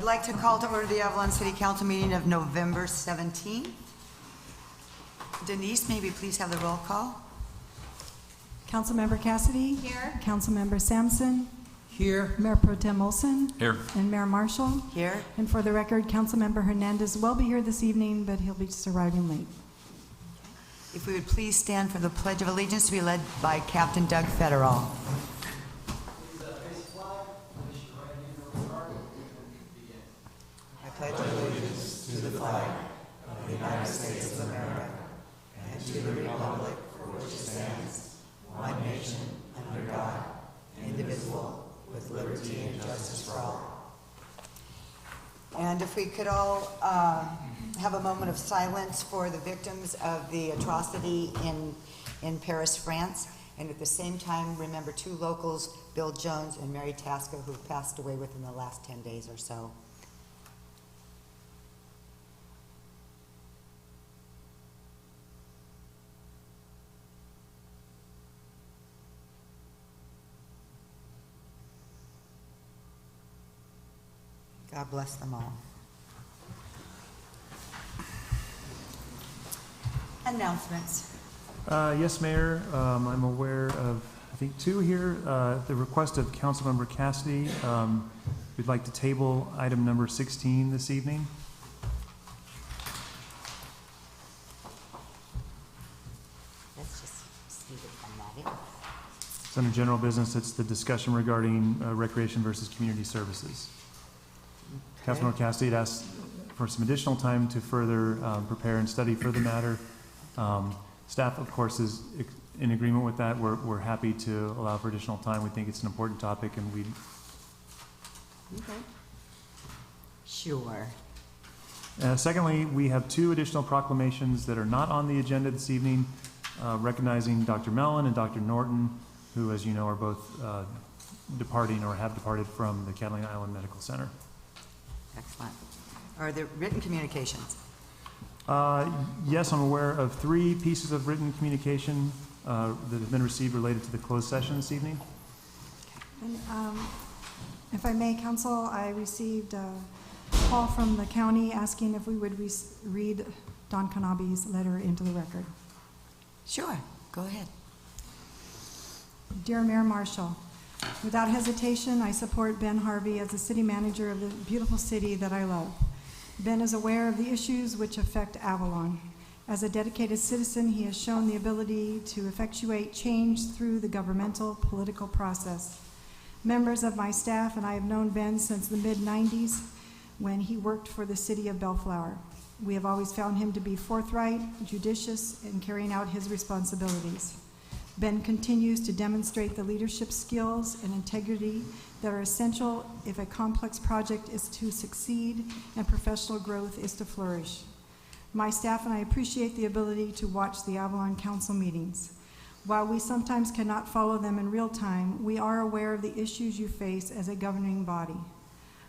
I'd like to call to order the Avalon City Council meeting of November 17th. Denise, may we please have the roll call? Councilmember Cassidy. Here. Councilmember Sampson. Here. Mayor Pro Tem Olson. Here. And Mayor Marshall. Here. And for the record, Councilmember Hernandez will be here this evening, but he'll be just arriving late. If we would please stand for the Pledge of Allegiance to be led by Captain Doug Federall. I pledge allegiance to the flag of the United States of America and to the republic for which it stands, one nation, under God, indivisible, with liberty and justice for all. And if we could all have a moment of silence for the victims of the atrocity in Paris, France, and at the same time remember two locals, Bill Jones and Mary Tasca, who passed away within the last 10 days or so. God bless them all. Announcements. Yes, Mayor. I'm aware of, I think, two here. The request of Councilmember Cassidy. We'd like to table item number 16 this evening. Let's just see if I'm not in. It's under general business. It's the discussion regarding recreation versus community services. Councilmember Cassidy had asked for some additional time to further prepare and study for the matter. Staff, of course, is in agreement with that. We're happy to allow for additional time. We think it's an important topic, and we. Okay. Sure. Secondly, we have two additional proclamations that are not on the agenda this evening, recognizing Dr. Mellon and Dr. Norton, who, as you know, are both departing or have departed from the Catalina Island Medical Center. Excellent. Are there written communications? Yes, I'm aware of 3 pieces of written communication that have been received related to the closed session this evening. And, if I may, Council, I received a call from the county asking if we would read Don Kanabe's letter into the record. Sure. Go ahead. Dear Mayor Marshall, without hesitation, I support Ben Harvey as the city manager of the beautiful city that I love. Ben is aware of the issues which affect Avalon. As a dedicated citizen, he has shown the ability to effectuate change through the governmental political process. Members of my staff and I have known Ben since the mid-90s when he worked for the city of Bellflower. We have always found him to be forthright, judicious in carrying out his responsibilities. Ben continues to demonstrate the leadership skills and integrity that are essential if a complex project is to succeed and professional growth is to flourish. My staff and I appreciate the ability to watch the Avalon Council meetings. While we sometimes cannot follow them in real time, we are aware of the issues you face as a governing body.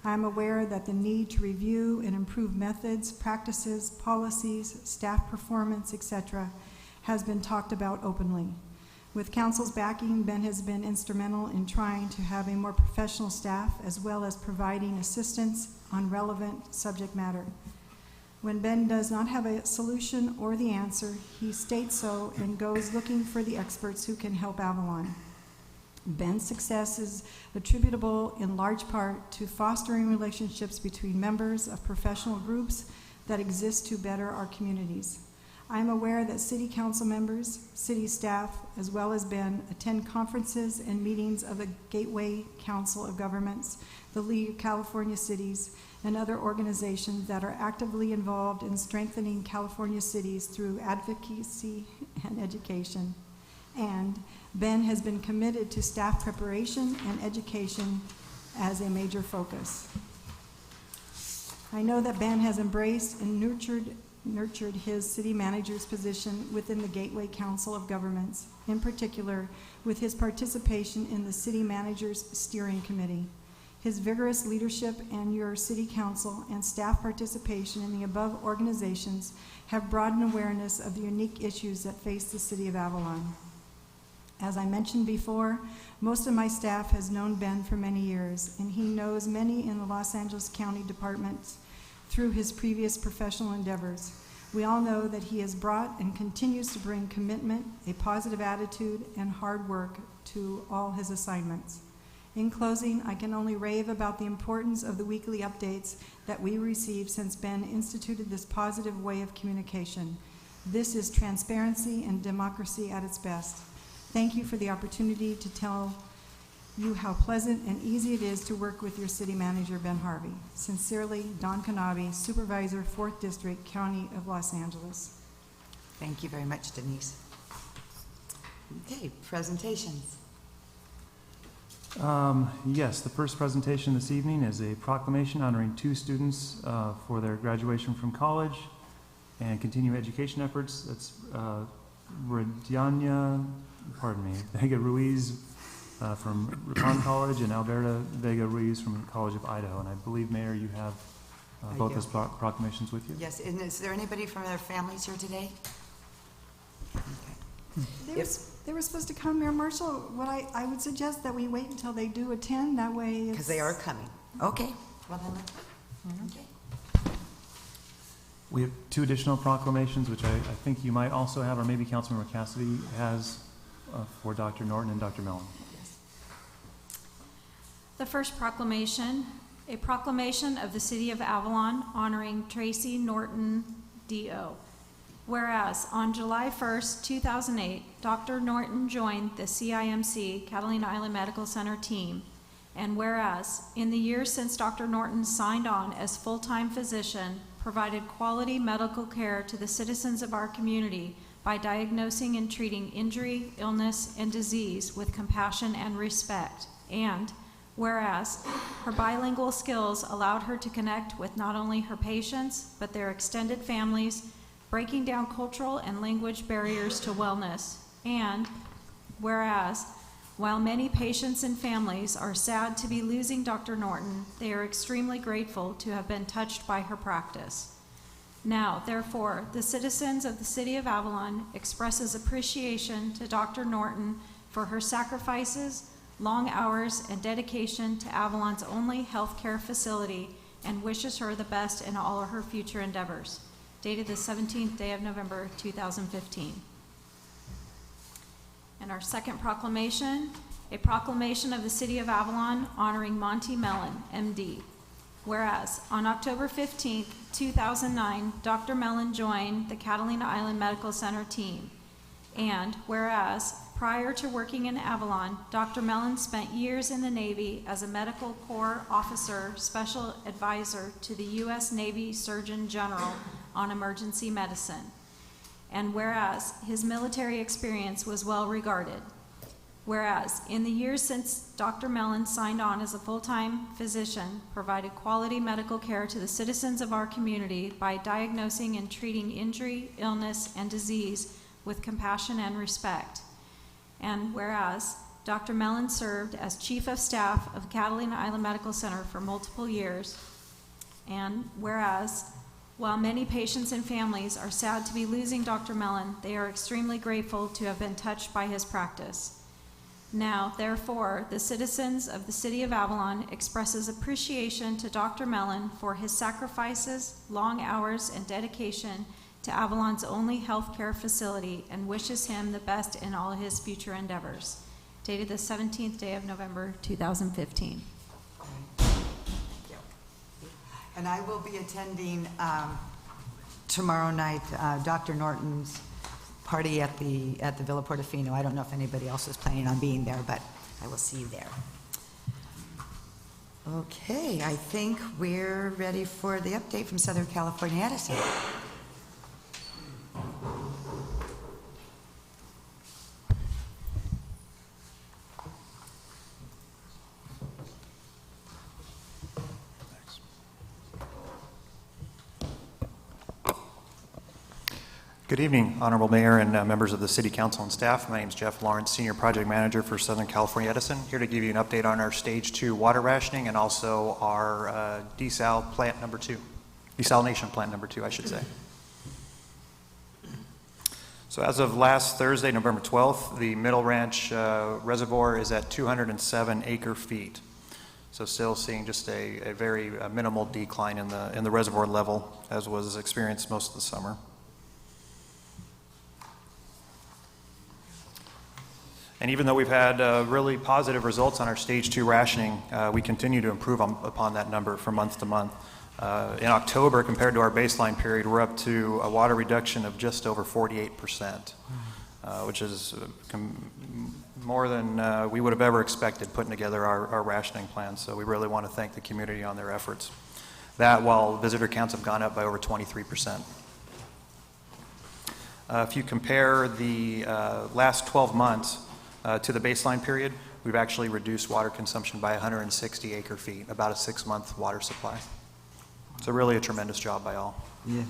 I am aware that the need to review and improve methods, practices, policies, staff performance, etc., has been talked about openly. With Council's backing, Ben has been instrumental in trying to have a more professional staff as well as providing assistance on relevant subject matter. When Ben does not have a solution or the answer, he states so and goes looking for the experts who can help Avalon. Ben's success is attributable in large part to fostering relationships between members of professional groups that exist to better our communities. I am aware that City Council members, city staff, as well as Ben, attend conferences and meetings of the Gateway Council of Governments, the League of California Cities, and other organizations that are actively involved in strengthening California cities through advocacy and education. And Ben has been committed to staff preparation and education as a major focus. I know that Ben has embraced and nurtured his city manager's position within the Gateway Council of Governments, in particular with his participation in the city manager's steering committee. His vigorous leadership and your city council and staff participation in the above organizations have broadened awareness of the unique issues that face the city of Avalon. As I mentioned before, most of my staff has known Ben for many years, and he knows many in the Los Angeles County departments through his previous professional endeavors. We all know that he has brought and continues to bring commitment, a positive attitude, and hard work to all his assignments. In closing, I can only rave about the importance of the weekly updates that we receive since Ben instituted this positive way of communication. This is transparency and democracy at its best. Thank you for the opportunity to tell you how pleasant and easy it is to work with your city manager, Ben Harvey. Sincerely, Don Kanabe, Supervisor, 4th District, County of Los Angeles. Thank you very much, Denise. Okay, presentations. Yes, the first presentation this evening is a proclamation honoring 2 students for their graduation from college and continuing education efforts. That's Vega Ruiz from Ripon College and Alberta Vega Ruiz from College of Idaho. And I believe, Mayor, you have both those proclamations with you? Yes, and is there anybody from their families here today? Okay. They were supposed to come, Mayor Marshall. What I would suggest that we wait until they do attend, that way Because they are coming. Okay. Well, then, okay. We have 2 additional proclamations, which I think you might also have, or maybe Councilmember Cassidy has, for Dr. Norton and Dr. Mellon. The first proclamation, a proclamation of the City of Avalon honoring Tracy Norton, D.O. Whereas on July 1st, 2008, Dr. Norton joined the CIMC, Catalina Island Medical Center team. And whereas in the years since Dr. Norton signed on as full-time physician, provided quality medical care to the citizens of our community by diagnosing and treating injury, illness, and disease with compassion and respect. And whereas her bilingual skills allowed her to connect with not only her patients, but their extended families, breaking down cultural and language barriers to wellness. And whereas while many patients and families are sad to be losing Dr. Norton, they are extremely grateful to have been touched by her practice. Now, therefore, the citizens of the City of Avalon expresses appreciation to Dr. Norton for her sacrifices, long hours, and dedication to Avalon's only healthcare facility, and wishes her the best in all of her future endeavors. Dated the 17th day of November, 2015. And our second proclamation, a proclamation of the City of Avalon honoring Monty Mellon, MD. Whereas on October 15th, 2009, Dr. Mellon joined the Catalina Island Medical Center team. And whereas prior to working in Avalon, Dr. Mellon spent years in the Navy as a Medical Corps officer, special advisor to the U.S. Navy Surgeon General on emergency medicine. And whereas his military experience was well regarded. Whereas in the years since Dr. Mellon signed on as a full-time physician, provided quality medical care to the citizens of our community by diagnosing and treating injury, illness, and disease with compassion and respect. And whereas Dr. Mellon served as Chief of Staff of Catalina Island Medical Center for multiple years. And whereas while many patients and families are sad to be losing Dr. Mellon, they are extremely grateful to have been touched by his practice. Now, therefore, the citizens of the City of Avalon expresses appreciation to Dr. Mellon for his sacrifices, long hours, and dedication to Avalon's only healthcare facility, and wishes him the best in all his future endeavors. Dated the 17th day of November, 2015. And I will be attending tomorrow night Dr. Norton's party at the Villa Portofino. I don't know if anybody else is planning on being there, but I will see you there. Okay, I think we're ready for the update from Southern California Edison. Good evening, Honorable Mayor and members of the City Council and staff. My name is Jeff Lawrence, Senior Project Manager for Southern California Edison, here to give you an update on our Stage 2 water rationing and also our desal plant number 2, desalination plant number 2, I should say. So as of last Thursday, November 12th, the Middle Ranch Reservoir is at 207 acre feet. So still seeing just a very minimal decline in the reservoir level, as was experienced most of the summer. And even though we've had really positive results on our stage 2 rationing, we continue to improve upon that number from month to month. In October, compared to our baseline period, we're up to a water reduction of just over 48%, which is more than we would have ever expected putting together our rationing plan. So we really want to thank the community on their efforts. That while visitor counts have gone up by over 23%. If you compare the last 12 months to the baseline period, we've actually reduced water consumption by 160 acre feet, about a 6-month water supply. So really a tremendous job by all. Yes.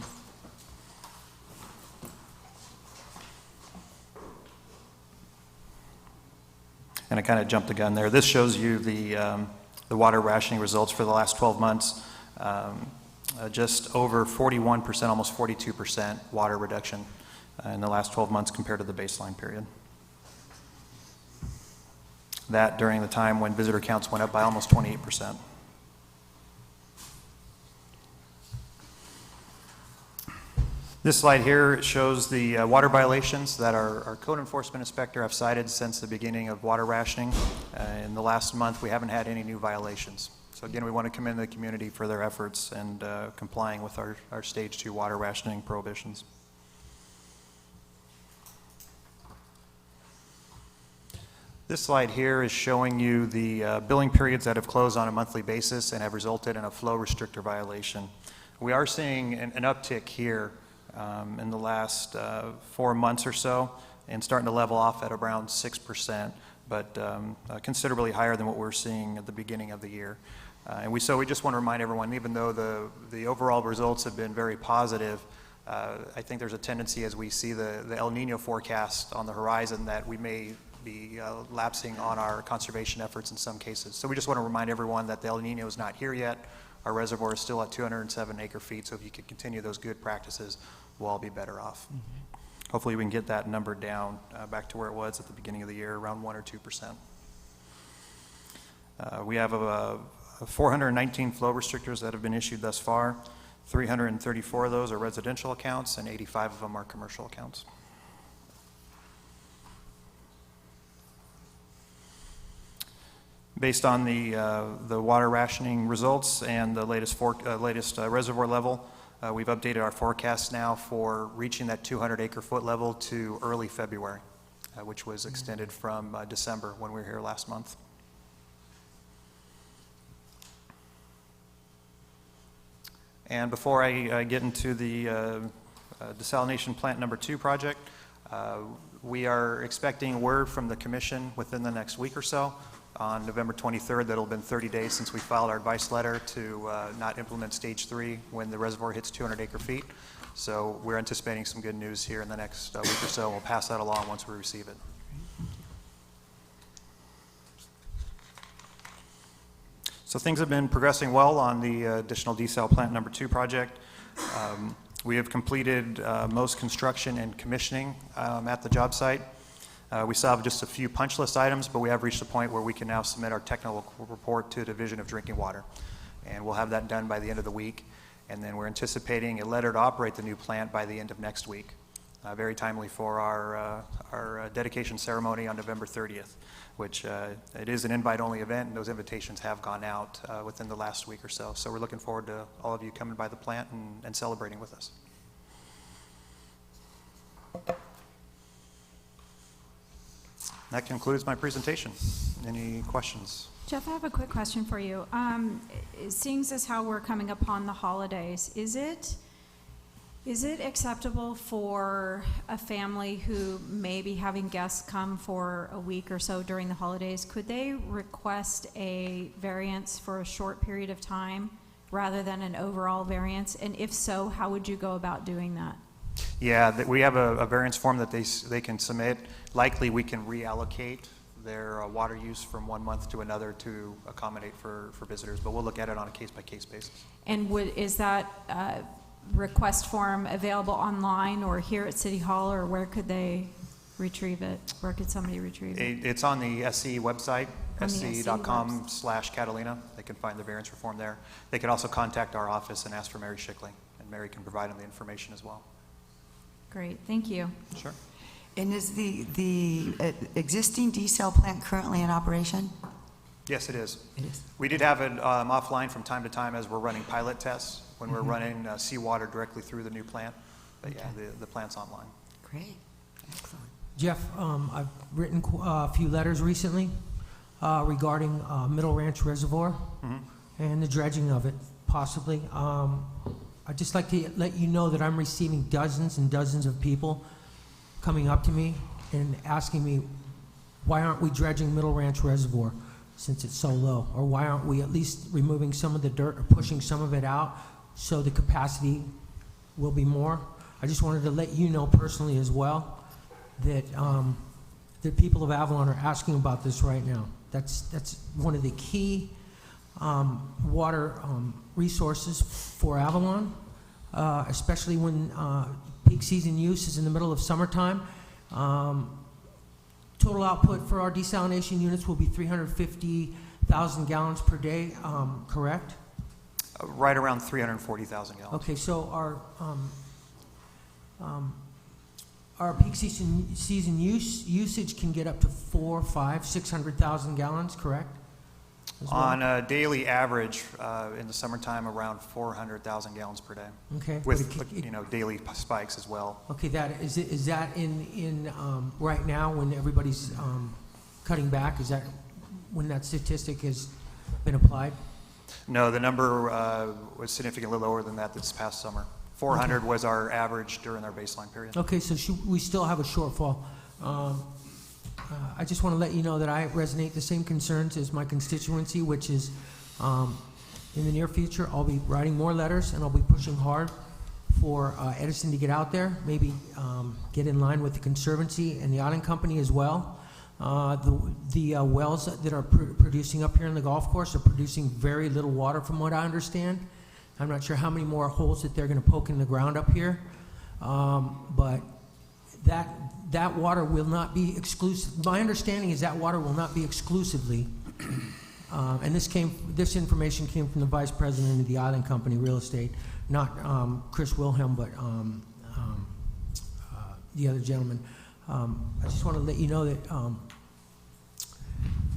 And I kind of jumped the gun there. This shows you the water rationing results for the last 12 months. Just over 41%, almost 42% water reduction in the last 12 months compared to the baseline period. That during the time when visitor counts went up by almost 28%. This slide here shows the water violations that our code enforcement inspector have cited since the beginning of water rationing. In the last month, we haven't had any new violations. So again, we want to commend the community for their efforts and complying with our stage 2 water rationing prohibitions. This slide here is showing you the billing periods that have closed on a monthly basis and have resulted in a flow restrictor violation. We are seeing an uptick here in the last 4 months or so, and starting to level off at around 6%, but considerably higher than what we're seeing at the beginning of the year. And we just want to remind everyone, even though the overall results have been very positive, I think there's a tendency as we see the El Nino forecast on the horizon that we may be lapsing on our conservation efforts in some cases. So we just want to remind everyone that the El Nino is not here yet. Our reservoir is still at 207 acre feet, so if you could continue those good practices, we'll all be better off. Mm-hmm. Hopefully we can get that number down back to where it was at the beginning of the year, around 1 or 2%. We have 419 flow restrictors that have been issued thus far. 334 of those are residential accounts, and 85 of them are commercial accounts. Based on the water rationing results and the latest reservoir level, we've updated our forecast now for reaching that 200 acre foot level to early February, which was extended from December when we were here last month. And before I get into the desalination plant number 2 project, we are expecting word from the commission within the next week or so. On November 23rd, that'll have been 30 days since we filed our advice letter to not implement stage 3 when the reservoir hits 200 acre feet. So we're anticipating some good news here in the next week or so. We'll pass that along once we receive it. So things have been progressing well on the additional desal plant number 2 project. We have completed most construction and commissioning at the job site. We still have just a few punch list items, but we have reached a point where we can now submit our technical report to Division of Drinking Water. And we'll have that done by the end of the week. And then we're anticipating a letter to operate the new plant by the end of next week. Very timely for our dedication ceremony on November 30th, which it is an invite-only event, and those invitations have gone out within the last week or so. So we're looking forward to all of you coming by the plant and celebrating with us. That concludes my presentation. Any questions? Jeff, I have a quick question for you. Seeing as how we're coming upon the holidays, is it acceptable for a family who may be having guests come for a week or so during the holidays, could they request a variance for a short period of time rather than an overall variance? And if so, how would you go about doing that? Yeah, we have a variance form that they can submit. Likely we can reallocate their water use from one month to another to accommodate for visitors, but we'll look at it on a case-by-case basis. And is that request form available online or here at City Hall, or where could they retrieve it? Where could somebody retrieve it? It's on the SC website, On the SC sc.com/Catalina. They can find the variance reform there. They can also contact our office and ask for Mary Schickley, and Mary can provide them the information as well. Great, thank you. Sure. And is the existing desal plant currently in operation? Yes, it is. It is. We did have it offline from time to time as we're running pilot tests, when we're Mhm. running seawater directly through the new plant. But yeah, Okay. the plant's online. Great. Excellent. Jeff, I've written a few letters recently regarding Middle Ranch Reservoir Mhm. and the dredging of it, possibly. I'd just like to let you know that I'm receiving dozens and dozens of people coming up to me and asking me, why aren't we dredging Middle Ranch Reservoir since it's so low? Or why aren't we at least removing some of the dirt or pushing some of it out so the capacity will be more? I just wanted to let you know personally as well that the people of Avalon are asking about this right now. That's one of the key water resources for Avalon, especially when peak season use is in the middle of summertime. Total output for our desalination units will be 350,000 gallons per day, correct? Right around 340,000 gallons. Okay, so our peak season usage can get up to 400, 500, 600,000 gallons, correct? As well? On a daily average, in the summertime, around 400,000 gallons per day, Okay. with but it- daily spikes as well. Okay, is that in right now when everybody's cutting back? Is that when that statistic has been applied? No, the number was significantly lower than that this past summer. 400 was our average during our baseline period. Okay, so we still have a shortfall. I just want to let you know that I resonate the same concerns as my constituency, which is in the near future, I'll be writing more letters and I'll be pushing hard for Edison to get out there, maybe get in line with the Conservancy and the Island Company as well. The wells that are producing up here in the golf course are producing very little water from what I understand. I'm not sure how many more holes that they're going to poke in the ground up here, but that water will not be exclusive. My understanding is that water will not be exclusively, and this information came from the Vice President of the Island Company Real Estate, not Chris Wilhelm, but the other gentleman. I just want to let you know that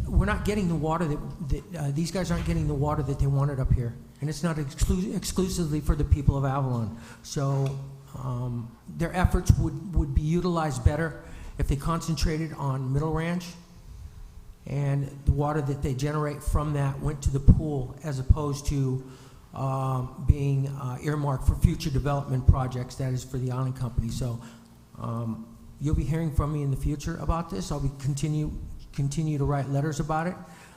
we're not getting the water that these guys aren't getting the water that they wanted up here, and it's not exclusively for the people of Avalon. So their efforts would be utilized better if they concentrated on Middle Ranch, and the water that they generate from that went to the pool as opposed to being earmarked for future development projects. That is for the Island Company. So you'll be hearing from me in the future about this. I'll be continue to write letters about it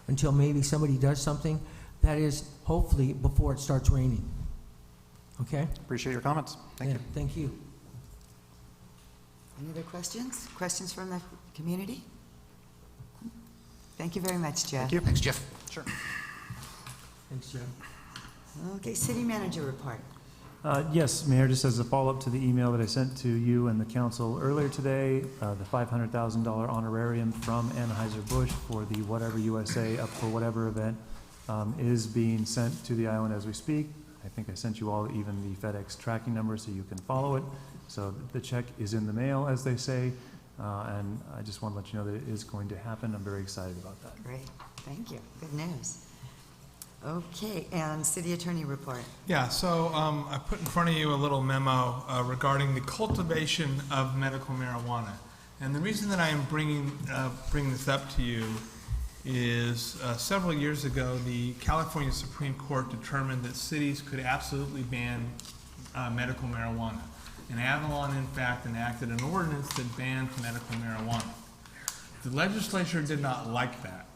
until maybe somebody does something. That is hopefully before it starts raining. Okay? Appreciate your comments. Thank you. Thank you. Any other questions? Questions from the community? Thank you very much, Jeff. Thank you. Thanks, Jeff. Sure. Thanks, Jeff. Okay, city manager report. Yes, Mayor, just as a follow-up to the email that I sent to you and the council earlier today, the $500,000 honorarium from Anheuser-Busch for the Whatever USA Up for Whatever event is being sent to the island as we speak. I think I sent you all even the FedEx tracking number so you can follow it. So the check is in the mail, as they say, and I just want to let you know that it is going to happen. I'm very excited about that. Great, thank you. Good news. Okay, and city attorney report. Yeah, so I put in front of you a little memo regarding the cultivation of medical marijuana. And the reason that I am bringing this up to you is several years ago, the California Supreme Court determined that cities could absolutely ban medical marijuana. And Avalon, in fact, enacted an ordinance that banned medical marijuana. The legislature did not like that.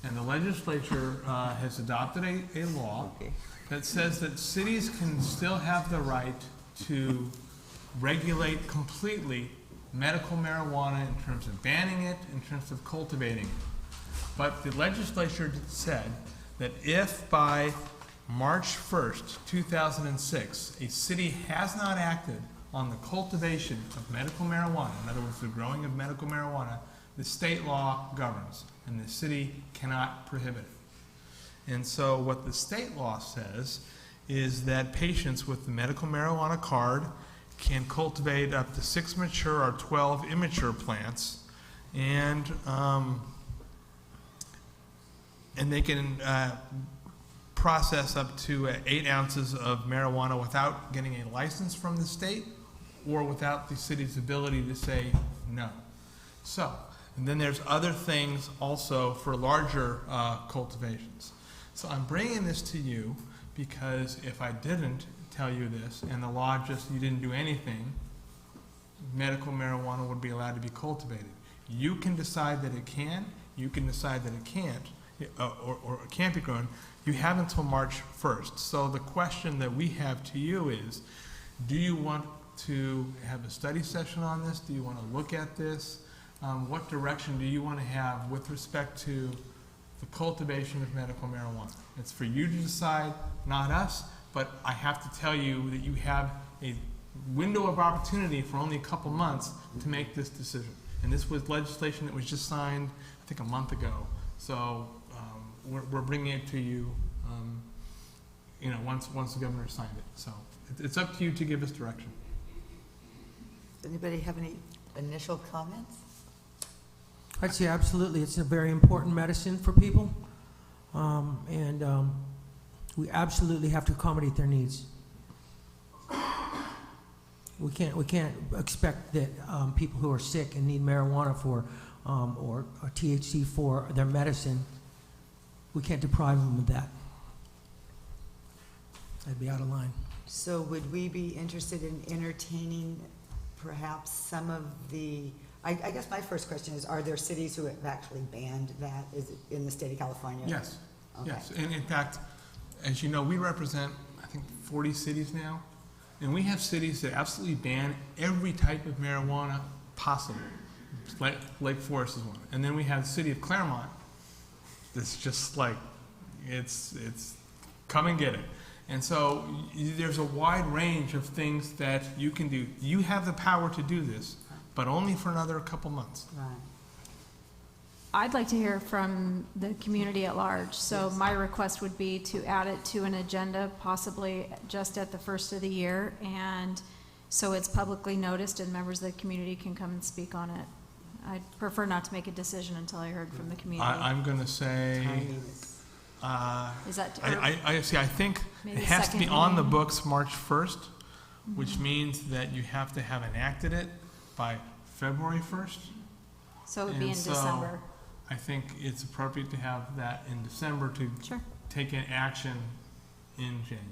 And the legislature has adopted a law that says that cities can still have the right to regulate completely medical marijuana in terms of banning it, in terms of cultivating it. But the legislature said that if by March 1st, 2006, a city has not acted on the cultivation of medical marijuana, in other words, the growing of medical marijuana, the state law governs, and the city cannot prohibit it. And so what the state law says is that patients with the medical marijuana card can cultivate up to 6 mature or 12 immature plants, and they can process up to 8 ounces of marijuana without getting a license from the state or without the city's ability to say no. So, and then there's other things also for larger cultivations. So I'm bringing this to you because if I didn't tell you this and the law just, you didn't do anything, medical marijuana would be allowed to be cultivated. You can decide that it can, you can decide that it can't, or it can't be grown. You have until March 1st. So the question that we have to you is, do you want to have a study session on this? Do you want to look at this? What direction do you want to have with respect to the cultivation of medical marijuana? It's for you to decide, not us, but I have to tell you that you have a window of opportunity for only a couple months to make this decision. And this was legislation that was just signed, I think, a month ago. So we're bringing it to you, once the governor signed it. So it's up to you to give us direction. Does anybody have any initial comments? I'd say absolutely. It's a very important medicine for people, and we absolutely have to accommodate their needs. We can't expect that people who are sick and need marijuana for or THC for their medicine, we can't deprive them of that. That'd be out of line. So would we be interested in entertaining perhaps some of the, I guess my first question is, are there cities who have actually banned that? Is it in the state of California? Yes, Okay. yes. And in fact, as you know, we represent, I think, 40 cities now. And we have cities that absolutely ban every type of marijuana possible. Lake Forest is one. And then we have the city of Claremont that's just like, it's come and get it. And so there's a wide range of things that you can do. You have the power to do this, but only for another couple months. Right. I'd like to hear from the community at large. So Yes. my request would be to add it to an agenda, possibly just at the first of the year, and so it's publicly noticed and members of the community can come and speak on it. I'd prefer not to make a decision until I heard from the community. I'm going to say, Timing is- Is that, I see. I think Maybe it has to be second on the reading. books March 1st, which means that you have to have enacted it by February 1st. so it would be in And so- December? I think it's appropriate to have that in December to Sure, take an action in January.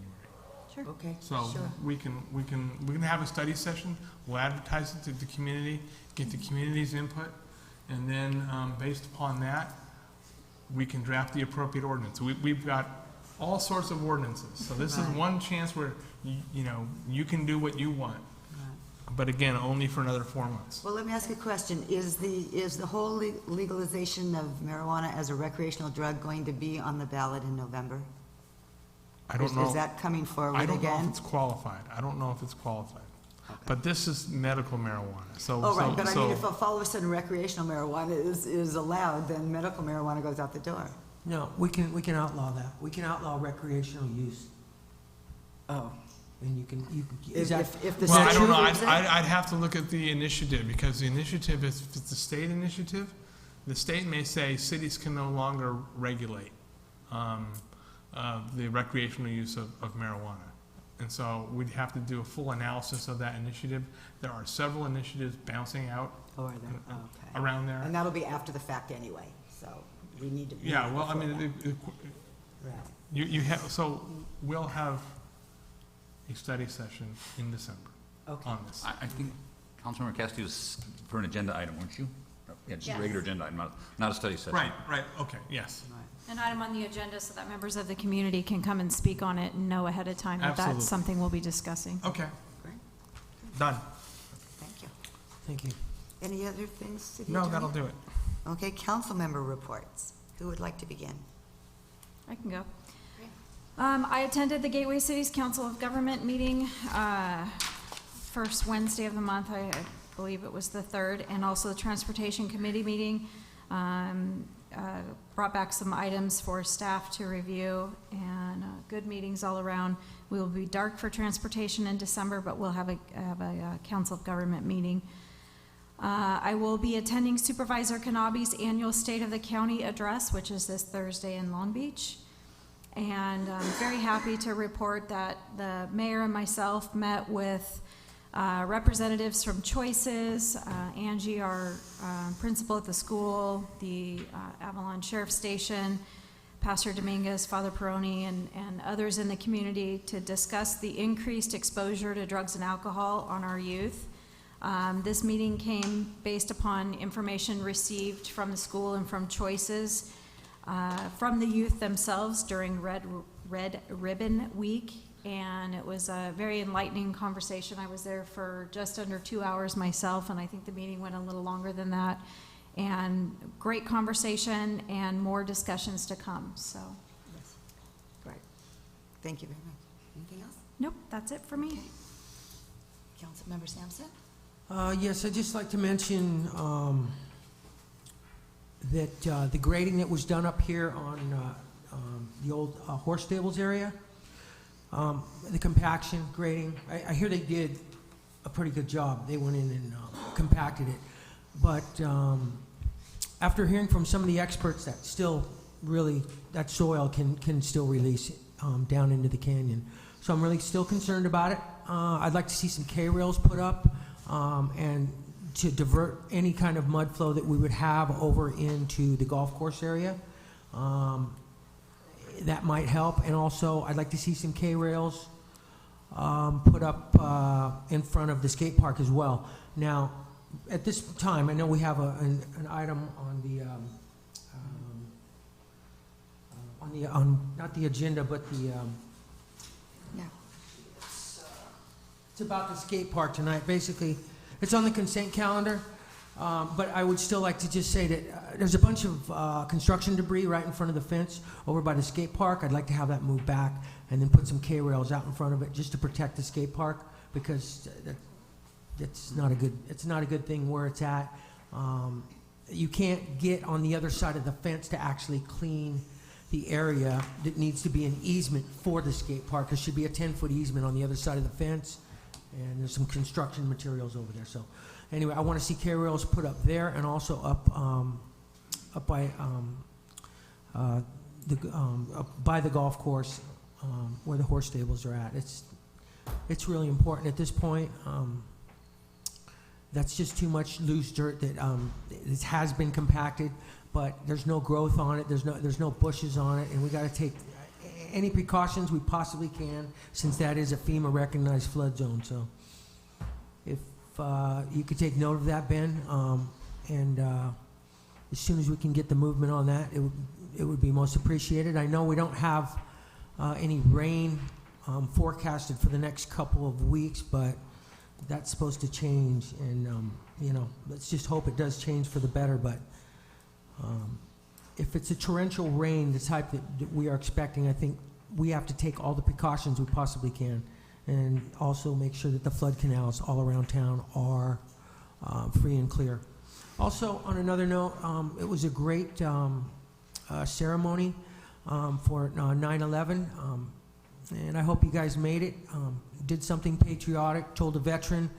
sure. Okay, So sure. we can have a study session. We'll advertise it to the community, get the community's input, and then based upon that, we can draft the appropriate ordinance. We've got all sorts of ordinances. So this is Right. one chance where you can do what you want, Right. but again, only for another 4 months. Well, let me ask you a question. Is the whole legalization of marijuana as a recreational drug going to be on the ballot in November? I don't know. Is that coming forward I don't know if again? it's qualified. But this is medical marijuana. So Oh, right, but I mean, so if all of a sudden recreational marijuana is allowed, then medical marijuana goes out the door. No, we can outlaw that. We can outlaw recreational use, Oh. and you can. If the well, I state don't know. approves it? I'd have to look at the initiative because the initiative is, if it's a state initiative, the state may say cities can no longer regulate the recreational use of marijuana. And so we'd have to do a full analysis of that initiative. There are several initiatives bouncing out Oh, are they? Okay. around there. And that'll be after the fact anyway, so we need to. Yeah, well, I before mean, that. Right. you have, so we'll have a study session in December Okay. on this. I think Councilmember Cassidy was for an agenda item, weren't you? Yeah, just a Yes. regular agenda item, not a study session. Right, okay, yes. Right. An item on the agenda so that members of the community can come and speak on it and know ahead of time that Absolutely. that's something we'll be discussing. Okay, Great. done. Thank you. Thank you. Any other things, City No, Attorney? that'll do it. Okay, council member reports. Who would like to begin? I can go. I attended the Gateway Cities Council of Government meeting first Wednesday of the month. I believe it was the 3rd, and also the Transportation Committee meeting. Brought back some items for staff to review, and good meetings all around. We will be dark for transportation in December, but we'll have a Council of Government meeting. I will be attending Supervisor Kanabe's annual State of the County address, which is this Thursday in Long Beach. And I'm very happy to report that the mayor and myself met with representatives from Choices, Angie, our principal at the school, the Avalon Sheriff Station, Pastor Dominguez, Father Peroni, and others in the community to discuss the increased exposure to drugs and alcohol on our youth. This meeting came based upon information received from the school and from Choices, from the youth themselves during Red Ribbon Week. And it was a very enlightening conversation. I was there for just under 2 hours myself, and I think the meeting went a little longer than that. And great conversation and more discussions to come, so. Yes. Great. Thank you very much. Anything else? Nope, that's it for me. Councilmember Sampson? Yes, I'd just like to mention that the grading that was done up here on the old horse stables area, the compaction grading, I hear they did a pretty good job. They went in and compacted it. But after hearing from some of the experts that still really, that soil can still release down into the canyon. So I'm really still concerned about it. I'd like to see some K-rails put up and to divert any kind of mud flow that we would have over into the golf course area. That might help. And also, I'd like to see some K-rails put up in front of the skate park as well. Now, at this time, I know we have an item on not the agenda, but the Yeah. it's about the skate park tonight. Basically, it's on the consent calendar, but I would still like to just say that there's a bunch of construction debris right in front of the fence over by the skate park. I'd like to have that moved back and then put some K-rails out in front of it just to protect the skate park, because it's not a good thing where it's at. You can't get on the other side of the fence to actually clean the area that needs to be an easement for the skate park. There should be a 10-foot easement on the other side of the fence, and there's some construction materials over there. So anyway, I want to see K-rails put up there and also up by the golf course where the horse stables are at. It's really important at this point. That's just too much loose dirt that it has been compacted, but there's no growth on it. There's no bushes on it, and we got to take any precautions we possibly can, since that is a FEMA recognized flood zone. So if you could take note of that, Ben, and as soon as we can get the movement on that, it would be most appreciated. I know we don't have any rain forecasted for the next couple of weeks, but that's supposed to change, and let's just hope it does change for the better. But if it's a torrential rain, the type that we are expecting, I think we have to take all the precautions we possibly can, and also make sure that the flood canals all around town are free and clear. Also, on another note, it was a great ceremony for 9/11. And I hope you guys made it, did something patriotic, told a veteran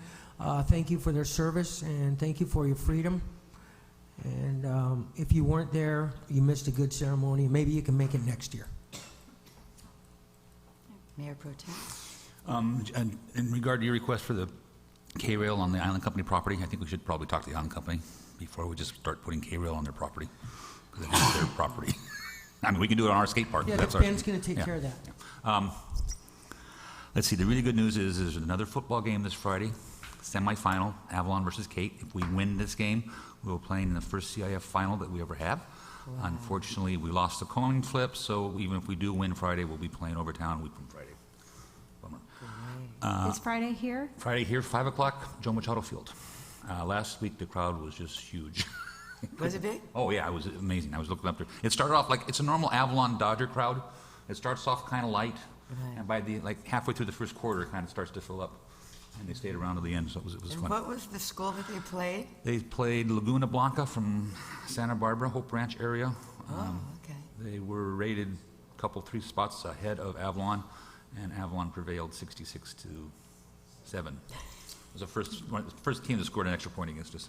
thank you for their service and thank you for your freedom. And if you weren't there, you missed a good ceremony. Maybe you can make it next year. Mayor Pro Tem? And in regard to your request for the K-rail on the Island Company property, I think we should probably talk to the Island Company before we just start putting K-rail on their property, because it is their property. I mean, we can do it on our skate park. Yeah, That's Ben's going to take care of that. Let's see, the really good news is there's another football game this Friday, semifinal, Avalon versus Kate. If we win this game, we will play in the first CIF final that we ever have. Wow. Unfortunately, we lost the coin flip, so even if we do win Friday, we'll be playing Overtown a week from Friday. Bummer. Is Friday here? Friday here, 5 o'clock, Joe Machado Field. Last week, the crowd was just huge. Was it big? Oh, yeah, it was amazing. I was looking up there. It started off like it's a normal Avalon Dodger crowd, It starts off kind of light, Right. and by the, like, halfway through the first quarter, it kind of starts to fill up. And they stayed around to the end, so it was And fun. what was the school that they played? They played Laguna Blanca from Santa Barbara, Hope Ranch area. Oh, okay. They were rated a couple, 3 spots ahead of Avalon, and Avalon prevailed 66-7. It was the first team that scored an extra point against us.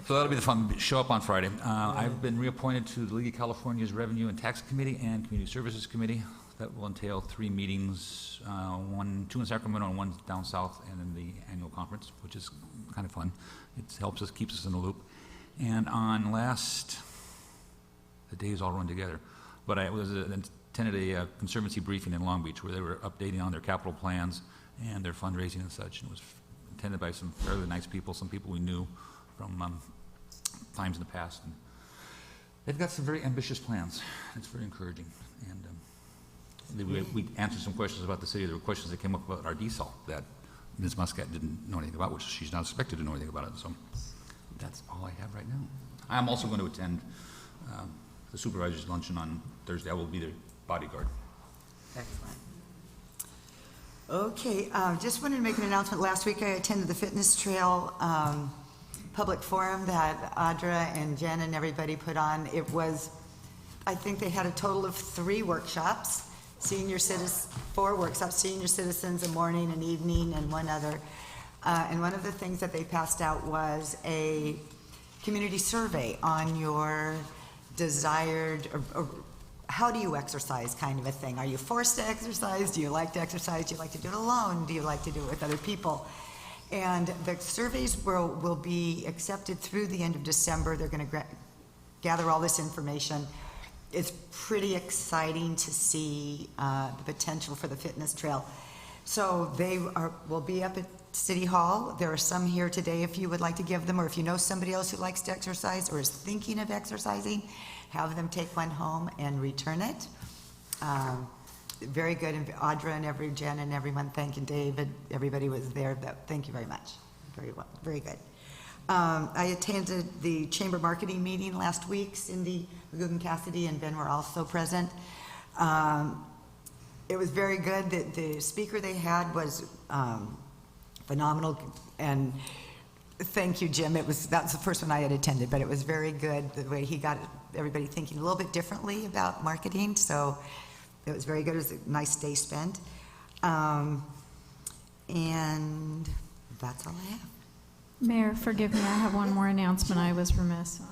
So that'll be the fun. Show up on Friday. I've been reappointed to the League of California's Revenue and Tax Committee and Community Services Committee. That will entail 3 meetings, 2 in Sacramento and 1 down south, and then the annual conference, which is kind of fun. It helps us, keeps us in the loop. And on the days all run together. But I attended a conservancy briefing in Long Beach where they were updating on their capital plans and their fundraising and such. And it was attended by some fairly nice people, some people we knew from times in the past. And they've got some very ambitious plans. It's very encouraging. And we answered some questions about the city. There were questions that came up about our desal that Ms. Muscat didn't know anything about, which she's not expected to know anything about it. So that's all I have right now. I'm also going to attend the supervisor's luncheon on Thursday. I will be their bodyguard. Excellent. Okay, just wanted to make an announcement. Last week I attended the Fitness Trail public forum that Audra and Jen and everybody put on. It was, I think they had a total of 3 workshops. 4 workshops, senior citizens, a morning and evening, and 1 other. And one of the things that they passed out was a community survey on your desired, or how do you exercise kind of a thing. Are you forced to exercise? Do you like to exercise? Do you like to do it alone? Do you like to do it with other people? And the surveys will be accepted through the end of December. They're going to gather all this information. It's pretty exciting to see the potential for the fitness trail. So they will be up at City Hall. There are some here today if you would like to give them, or if you know somebody else who likes to exercise or is thinking of exercising, have them take one home and return it. Very good. And Audra and Jen and everyone, thank you, David, everybody was there. Thank you very much. Very well, very good. I attended the chamber marketing meeting last week. Cindy McGugan Cassidy and Ben were also present. It was very good. The speaker they had was phenomenal, and thank you, Jim. That was the first one I had attended, but it was very good the way he got everybody thinking a little bit differently about marketing. So it was very good. It was a nice day spent, and that's all I have. Mayor, forgive me, I have one more announcement I was remiss on.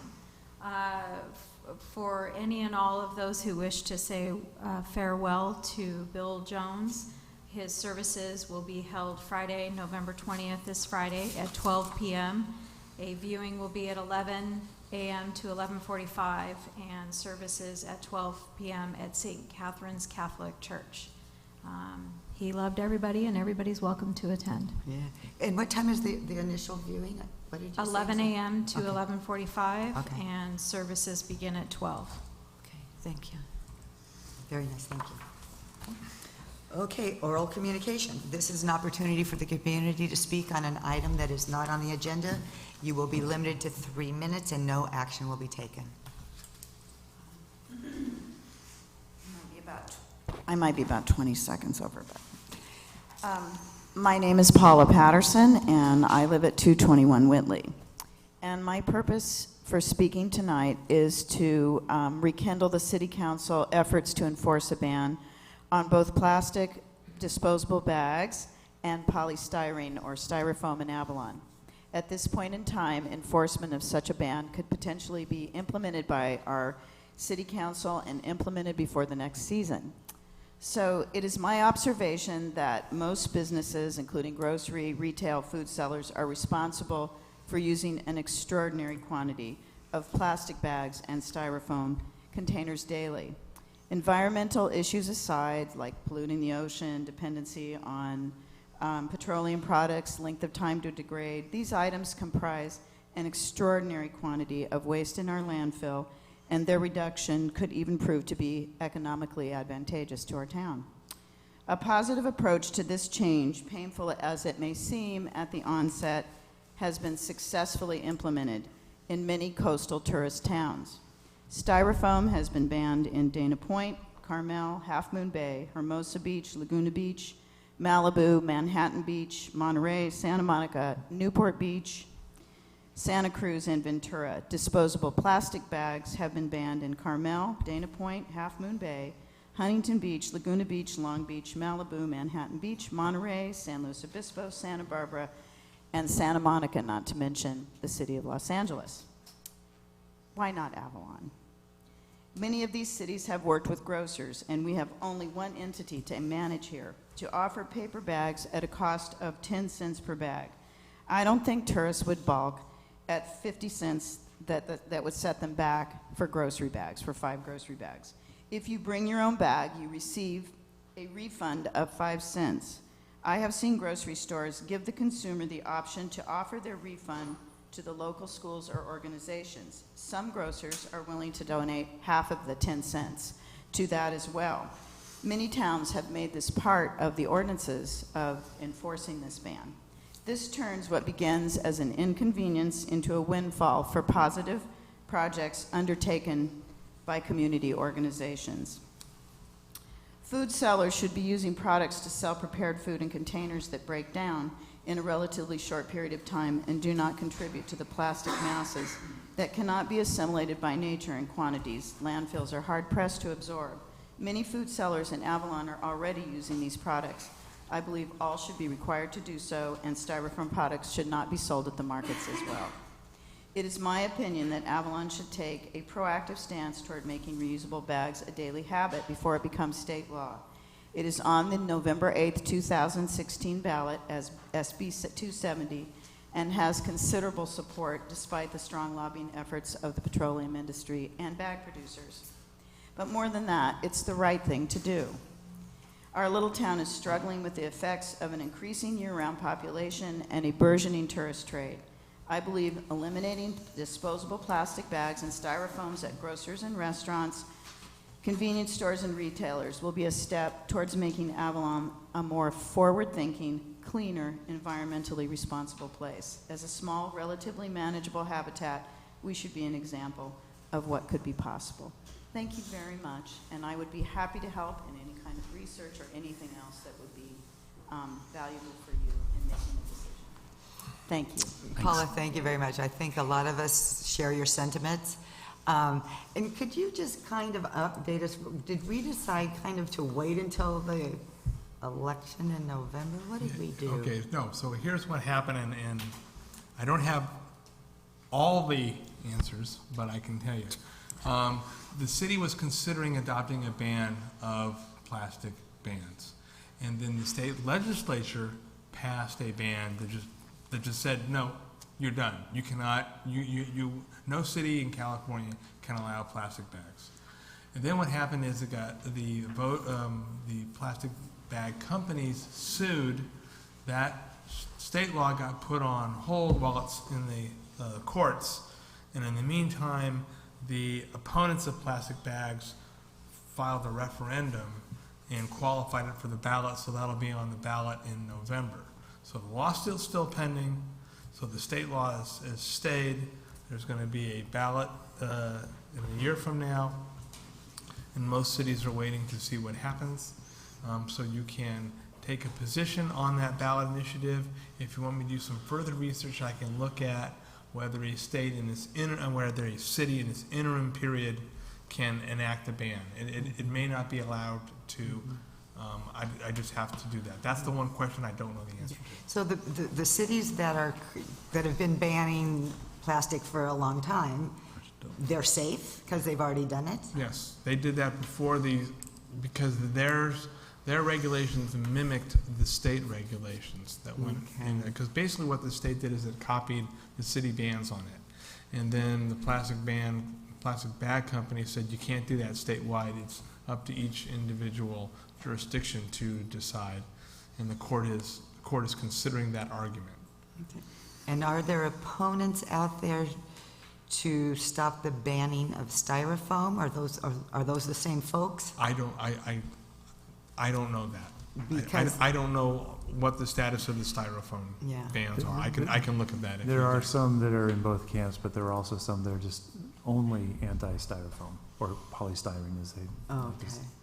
For any and all of those who wish to say farewell to Bill Jones, his services will be held Friday, November 20th, this Friday at 12 p.m. A viewing will be at 11 a.m. to 11:45, and services at 12 p.m. at St. Catherine's Catholic Church. He loved everybody, and everybody's welcome to attend. Yeah. And what time is the initial viewing? What did you say? 11 a.m. to Okay. 11:45, Okay. and services begin at 12. Okay, thank you. Very nice, thank you. Okay, oral communication. This is an opportunity for the community to speak on an item that is not on the agenda. You will be limited to 3 minutes and no action will be taken. I might be about 20 seconds over, but my name is Paula Patterson, and I live at 221 Whitley. And my purpose for speaking tonight is to rekindle the City Council efforts to enforce a ban on both plastic disposable bags and polystyrene or styrofoam in Avalon. At this point in time, enforcement of such a ban could potentially be implemented by our City Council and implemented before the next season. So it is my observation that most businesses, including grocery, retail, food sellers, are responsible for using an extraordinary quantity of plastic bags and styrofoam containers daily. Environmental issues aside, like polluting the ocean, dependency on petroleum products, length of time to degrade, these items comprise an extraordinary quantity of waste in our landfill, and their reduction could even prove to be economically advantageous to our town. A positive approach to this change, painful as it may seem at the onset, has been successfully implemented in many coastal tourist towns. Styrofoam has been banned in Dana Point, Carmel, Half Moon Bay, Hermosa Beach, Laguna Beach, Malibu, Manhattan Beach, Monterey, Santa Monica, Newport Beach, Santa Cruz, and Ventura. Disposable plastic bags have been banned in Carmel, Dana Point, Half Moon Bay, Huntington Beach, Laguna Beach, Long Beach, Malibu, Manhattan Beach, Monterey, San Luis Obispo, Santa Barbara, and Santa Monica, not to mention the city of Los Angeles. Why not Avalon? Many of these cities have worked with grocers, and we have only one entity to manage here, to offer paper bags at a cost of 10 cents per bag. I don't think tourists would balk at 50 cents that would set them back for grocery bags, for 5 grocery bags. If you bring your own bag, you receive a refund of 5 cents. I have seen grocery stores give the consumer the option to offer their refund to the local schools or organizations. Some grocers are willing to donate half of the 10 cents to that as well. Many towns have made this part of the ordinances of enforcing this ban. This turns what begins as an inconvenience into a windfall for positive projects undertaken by community organizations. Food sellers should be using products to sell prepared food in containers that break down in a relatively short period of time and do not contribute to the plastic masses that cannot be assimilated by nature in quantities landfills are hard-pressed to absorb. Many food sellers in Avalon are already using these products. I believe all should be required to do so, and styrofoam products should not be sold at the markets as well. It is my opinion that Avalon should take a proactive stance toward making reusable bags a daily habit before it becomes state law. It is on the November 8th, 2016 ballot as SB 270 and has considerable support despite the strong lobbying efforts of the petroleum industry and bag producers. But more than that, it's the right thing to do. Our little town is struggling with the effects of an increasing year-round population and a burgeoning tourist trade. I believe eliminating disposable plastic bags and styrofoams at grocers and restaurants, convenience stores, and retailers will be a step towards making Avalon a more forward-thinking, cleaner, environmentally responsible place. As a small, relatively manageable habitat, we should be an example of what could be possible. Thank you very much, and I would be happy to help in any kind of research or anything else that would be valuable for you in making a decision. Thank you. Paula, thank you very much. I think a lot of us share your sentiments. And could you just kind of update us? Did we decide kind of to wait until the election in November? What did we do? Okay, no, so here's what happened, and I don't have all the answers, but I can tell you. The city was considering adopting a ban of plastic bans. And then the state legislature passed a ban that just said, no, you're done. You cannot, no city in California can allow plastic bags. And then what happened is it got the plastic bag companies sued. That state law got put on hold while it's in the courts. And in the meantime, the opponents of plastic bags filed a referendum and qualified it for the ballot, so that'll be on the ballot in November. So the lawsuit's still pending, so the state law is stayed. There's going to be a ballot in a year from now, and most cities are waiting to see what happens. So you can take a position on that ballot initiative. If you want me to do some further research, I can look at whether a state in this whether a city in this interim period can enact a ban. It may not be allowed to. I just have to do that. That's the one question I don't know the answer to. So the cities that have been banning plastic for a long time, they're safe because they've already done it? Yes, they did that before because their regulations mimicked the state regulations that went in there. Because basically what the state did is it copied the city bans on it. And then the plastic bag company said you can't do that statewide. It's up to each individual jurisdiction to decide. And the court is considering that argument. Okay. And are there opponents out there to stop the banning of styrofoam? Are those the same folks? I don't know that. Because, I don't know what the status of the styrofoam yeah. bans are. I can look at that. if There you'd are like. some that are in both camps, but there are also some that are just only anti-styrofoam, or polystyrene, as they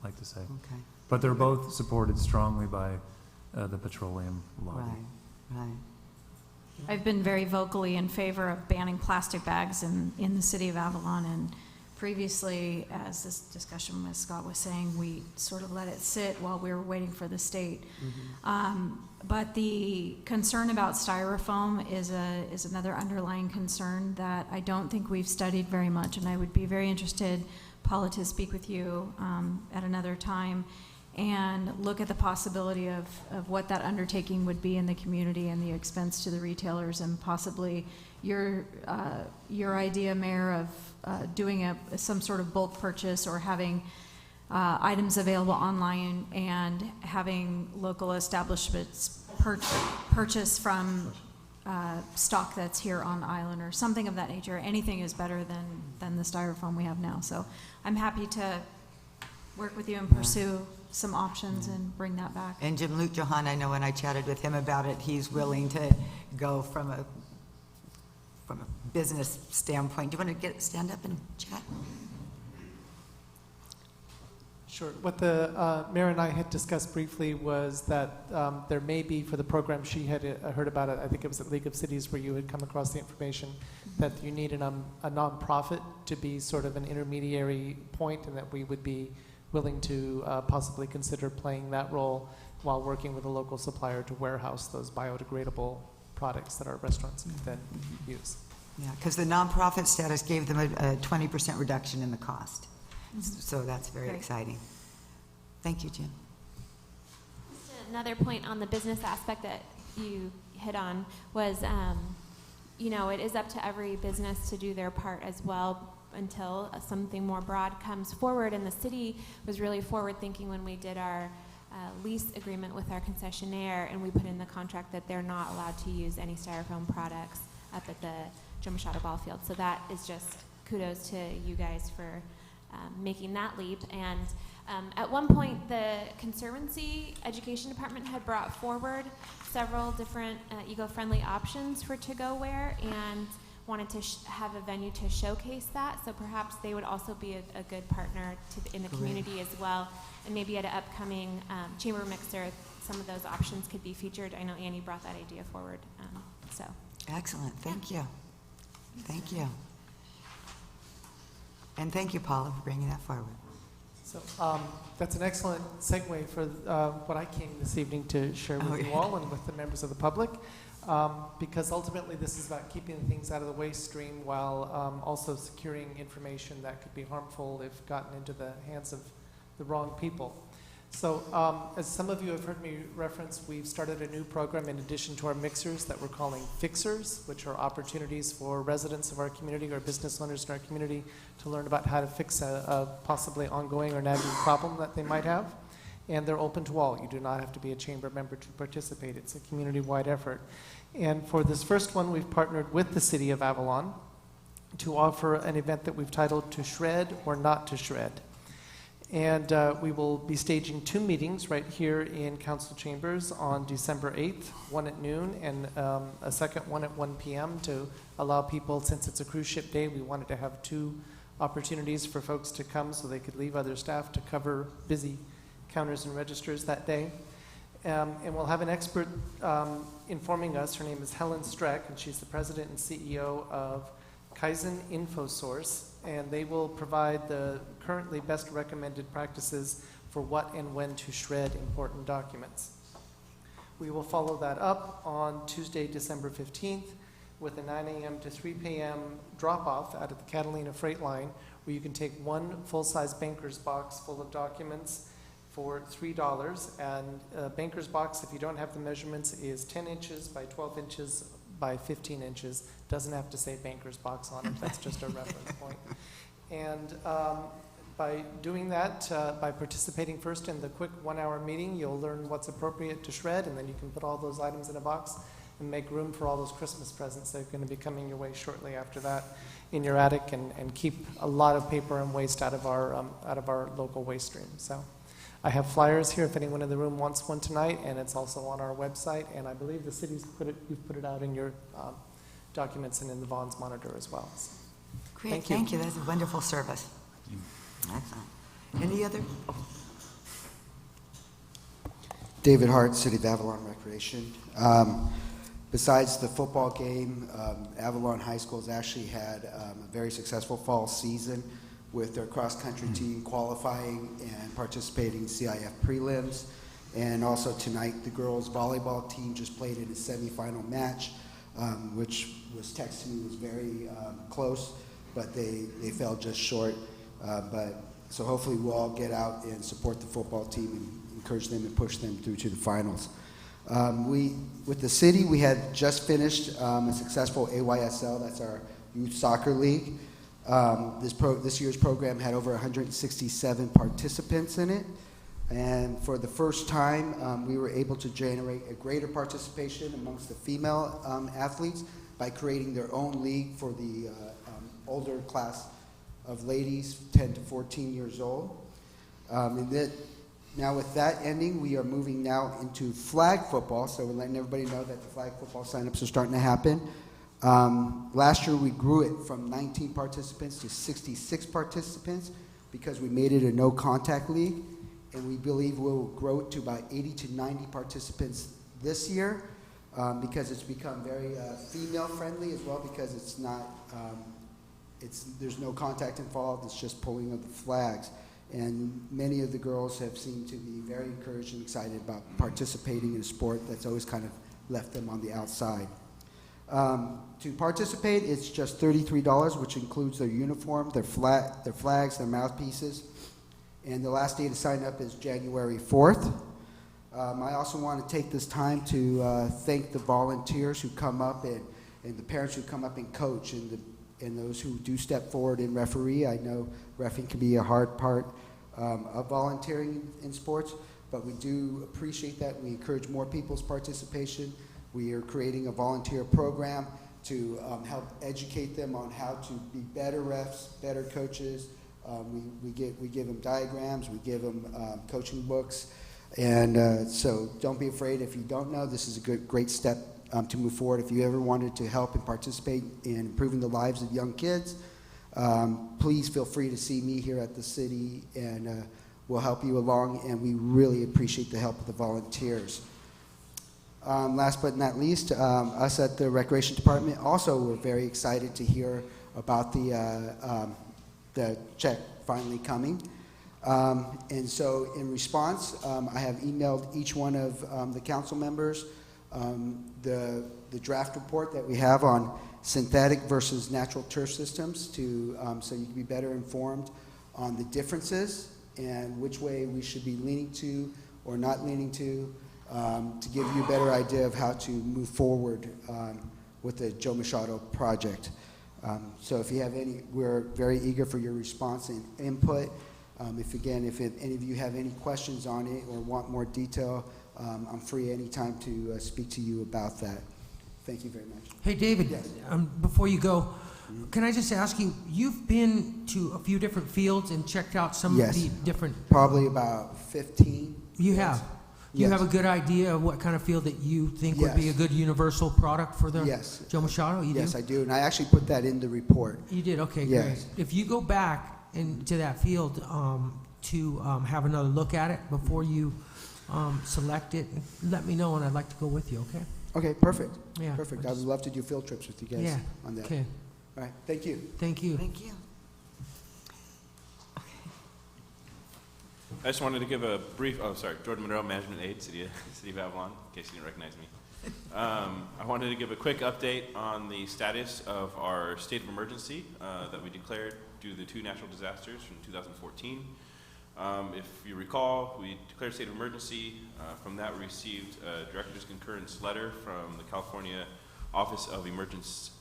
like to say. Okay, But they're both supported strongly by the petroleum lobby. right. I've been very vocally in favor of banning plastic bags in the city of Avalon, and previously, as this discussion with Scott was saying, we sort of let it sit while we were waiting for the state. But the concern about styrofoam is another underlying concern that I don't think we've studied very much, and I would be very interested, Paula, to speak with you at another time and look at the possibility of what that undertaking would be in the community and the expense to the retailers, and possibly your idea, Mayor, of doing some sort of bulk purchase or having items available online and having local establishments purchase from stock that's here on the island or something of that nature. Anything is better than the styrofoam we have now. So I'm happy to work with you and pursue some options and bring that back. And Jim Luke Johan, I know when I chatted with him about it, he's willing to go from a business standpoint. Do you want to stand up and chat? Sure. What the mayor and I had discussed briefly was that there may be, for the program she had heard about it, I think it was at League of Cities where you had come across the information, that you need a nonprofit to be sort of an intermediary point, and that we would be willing to possibly consider playing that role while working with a local supplier to warehouse those biodegradable products that our restaurants could then use. Yeah, because the nonprofit status gave them a 20% reduction in the cost. So that's very Great. exciting. Thank you, Jim. Just another point on the business aspect that you hit on was, it is up to every business to do their part as well until something more broad comes forward. And the city was really forward thinking when we did our lease agreement with our concessionaire, and we put in the contract that they're not allowed to use any styrofoam products up at the Joe Machado Ball Field. So that is just kudos to you guys for making that leap. And at one point, the Conservancy Education Department had brought forward several different eco-friendly options for to-go-ware and wanted to have a venue to showcase that. So perhaps they would also be a good partner in the community as well. And maybe at an upcoming chamber mixer, some of those options could be featured. I know Annie brought that idea forward. Excellent. Thank you. Thank you. And thank you, Paula, for bringing that forward. So that's an excellent segue for what I came this evening to share with you all and with the members of the public, because ultimately this is about keeping things out of the waste stream while also securing information that could be harmful if gotten into the hands of the wrong people. So as some of you have heard me reference, we've started a new program in addition to our mixers that we're calling Fixers, which are opportunities for residents of our community or business owners in our community to learn about how to fix a possibly ongoing or nagging problem that they might have. And they're open to all. You do not have to be a chamber member to participate. It's a community-wide effort. And for this first one, we've partnered with the City of Avalon to offer an event that we've titled To Shred or Not to Shred. And we will be staging 2 meetings right here in council chambers on December 8th, one at noon and a second one at 1 p.m. to allow people, since it's a cruise ship day, we wanted to have 2 opportunities for folks to come so they could leave other staff to cover busy counters and registers that day. And we'll have an expert informing us. Her name is Helen Streck, and she's the president and CEO of Kaizen InfoSource, and they will provide the currently best recommended practices for what and when to shred important documents. We will follow that up on Tuesday, December 15th with a 9 a.m. to 3 p.m. drop-off out of the Catalina Freight Line, where you can take 1 full-size banker's box full of documents for $3. And a banker's box, if you don't have the measurements, is 10 inches by 12 inches by 15 inches. Doesn't have to say banker's box on it. That's just a reference point. And by doing that, by participating first in the quick 1-hour meeting, you'll learn what's appropriate to shred, and then you can put all those items in a box and make room for all those Christmas presents that are going to be coming your way shortly after that in your attic, and keep a lot of paper and waste out of our local waste stream. So I have flyers here if anyone in the room wants one tonight, and it's also on our website, and I believe the city's you've put it out in your documents and in the Vaughn's Monitor as well. So, Great, thank you. That's a wonderful service. Excellent. Any other? David Hart, City of Avalon Recreation. Besides the football game, Avalon High School has actually had a very successful fall season with their cross-country team qualifying and participating in CIF prelims. And also tonight, the girls volleyball team just played in a semifinal match, which was texted to me was very close, but they fell just short. So hopefully we'll all get out and support the football team and encourage them and push them through to the finals. With the city, we had just finished a successful AYSL, that's our youth soccer league. This year's program had over 167 participants in it, and for the first time, we were able to generate a greater participation amongst the female athletes by creating their own league for the older class of ladies, 10 to 14 years old. Now with that ending, we are moving now into flag football, so we're letting everybody know that the flag football signups are starting to happen. Last year we grew it from 19 participants to 66 participants because we made it a no contact league, and we believe we'll grow it to about 80 to 90 participants this year because it's become very female friendly as well, because it's not, there's no contact involved, it's just pulling of the flags. And many of the girls have seemed to be very encouraged and excited about participating in a sport that's always kind of left them on the outside. To participate, it's just $33, which includes their uniform, their flags, their mouthpieces. And the last day to sign up is January 4th. I also want to take this time to thank the volunteers who come up and the parents who come up and coach and those who do step forward and referee. I know reffing can be a hard part of volunteering in sports, but we do appreciate that. We encourage more people's participation. We are creating a volunteer program to help educate them on how to be better refs, better coaches. We give them diagrams, we give them coaching books, and so don't be afraid if you don't know. This is a great step to move forward. If you ever wanted to help and participate in improving the lives of young kids, please feel free to see me here at the city, and we'll help you along, and we really appreciate the help of the volunteers. Last but not least, us at the Recreation Department also were very excited to hear about the check finally coming. And so in response, I have emailed each one of the council members the draft report that we have on synthetic versus natural turf systems to so you can be better informed on the differences and which way we should be leaning to or not leaning to give you a better idea of how to move forward with the Joe Machado project. So if you have any, we're very eager for your response and input. If any of you have any questions on it or want more detail, I'm free anytime to speak to you about that. Thank you very much. Hey, David, yes. Before you go, can I just ask you, you've been to a few different fields and checked out some yes. of the different... Probably about 15. You yes. have? You yes. have a good idea of what kind of field that you think yes. would be a good universal product for the yes. Joe Machado? You yes, do? I do, and I actually put that in the report. You did? Okay, yes. great. If you go back into that field to have another look at it before you select it, let me know, and I'd like to go with you, okay? Okay, perfect. Yeah. Perfect. I would love to do field trips with you guys yeah. on that. Okay. All right, thank you. Thank you. Thank you. I just wanted to give a brief, Jordan Monroe, Management Aide, City of Avalon, in case you didn't recognize me. I wanted to give a quick update on the status of our state of emergency that we declared due to the two natural disasters from 2014. If you recall, we declared state of emergency. From that, we received a director's concurrence letter from the California Office of Emergency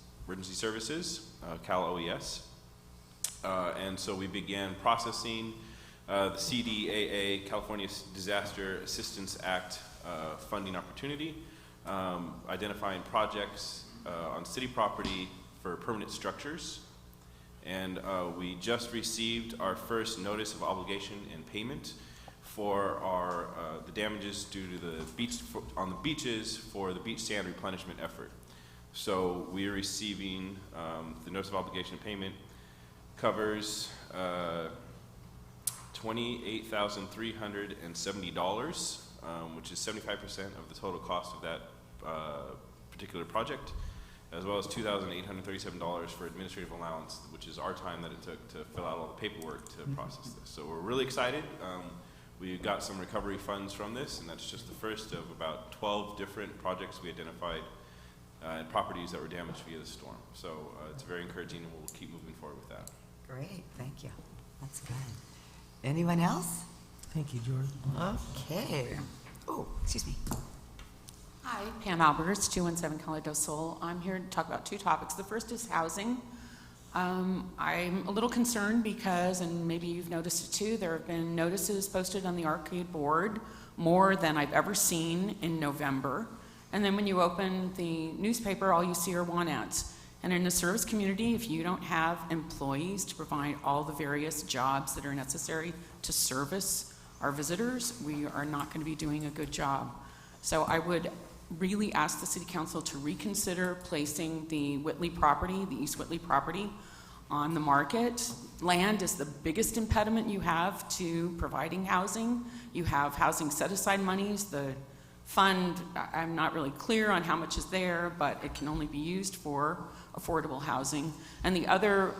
Services, Cal OES. And so we began processing the CDAA, California Disaster Assistance Act funding opportunity, identifying projects on city property for permanent structures. And we just received our first notice of obligation and payment for our the damages due to the on the beaches for the beach sand replenishment effort. So we are receiving the notice of obligation of payment covers $28,370, which is 75% of the total cost of that particular project, as well as $2,837 for administrative allowance, which is our time that it took to fill out all the paperwork to process this. So we're really excited. We got some recovery funds from this, and that's just the first of about 12 different projects we identified and properties that were damaged via the storm. So it's very encouraging, and we'll keep moving forward with that. Great, thank you. That's good. Anyone else? Thank you, Jordan. Okay. Oh, excuse me. Hi, Pam Alberts, 217 Calle del Sol. I'm here to talk about two topics. The first is housing. I'm a little concerned because, and maybe you've noticed it too, there have been notices posted on the arcade board, more than I've ever seen in November. And then when you open the newspaper, all you see are want ads. And in the service community, if you don't have employees to provide all the various jobs that are necessary to service our visitors, we are not going to be doing a good job. So I would really ask the City Council to reconsider placing the Whitley property, the East Whitley property, on the market. Land is the biggest impediment you have to providing housing. You have housing set-aside monies. The fund, I'm not really clear on how much is there, but it can only be used for affordable housing. And the other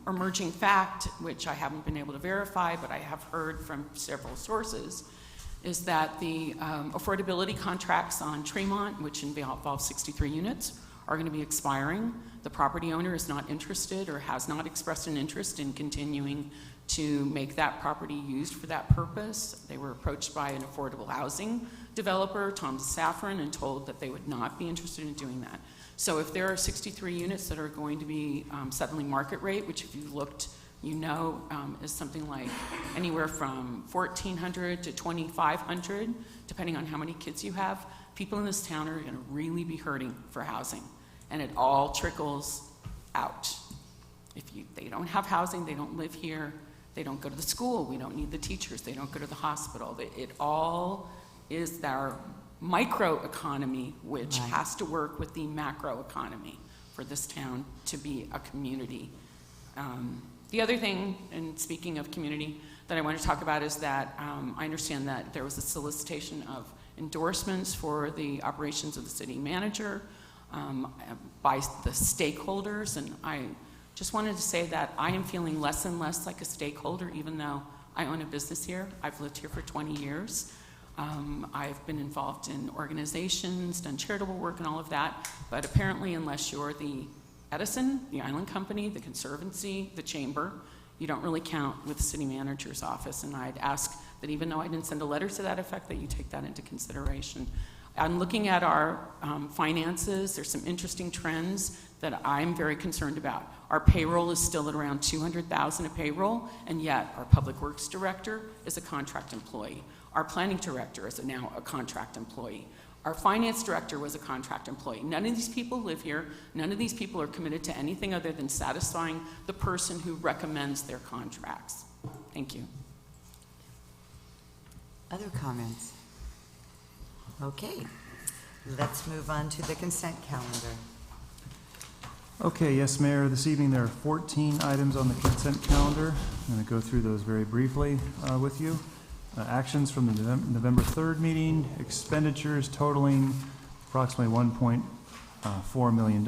emerging fact, which I haven't been able to verify, but I have heard from several sources, is that the affordability contracts on Tremont, which involve 63 units, are going to be expiring. The property owner is not interested or has not expressed an interest in continuing to make that property used for that purpose. They were approached by an affordable housing developer, Tom Safran, and told that they would not be interested in doing that. So if there are 63 units that are going to be settling market rate, which if you've looked, you know, is something like anywhere from $1,400 to $2,500, depending on how many kids you have, people in this town are going to really be hurting for housing. And it all trickles out. If they don't have housing, they don't live here, they don't go to the school, we don't need the teachers, they don't go to the hospital. It all is our micro economy, which has to work with the macro economy for this town to be a community. The other thing, and speaking of community, that I want to talk about is that I understand that there was a solicitation of endorsements for the operations of the city manager by the stakeholders, and I just wanted to say that I am feeling less and less like a stakeholder, even though I own a business here. I've lived here for 20 years. I've been involved in organizations, done charitable work and all of that, but apparently unless you're the Edison, the Island Company, the Conservancy, the Chamber, you don't really count with the city manager's office. And I'd ask that even though I didn't send a letter to that effect, that you take that into consideration. I'm looking at our finances. There's some interesting trends that I'm very concerned about. Our payroll is still at around $200,000 a payroll, and yet our public works director is a contract employee. Our planning director is now a contract employee. Our finance director was a contract employee. None of these people live here. None of these people are committed to anything other than satisfying the person who recommends their contracts. Thank you. Other comments? Okay, let's move on to the consent calendar. Okay, yes, Mayor. This evening there are 14 items on the consent calendar. I'm going to go through those very briefly with you. Actions from the November 3rd meeting, expenditures totaling approximately $1.4 million.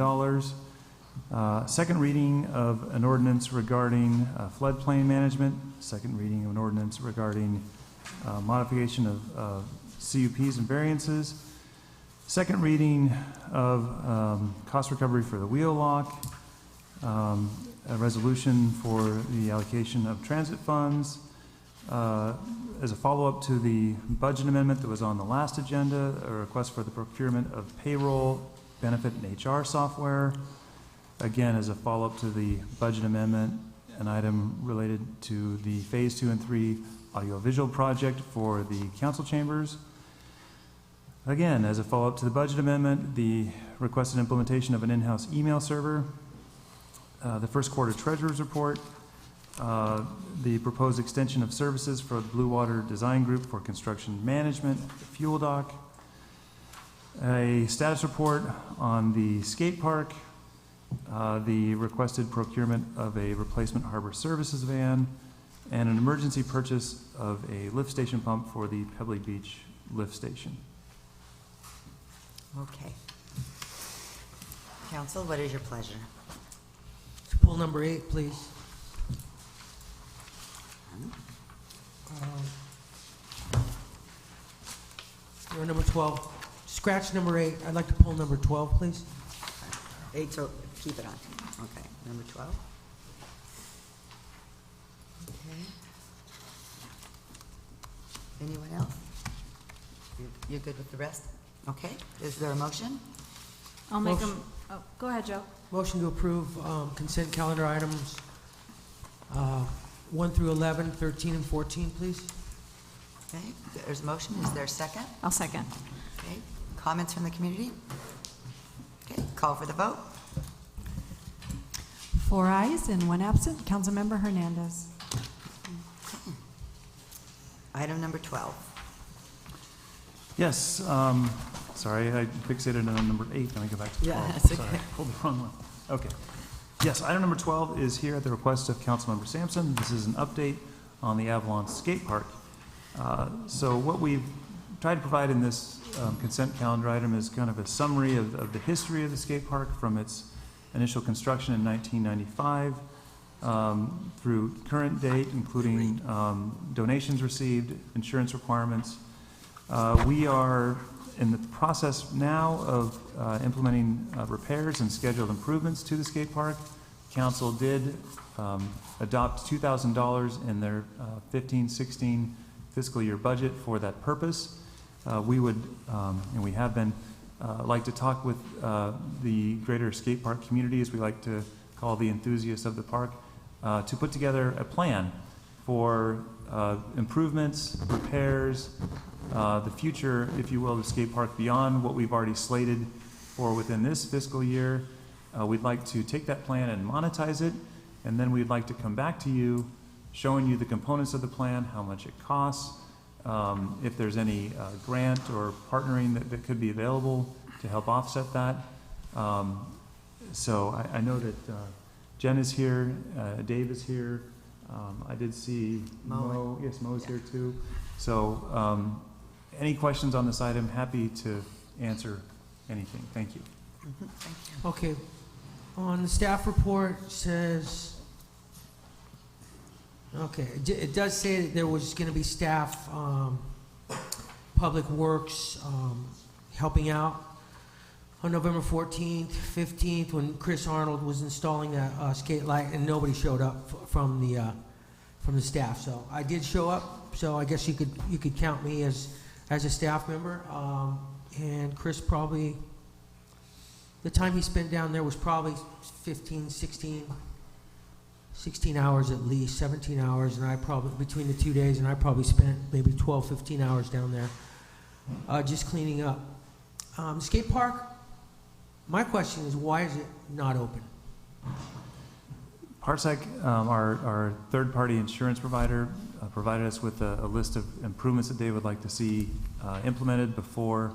Second reading of an ordinance regarding floodplain management. Second reading of an ordinance regarding modification of CUPs and variances. Second reading of cost recovery for the wheel lock. A resolution for the allocation of transit funds. As a follow-up to the budget amendment that was on the last agenda, a request for the procurement of payroll, benefit, and HR software. Again, as a follow-up to the budget amendment, an item related to the Phase 2 and 3 audiovisual project for the council chambers. Again, as a follow-up to the budget amendment, the requested implementation of an in-house email server, the first quarter treasurer's report, the proposed extension of services for the Blue Water Design Group for construction management, at the fuel dock, a status report on the skate park, the requested procurement of a replacement harbor services van, and an emergency purchase of a lift station pump for the Pebbly Beach lift station. Okay. Council, what is your pleasure? Pull number 8, please. Or number 12. Scratch number 8. I'd like to pull number 12, please. 8, so keep it on. Okay, number 12. Okay. Anyone else? You're good with the rest? Okay, is there a motion? I'll make Motion. them, oh, go ahead, Joe. Motion to approve consent calendar items 1 through 11, 13, and 14, please. Okay, there's a motion. Is there a second? I'll second. Okay, comments from the community? Okay, call for the vote. 4 ayes and 1 absent. Councilmember Hernandez. Item number 12. Yes, sorry, I fixated on number 8. Let me go back to 12. Yeah, that's Sorry, okay. pulled the wrong one. Okay. Yes, item number 12 is here at the request of Councilmember Sampson. This is an update on the Avalon Skate Park. So what we've tried to provide in this consent calendar item is kind of a summary of the history of the skate park from its initial construction in 1995 through current date, including donations received, insurance requirements. We are in the process now of implementing repairs and scheduled improvements to the skate park. Council did adopt $2,000 in their 15-16 fiscal year budget for that purpose. We would, and we have been, like to talk with the greater skate park community, as we like to call the enthusiasts of the park, to put together a plan for improvements, repairs, the future, if you will, of the skate park beyond what we've already slated for within this fiscal year. We'd like to take that plan and monetize it, and then we'd like to come back to you showing you the components of the plan, how much it costs, if there's any grant or partnering that could be available to help offset that. So I know that Jen is here, Dave is here. I did see Mo. Yes, Mo's here too. So any questions on this item, happy to answer anything. Thank you. Thank you. Okay. On the staff report, it says, okay, it does say that there was going to be staff, Public Works, helping out on November 14th, 15th, when Chris Arnold was installing a skate light, and nobody showed up from the staff. So I did show up. So I guess you could count me as a staff member. And Chris probably, the time he spent down there was probably 15, 16 hours at least, 17 hours, and I probably, between the 2 days, and I probably spent maybe 12, 15 hours down there just cleaning up. Skate park, my question is, why is it not open? Parsec, our third-party insurance provider, provided us with a list of improvements that they would like to see implemented before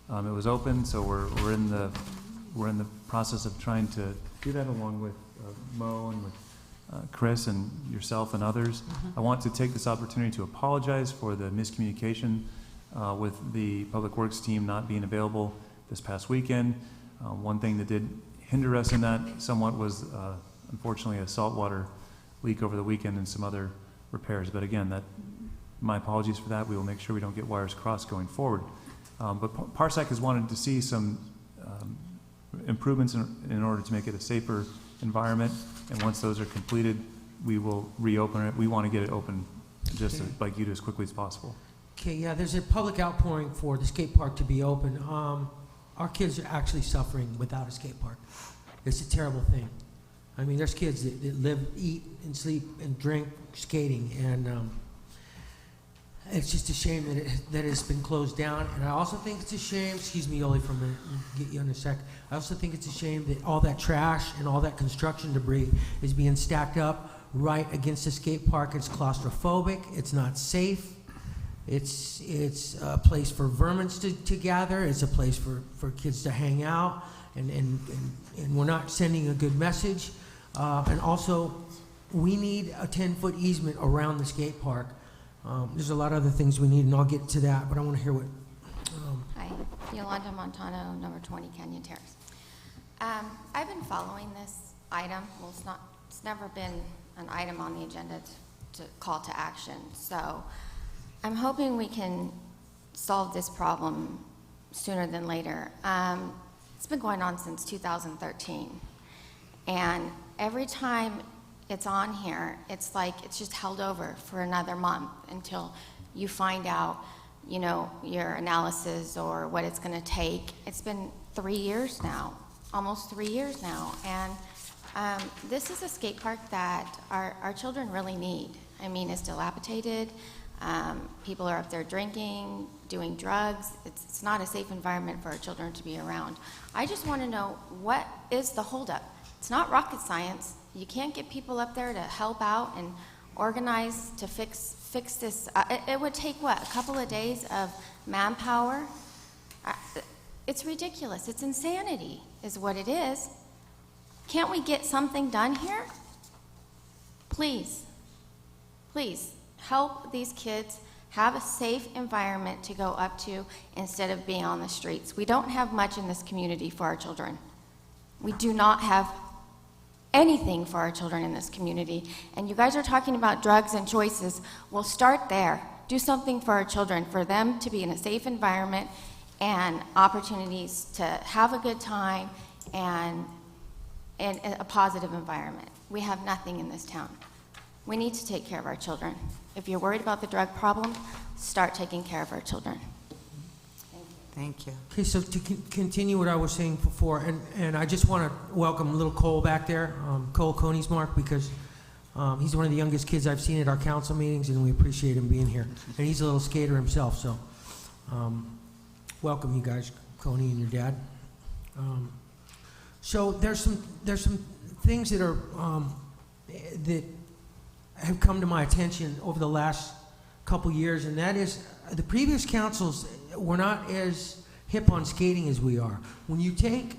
it was open. So we're in the process of trying to do that, along with Mo and with Chris and yourself and others. I want to take this opportunity to apologize for the miscommunication with the Public Works team not being available this past weekend. One thing that did hinder us in that somewhat was unfortunately a saltwater leak over the weekend and some other repairs. But again, my apologies for that. We will make sure we don't get wires crossed going forward. But Parsec has wanted to see some improvements in order to make it a safer environment. And once those are completed, we will reopen it. We want to get it open just like you do, as quickly as possible. Okay, yeah, there's a public outpouring for the skate park to be open. Our kids are actually suffering without a skate park. It's a terrible thing. I mean, there's kids that live, eat, and sleep, and drink skating, and it's just a shame that it's been closed down. And I also think it's a shame, excuse me, Yoli, for a minute, I'll get you in a sec. I also think it's a shame that all that trash and all that construction debris is being stacked up right against the skate park. It's claustrophobic. It's not safe. It's a place for vermin to gather. It's a place for kids to hang out, and we're not sending a good message. And also, we need a 10-foot easement around the skate park. There's a lot of other things we need, and I'll get to that, but I want to hear what... Hi, Yolanda Montano, number 20 Canyon Terrace. I've been following this item. Well, it's never been an item on the agenda to call to action. So I'm hoping we can solve this problem sooner than later. It's been going on since 2013. And every time it's on here, it's like it's just held over for another month until you find out, you know, your analysis or what it's going to take. It's been 3 years now, almost 3 years now, and this is a skate park that our children really need. I mean, it's dilapidated. People are up there drinking, doing drugs. It's not a safe environment for our children to be around. I just want to know, what is the holdup? It's not rocket science. You can't get people up there to help out and organize to fix this. It would take, what, a couple of days of manpower? It's ridiculous. It's insanity is what it is. Can't we get something done here? Please, please help these kids have a safe environment to go up to instead of being on the streets. We don't have much in this community for our children. We do not have anything for our children in this community. And you guys are talking about drugs and choices. Well, start there. Do something for our children, for them to be in a safe environment and opportunities to have a good time and a positive environment. We have nothing in this town. We need to take care of our children. If you're worried about the drug problem, start taking care of our children. Thank you. Okay, so to continue what I was saying before, and I just want to welcome little Cole back there, Cole Koenigsmark, because he's one of the youngest kids I've seen at our council meetings, and we appreciate him being here. And he's a little skater himself, so welcome you guys, Coney and your dad. So there's some things that are that have come to my attention over the last couple years, and that is the previous councils were not as hip on skating as we are. When you take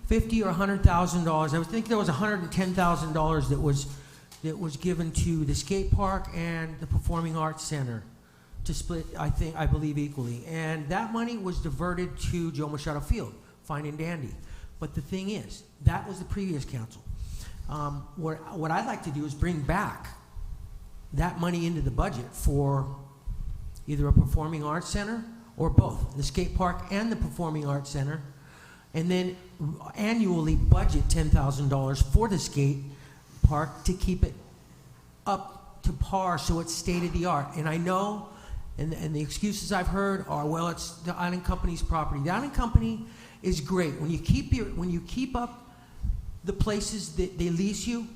$50,000 or $100,000, I think there was $110,000 that was given to the skate park and the Performing Arts Center to split, I believe equally, and that money was diverted to Joe Machado Field, fine and dandy. But the thing is, that was the previous council. What I'd like to do is bring back that money into the budget for either a Performing Arts Center or both, the skate park and the Performing Arts Center, and then annually budget $10,000 for the skate park to keep it up to par so it's state of the art. And I know, and the excuses I've heard are, well, it's the Island Company's property. The Island Company is great. When you keep up the places that they lease you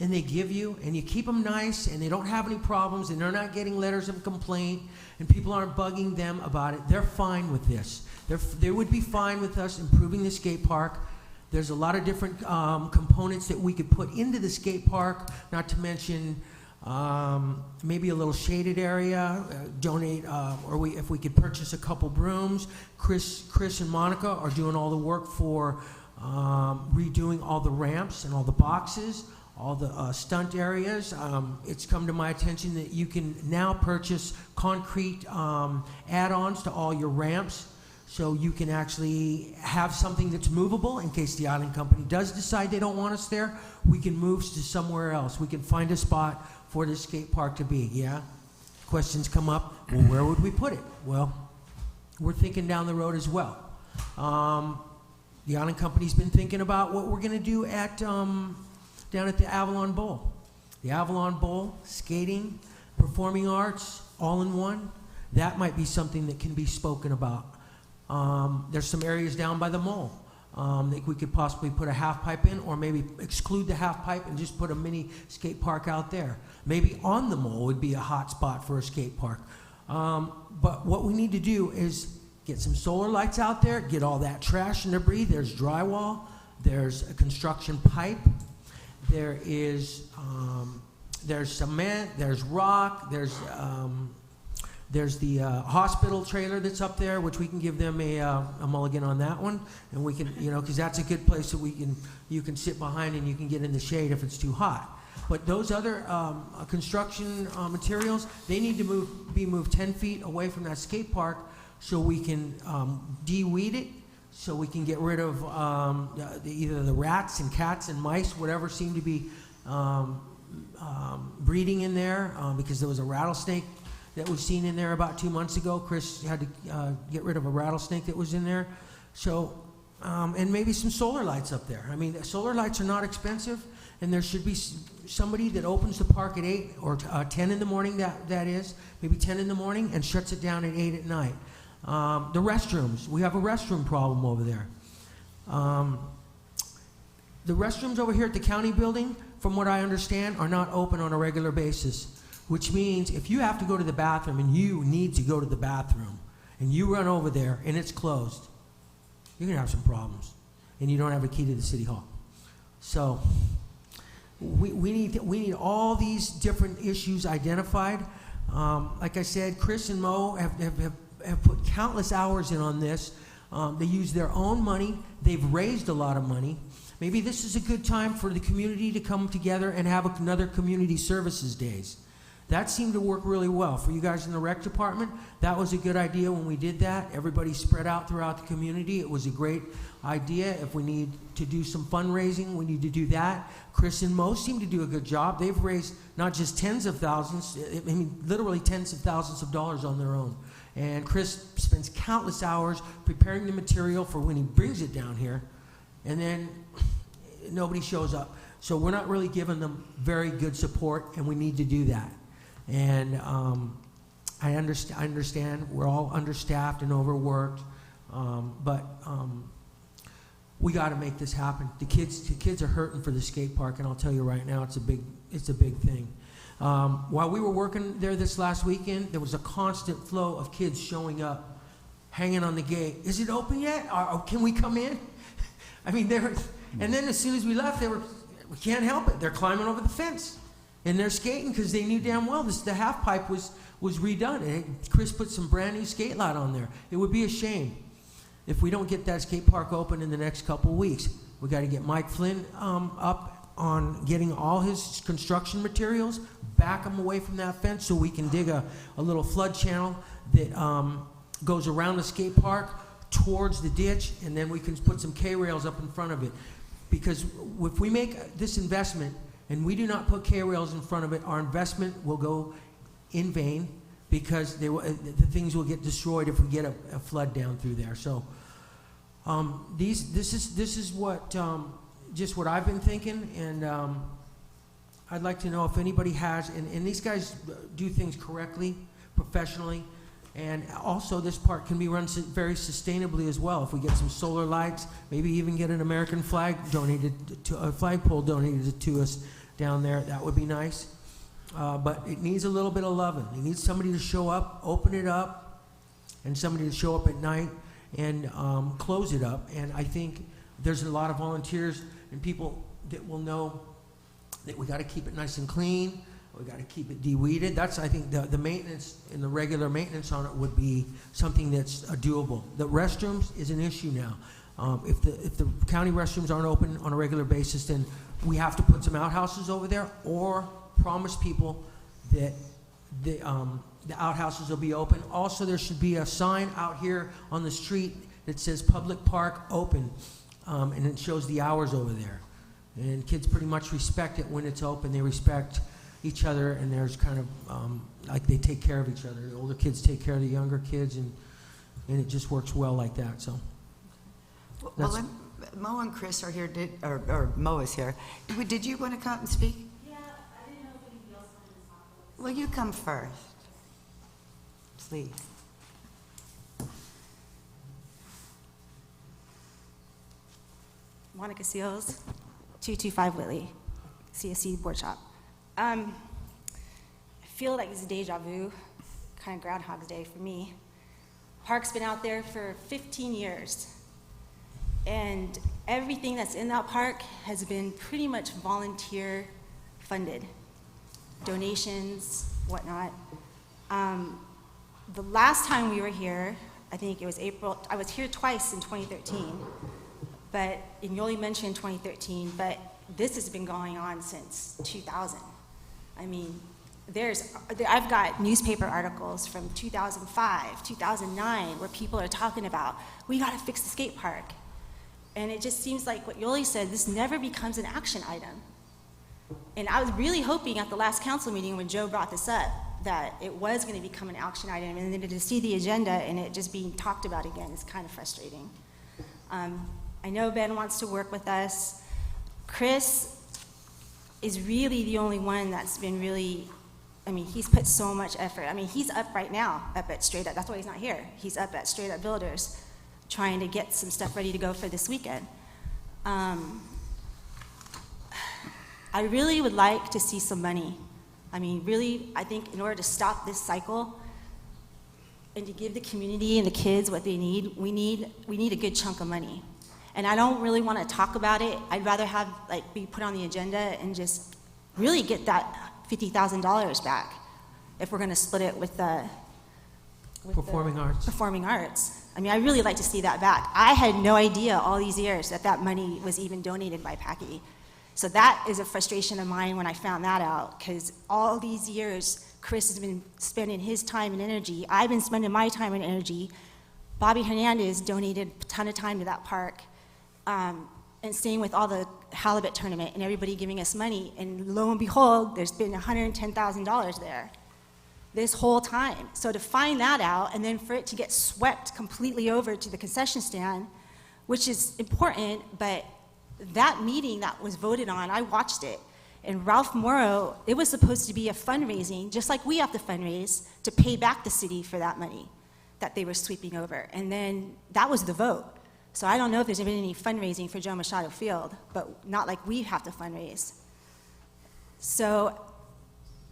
and they give you, and you keep them nice and they don't have any problems and they're not getting letters of complaint and people aren't bugging them about it, they're fine with this. They would be fine with us improving the skate park. There's a lot of different components that we could put into the skate park, not to mention maybe a little shaded area, donate, if we could purchase a couple brooms. Chris and Monica are doing all the work for redoing all the ramps and all the boxes, all the stunt areas. It's come to my attention that you can now purchase concrete add-ons to all your ramps, so you can actually have something that's movable in case the Island Company does decide they don't want us there. We can move to somewhere else. We can find a spot for the skate park to be, yeah? Questions come up, well, where would we put it? Well, we're thinking down the road as well. The Island Company's been thinking about what we're gonna do at down at the Avalon Bowl. The Avalon Bowl, skating, performing arts, all in one. That might be something that can be spoken about. There's some areas down by the mall that we could possibly put a half pipe in, or maybe exclude the half pipe and just put a mini skate park out there. Maybe on the mall would be a hot spot for a skate park. But what we need to do is get some solar lights out there, get all that trash and debris. There's drywall, there's a construction pipe, there is there's cement, there's rock, there's the hospital trailer that's up there, which we can give them a mulligan on that one, and we can, because that's a good place that you can sit behind and you can get in the shade if it's too hot. But those other construction materials, they need to be moved 10 feet away from that skate park so we can de-weed it, so we can get rid of either the rats and cats and mice, whatever seem to be breeding in there, because there was a rattlesnake that was seen in there about 2 months ago. Chris had to get rid of a rattlesnake that was in there. So, and maybe some solar lights up there. I mean, solar lights are not expensive, and there should be somebody that opens the park at 8 or 10 in the morning, that is, maybe 10 in the morning, and shuts it down at 8 at night. The restrooms, we have a restroom problem over there. The restrooms over here at the county building, from what I understand, are not open on a regular basis, which means if you have to go to the bathroom and you need to go to the bathroom and you run over there and it's closed, you're going to have some problems, and you don't have a key to the city hall. So we need all these different issues identified. Like I said, Chris and Mo have put countless hours in on this. They use their own money. They've raised a lot of money. Maybe this is a good time for the community to come together and have another community services days. That seemed to work really well for you guys in the rec department. That was a good idea when we did that. Everybody spread out throughout the community. It was a great idea. If we need to do some fundraising, we need to do that. Chris and Mo seem to do a good job. They've raised not just tens of thousands, I mean literally tens of thousands of dollars on their own. And Chris spends countless hours preparing the material for when he brings it down here, and then nobody shows up. So we're not really giving them very good support, and we need to do that. And I understand we're all understaffed and overworked, but we got to make this happen. The kids are hurting for the skate park, and I'll tell you right now, it's a big thing. While we were working there this last weekend, there was a constant flow of kids showing up, hanging on the gate. Is it open yet? Can we come in? I mean, and then as soon as we left, we can't help it. They're climbing over the fence. And they're skating because they knew damn well the half pipe was redone. And Chris put some brand new skate lot on there. It would be a shame if we don't get that skate park open in the next couple weeks. We got to get Mike Flynn up on getting all his construction materials, back them away from that fence so we can dig a little flood channel that goes around the skate park towards the ditch, and then we can put some K-rails up in front of it. Because if we make this investment and we do not put K-rails in front of it, our investment will go in vain, because the things will get destroyed if we get a flood down through there. So this is what just what I've been thinking, and I'd like to know if anybody has, and these guys do things correctly, professionally, and also this park can be run very sustainably as well. If we get some solar lights, maybe even get an American flag donated, a flagpole donated to us down there, that would be nice. But it needs a little bit of loving. It needs somebody to show up, open it up, and somebody to show up at night and close it up. And I think there's a lot of volunteers and people that will know that we got to keep it nice and clean. We got to keep it de-weeded. That's, I think, the maintenance and the regular maintenance on it would be something that's doable. The restrooms is an issue now. If the county restrooms aren't open on a regular basis, then we have to put some outhouses over there, or promise people that the outhouses will be open. Also, there should be a sign out here on the street that says "Public Park Open," and it shows the hours over there. And kids pretty much respect it when it's open. They respect each other, and there's kind of like they take care of each other. The older kids take care of the younger kids, and it just works well like that. So, well, Mo and Chris are here, or Mo is here. Did you want to come and speak? Yeah, I didn't know if anybody else wanted to talk about this. Well, you come first, please. Monica Seals, 225 Whitley, CSC Board Shop. I feel like it's deja vu, kind of Groundhog's Day for me. Park's been out there for 15 years, and everything that's in that park has been pretty much volunteer funded. donations, whatnot. The last time we were here, I think it was April, I was here twice in 2013, and you only mentioned 2013, but this has been going on since 2000. I mean, I've got newspaper articles from 2005, 2009, where people are talking about, we gotta fix the skate park. And it just seems like what Yoli said, this never becomes an action item. And I was really hoping at the last council meeting when Joe brought this up, that it was gonna become an action item, and then to see the agenda and it just being talked about again is kind of frustrating. I know Ben wants to work with us. Chris is really the only one that's been really, I mean, he's put so much effort. I mean, he's up right now, up at Straight Up, that's why he's not here. He's up at Straight Up Builders, trying to get some stuff ready to go for this weekend. I really would like to see some money. I mean, really, I think in order to stop this cycle and to give the community and the kids what they need, we need a good chunk of money. And I don't really want to talk about it. I'd rather have, be put on the agenda and just really get that $50,000 back if we're going to split it with the Performing arts. Performing arts. I mean, I really like to see that back. I had no idea all these years that money was even donated by Packy. So that is a frustration of mine when I found that out, because all these years, Chris has been spending his time and energy. I've been spending my time and energy. Bobby Hernandez donated a ton of time to that park, and staying with all the halibut tournament and everybody giving us money. And lo and behold, there's been $110,000 there this whole time. So to find that out and then for it to get swept completely over to the concession stand, which is important, but that meeting that was voted on, I watched it, and Ralph Morrow, it was supposed to be a fundraising, just like we have to fundraise, to pay back the city for that money that they were sweeping over. And then that was the vote. So I don't know if there's been any fundraising for Joe Machado Field, but not like we have to fundraise. So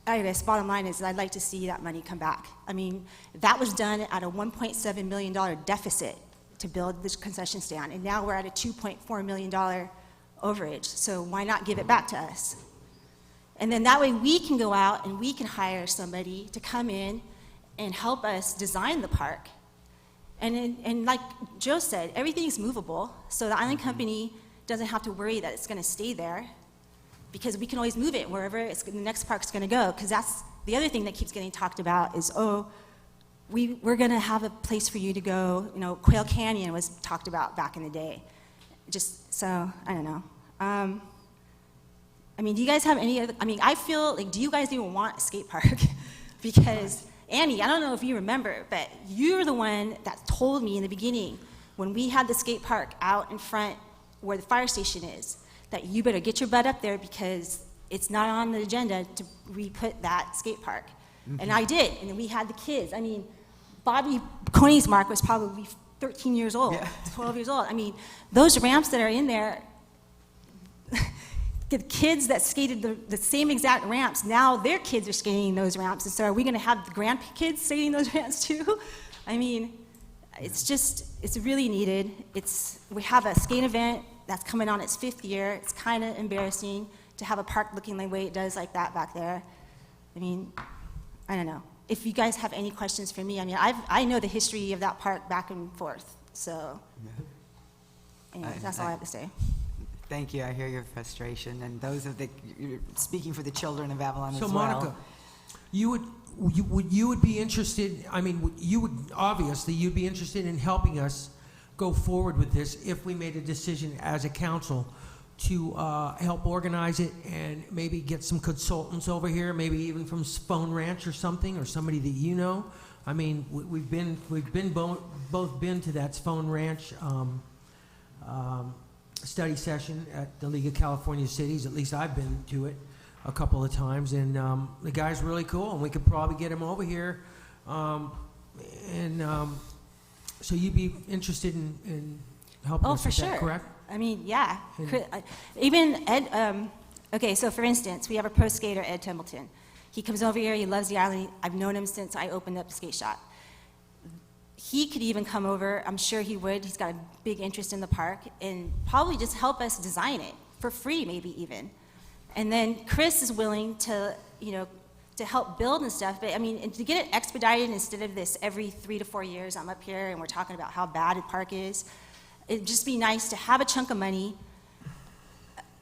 I guess bottom line is I'd like to see that money come back. I mean, that was done at a $1.7 million deficit to build this concession stand, and now we're at a $2.4 million overage. So why not give it back to us? And then that way we can go out and we can hire somebody to come in and help us design the park. And like Joe said, everything's movable, so the island company doesn't have to worry that it's going to stay there, because we can always move it wherever the next park's going to go. Because that's the other thing that keeps getting talked about is, we're going to have a place for you to go. You know, Quail Canyon was talked about back in the day. Just so, I don't know. I mean, do you guys have any other, I mean, I feel like, do you guys even want a skate park? Because Annie, I don't know if you remember, but you're the one that told me in the beginning when we had the skate park out in front where the fire station is, that you better get your butt up there because it's not on the agenda to re-put that skate park. Mm-hmm. And I did, and we had the kids. I mean, Bobby Koenigsmark was probably 13 years old, 12 years old. I mean, those ramps that are in there, the kids that skated the same exact ramps, now their kids are skating those ramps, and so are we going to have the grandkids skating those ramps too? I mean, it's just, it's really needed. We have a skate event that's coming on its 5th year. It's kind of embarrassing to have a park looking the way it does like that back there. I mean, I don't know. If you guys have any questions for me, I mean, I know the history of that park back and forth, so anyway, that's all I have to say. Thank you. I hear your frustration, and those of you're speaking for the children of Avalon as So well. Monica, you would be interested, I mean, you'd be interested in helping us go forward with this if we made a decision as a council to help organize it and maybe get some consultants over here, maybe even from Phone Ranch or something, or somebody that you know. I mean, we've both been to that Phone Ranch study session at the League of California Cities. At least I've been to it a couple of times, and the guy's really cool, and we could probably get him over here. So you'd be interested in helping us with that, correct? I mean, yeah. Even Ed, okay, so for instance, we have a pro skater, Ed Templeton. He comes over here, he loves the island. I've known him since I opened up the skate shop. He could even come over, I'm sure he would. He's got a big interest in the park, and probably just help us design it for free, maybe even. And then Chris is willing to, you know, to help build and stuff, but I mean, and to get it expedited instead of this every 3 to 4 years, I'm up here and we're talking about how bad the park is. It'd just be nice to have a chunk of money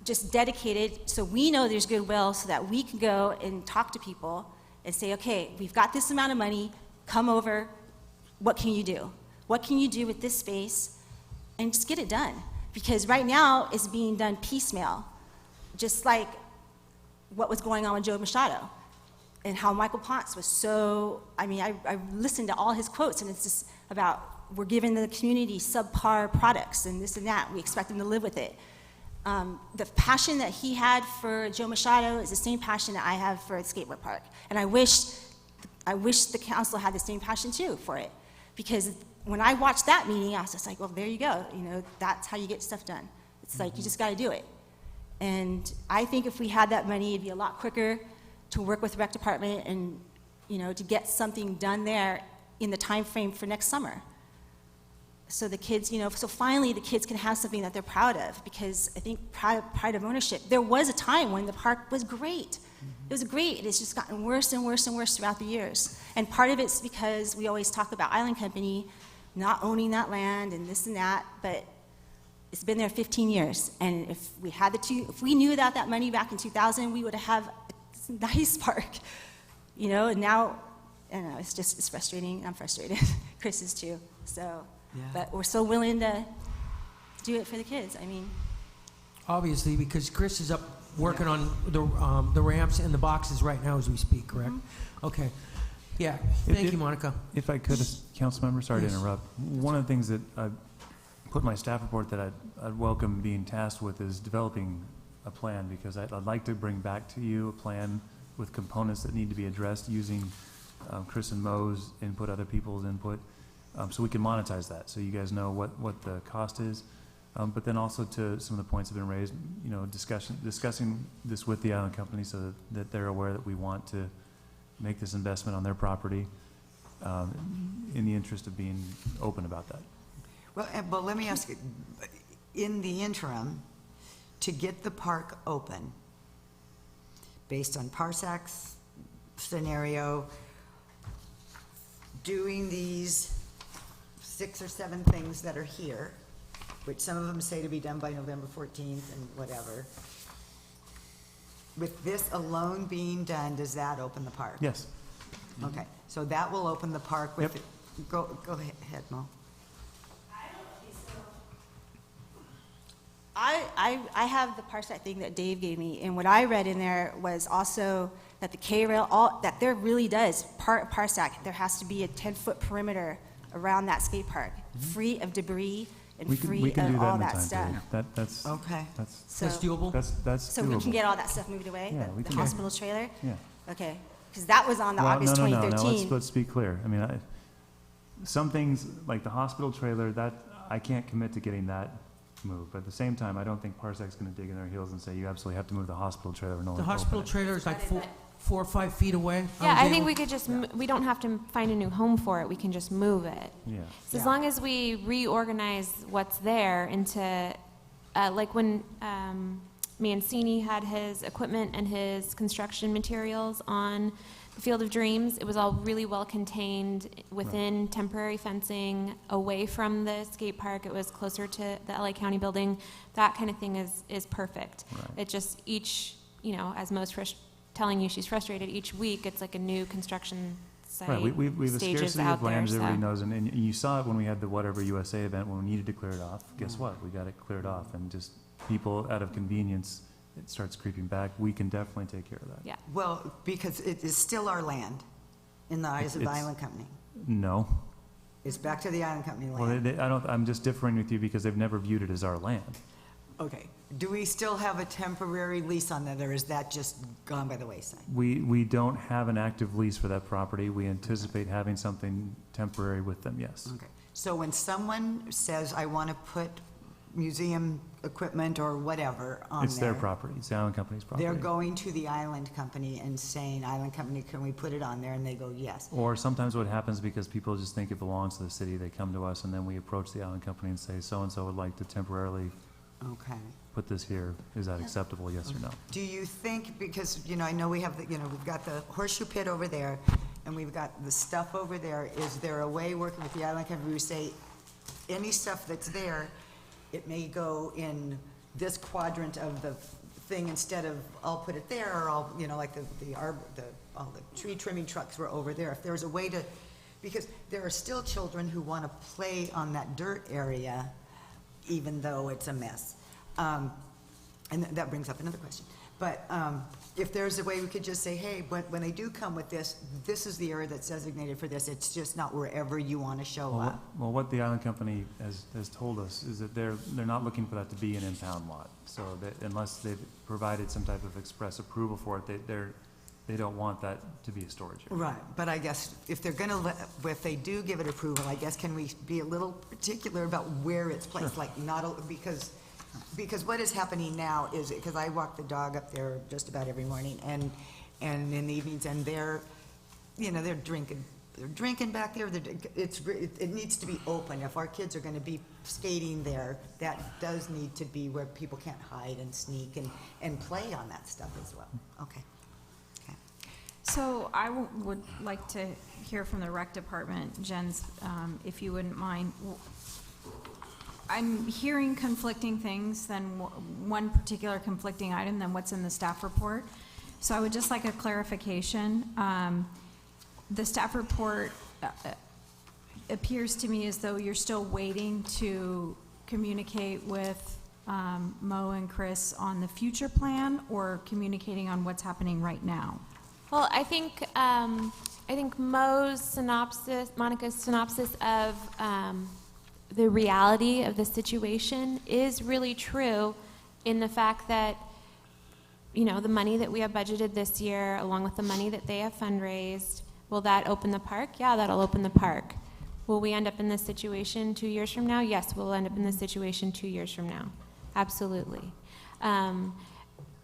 just dedicated so we know there's goodwill so that we can go and talk to people and say, okay, we've got this amount of money, come over, what can you do? What can you do with this space? And just get it done. Because right now it's being done piecemeal, just like what was going on with Joe Machado. And how Michael Ponce was so, I mean, I listened to all his quotes, and it's just about we're giving the community subpar products and this and that. We expect them to live with it. The passion that he had for Joe Machado is the same passion that I have for a skateboard park. And I wish the council had the same passion too for it. Because when I watched that meeting, I was just like, well, there you go. You know, that's how you get stuff done. It's like, you just got to do it. And I think if we had that money, it'd be a lot quicker to work with the rec department and, you know, to get something done there in the time frame for next summer. So the kids, you know, so finally the kids can have something that they're proud of, because I think pride of ownership. There was a time when the park was great. It was great. It's just gotten worse and worse and worse throughout the years. And part of it's because we always talk about Island Company not owning that land and this and that, but it's been there 15 years. And if we knew about that money back in 2000, we would have a nice park, you know. And now, I don't know, it's frustrating. I'm frustrated. Chris is too. So, yeah. But we're so willing to do it for the kids. I mean, obviously, because Chris is up working on the ramps and the boxes right now as we speak, correct? Mm-hmm. Okay. Yeah. Thank you, Monica. If I could, council member, sorry to interrupt. One of the things that I put in my staff report that I'd welcome being tasked with is developing a plan, because I'd like to bring back to you a plan with components that need to be addressed using Chris and Mo's input, other people's input, so we can monetize that, so you guys know what the cost is. But then also, to some of the points that have been raised, you know, discussing this with the Island Company so that they're aware that we want to make this investment on their property, in the interest of being open about that. Well, but let me ask you, in the interim, to get the park open, based on Parsac's scenario, doing these 6 or 7 things that are here, which some of them say to be done by November 14th and whatever, with this alone being done, does that open the park? Yes. Okay, so that will open the park with, Yep. Go ahead, Mo. I have the Parsac thing that Dave gave me, and what I read in there was also that the K-rail, that there really does, Parsac, there has to be a 10-foot perimeter around that skate park, free of debris and free of all that stuff. That's okay. That's doable. That's so doable. we can get all that stuff moved away. Yeah, we the can. hospital trailer. Yeah. Okay, because that was on the August 2013. Let's be clear. I mean, some things like the hospital trailer, that I can't commit to getting that moved. But at the same time, I don't think Parsac's going to dig in their heels and say you absolutely have to move the hospital trailer. The hospital trailer is like 4 or 5 feet away. Yeah, I think we could just, we don't have to find a new home for it, we can just move it. Yeah. So as long as we reorganize what's there into, like when Mancini had his equipment and his construction materials on the Field of Dreams, it was all really well contained within temporary fencing, away from the skate park. It was closer to the LA County building. That kind of thing is perfect. Right. It just each, you know, as most telling you she's frustrated each week, it's like a new construction site. Right, we have a stages scarcity out of land, as there, everybody so. knows, and you saw it when we had the Whatever USA event, when we needed to clear it off. Guess what? We got it cleared off, and just people out of convenience, it starts creeping back. We can definitely take care of that. Yeah. Well, because it is still our land in the eyes of the Island Company. No. It's back to the Island Company Well, land. I'm just differing with you because they've never viewed it as our land. Okay. Do we still have a temporary lease on that, or is that just gone by the wayside? We don't have an active lease for that property. We anticipate having something temporary with them, yes. Okay. So when someone says, I want to put museum equipment or whatever on there. It's their property. It's the Island Company's property. They're going to the Island Company and saying, Island Company, can we put it on there? And they go, yes. Or sometimes what happens, because people just think it belongs to the city, they come to us and then we approach the Island Company and say, so-and-so would like to temporarily Okay. put this here. Is that acceptable, yes or no? Do you think, because, I know we have, we've got the horseshoe pit over there, and we've got the stuff over there. Is there a way, working with the island company, we say, any stuff that's there, it may go in this quadrant of the thing instead of, I'll put it there, or I'll, like all the tree trimming trucks were over there. If there's a way to, because there are still children who want to play on that dirt area, even though it's a mess. And that brings up another question. But if there's a way we could just say, hey, when they do come with this, this is the area that's designated for this. It's just not wherever you want to show up. Well, what the island company has told us is that they're not looking for that to be an impound lot. So that unless they've provided some type of express approval for it, they don't want that to be a storage area. Right, but I guess if they're gonna, if they do give it approval, I guess can we be a little particular about where it's placed? Sure. Like because what is happening now is, because I walk the dog up there just about every morning and in the evenings, and they're drinking back there. It needs to be open. If our kids are gonna be skating there, that does need to be where people can't hide and sneak and play on that stuff as well. Okay. So I would like to hear from the rec department, Jens, if you wouldn't mind. I'm hearing conflicting things, than one particular conflicting item than what's in the staff report. So I would just like a clarification. The staff report appears to me as though you're still waiting to communicate with Mo and Chris on the future plan, or communicating on what's happening right now. Well, I think Mo's synopsis, Monica's synopsis of the reality of the situation is really true, in the fact that, the money that we have budgeted this year, along with the money that they have fundraised, will that open the park? Yeah, that'll open the park. Will we end up in this situation 2 years from now? Yes, we'll end up in this situation 2 years from now. Absolutely.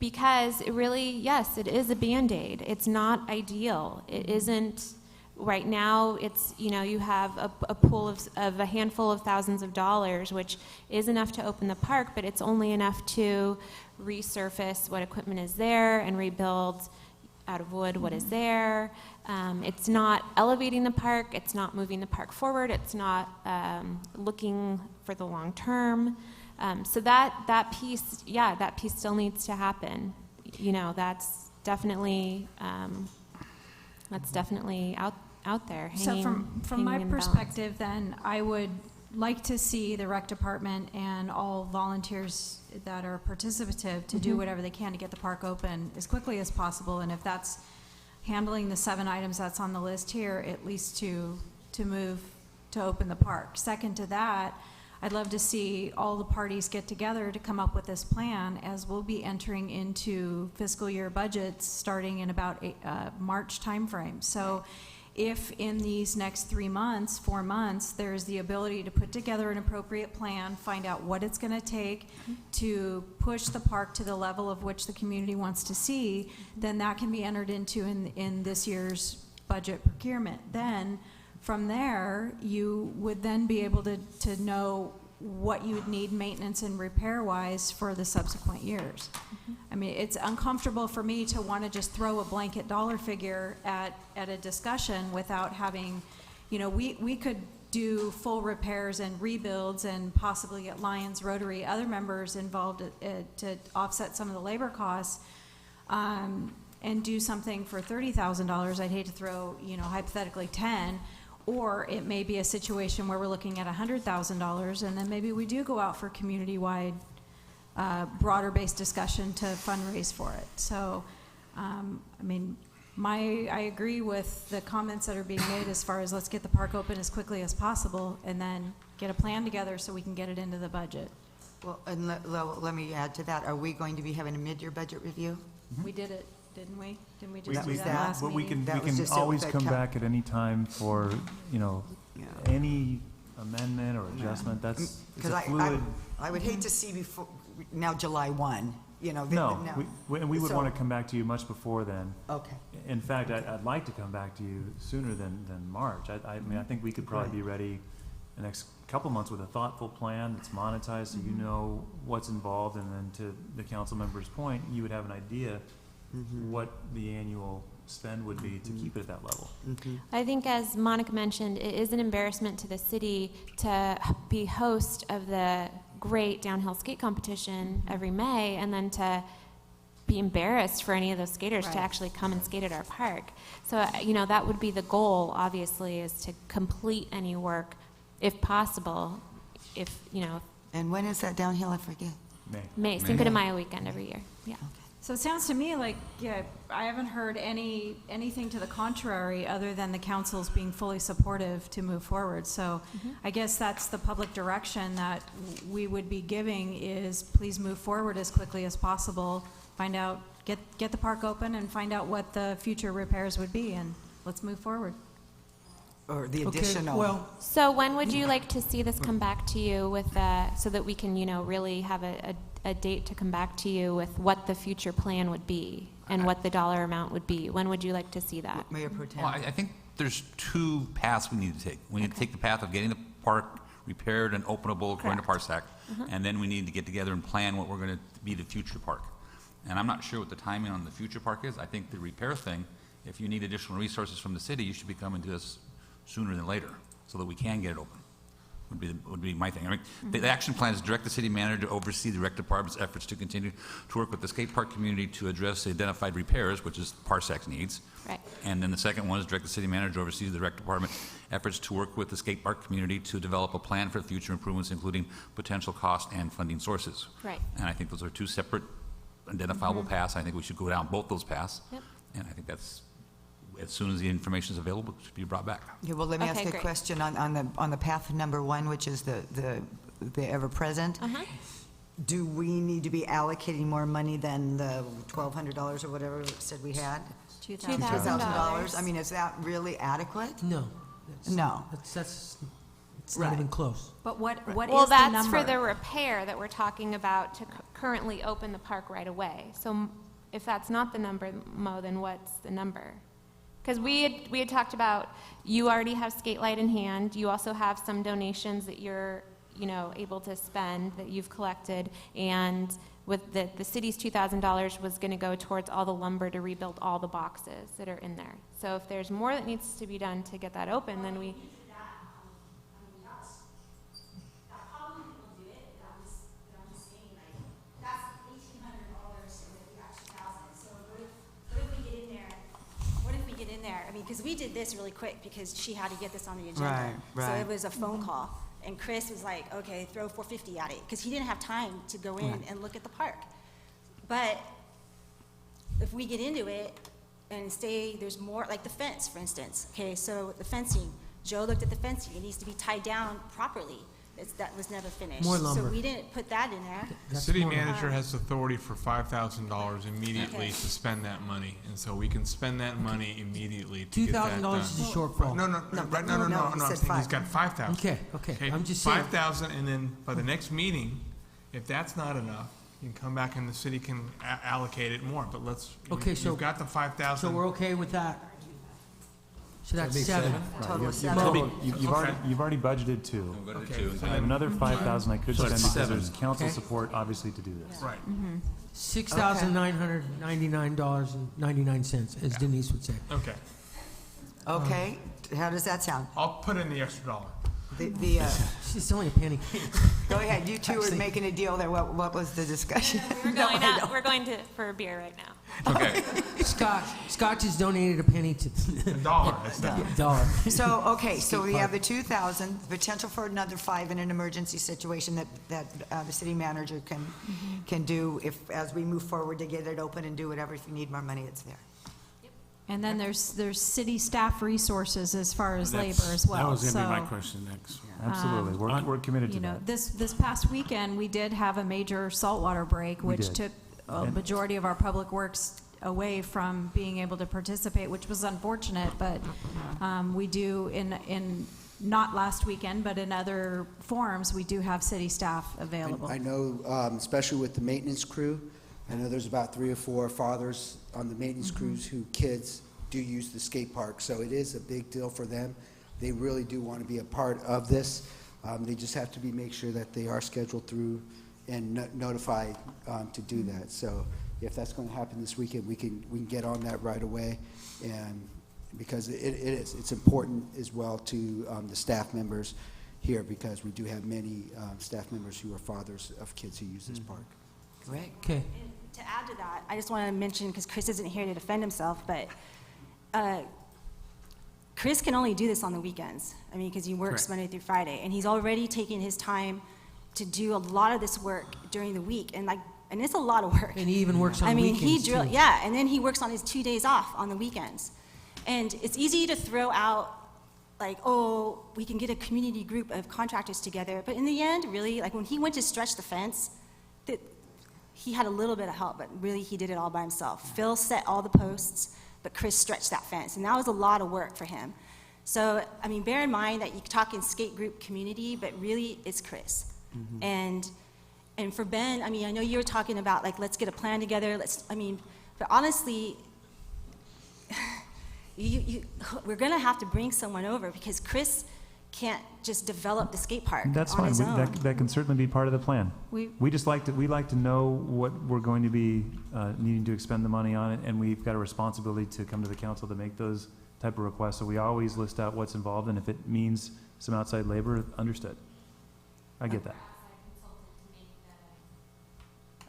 Because it really, yes, it is a Band-Aid. It's not ideal. It isn't, right now, it's, you have a pool of a handful of thousands of dollars, which is enough to open the park, but it's only enough to resurface what equipment is there and rebuild out of wood what is there. It's not elevating the park. It's not moving the park forward. It's not looking for the long term. So that piece, that piece still needs to happen. That's definitely out there. So from my perspective, then, I would like to see the rec department and all volunteers that are participative to do whatever they can to get the park open as quickly as possible. And if that's handling the 7 items that's on the list here, at least to move to open the park. Second to that, I'd love to see all the parties get together to come up with this plan, as we'll be entering into fiscal year budgets starting in about March timeframe. So if in these next 4 months, there's the ability to put together an appropriate plan, find out what it's going to take to push the park to the level of which the community wants to see, then that can be entered into in this year's budget procurement. Then from there, you would then be able to know what you would need maintenance and repair-wise for the subsequent years. I mean, it's uncomfortable for me to want to just throw a blanket dollar figure at a discussion without having, we could do full repairs and rebuilds and possibly get Lions, Rotary, other members involved to offset some of the labor costs, and do something for $30,000. I'd hate to throw, hypothetically 10. Or it may be a situation where we're looking at $100,000, and then maybe we do go out for community-wide, broader-based discussion to fundraise for it. So, I agree with the comments that are being made as far as let's get the park open as quickly as possible, and then get a plan together so we can get it into the budget. Well, and let me add to that. Are we going to be having a mid-year budget review? We did it, didn't we? Didn't we just do We that last but meeting? we can always come back at any time for, any amendment or adjustment. It's a fluid. I would hate to see before, now July 1, No, we would want to come back to you much before then. Okay. In fact, I'd like to come back to you sooner than March. I think we could probably be ready the next couple months with a thoughtful plan that's monetized, so you know what's involved, and then to the council member's point, you would have an idea what the annual spend would be to keep it at that level. I think, as Monica mentioned, it is an embarrassment to the city to be host of the great downhill skate competition every May, and then to be embarrassed for any of those skaters to actually come and skate at our park. So, that would be the goal, obviously, is to complete any work, if possible, And when is that downhill? I forget. May, Cinco de Mayo weekend every year, yeah. So it sounds to me like, I haven't heard anything to the contrary other than the council's being fully supportive to move forward. So I guess that's the public direction that we would be giving, is please move forward as quickly as possible, find out, get the park open and find out what the future repairs would be, and let's move forward. Or the additional. Well, So when would you like to see this come back to you with, so that we can, really have a date to come back to you with what the future plan would be and what the dollar amount would be? When would you like to see that? Mayor Pro Tem. Well, I think there's two paths we need to take. We need to take the path of getting the park repaired and openable according to Parsac, and then we need to get together and plan what we're going to be the future park. And I'm not sure what the timing on the future park is. I think the repair thing, if you need additional resources from the city, you should be coming to us sooner than later, so that we can get it open, would be my thing. I mean, the action plan is direct the city manager to oversee the rec department's efforts to continue to work with the skate park community to address the identified repairs, which is Parsac's needs. Right. And then the second one is direct the city manager to oversee the rec department efforts to work with the skate park community to develop a plan for future improvements, including potential cost and funding sources. Right. And I think those are two separate identifiable paths. I think we should go down both those paths. Yep. And I think that's, as soon as the information is available, it should be brought back. Yeah, well, let me Okay, ask a great. question on the path number one, which is the ever-present. Do we need to be allocating more money than the $1,200 or whatever it said we had? $2,000. I mean, is that really adequate? no. No. It's not even close. But what is the number? Well, that's for the repair that we're talking about to currently open the park right away. So if that's not the number, Mo, then what's the number? Because we had talked about, you already have skate light in hand. You also have some donations that you're, able to spend that you've collected. And with the city's $2,000 was going to go towards all the lumber to rebuild all the boxes that are in there. So if there's more that needs to be done to get that open, then we... Because we did this really quick because she had to get this on the agenda. Right. So it was a phone call. And Chris was like, okay, throw $450 at it, because he didn't have time to go in and look at the park. But if we get into it and say there's more, like the fence, for instance. Okay, so the fencing, Joe looked at the fencing. It needs to be tied down properly. That was never finished. More lumber. So we didn't put that in there. The city manager has authority for $5,000 immediately to spend that money, and so we can spend that money immediately to get that done. $2,000 is a shortfall. No, I'm saying he's got 5,000. Okay, I'm just saying. 5,000, and then by the next meeting, if that's not enough, you can come back and the city can allocate it more, but you've got the 5,000. So we're okay with that? So that's seven. Total of Well, you've already budgeted two. I have another 5,000 I could spend because there's council support, obviously, to do this. Right. $6,999.99, as Denise would say. Okay. Okay, how does that sound? I'll put in the extra dollar. It's only a penny. Go ahead, you two were making a deal there. What was the discussion? We're going out. We're going for a beer right now. Okay. Scotch has donated a penny to $1. dollar. So, okay, so we have the 2,000, potential for another 5 in an emergency situation that the city manager can do as we move forward to get it open and do whatever. If you need more money, it's there. And then there's city staff resources as far as labor as well. That was going to be my So, question next. Absolutely, we're committed to that. this past weekend, we did have a major saltwater break, which took a majority of our public works away from being able to participate, which was unfortunate, but we do in not last weekend, but in other forums, we do have city staff available. I know, especially with the maintenance crew, I know there's about 3 or 4 fathers on the maintenance crews who kids do use the skate park, so it is a big deal for them. They really do want to be a part of this. They just have to make sure that they are scheduled through and notified to do that. So if that's going to happen this weekend, we can get on that right away, and because it's important as well to the staff members here, because we do have many staff members who are fathers of kids who use this park. Great. Okay. And to add to that, I just want to mention, because Chris isn't here to defend himself, but Chris can only do this on the weekends. I mean, because he works Monday through Friday, and he's already taken his time to do a lot of this work during the week, and it's a lot of work. And he even works on weekends, too. Yeah, and then he works on his 2 days off on the weekends. And it's easy to throw out, like, oh, we can get a community group of contractors together, but in the end, really, like when he went to stretch the fence, he had a little bit of help, but really he did it all by himself. Phil set all the posts, but Chris stretched that fence, and that was a lot of work for him. So, I mean, bear in mind that you talk in skate group community, but really it's Chris. And for Ben, I mean, I know you were talking about, like, let's get a plan together, but honestly, we're gonna have to bring someone over, because Chris can't just develop the skate park That's on fine. his own. That can certainly be part of the plan. We like to know what we're going to be needing to expend the money on it, and we've got a responsibility to come to the council to make those type of requests. So we always list out what's involved, and if it means some outside labor, understood. I get that.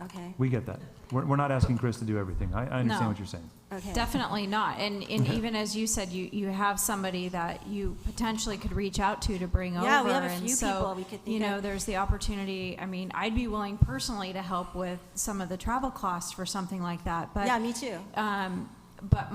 Okay. We get that. We're not asking Chris to do everything. I understand No. what you're saying. Okay. Definitely not. And even as you said, you have somebody that you potentially could reach out to bring over. Yeah, we have a And few so, people we could think you know, of. there's the opportunity. I mean, I'd be willing personally to help with some of the travel costs for something like that. But Yeah, me too. But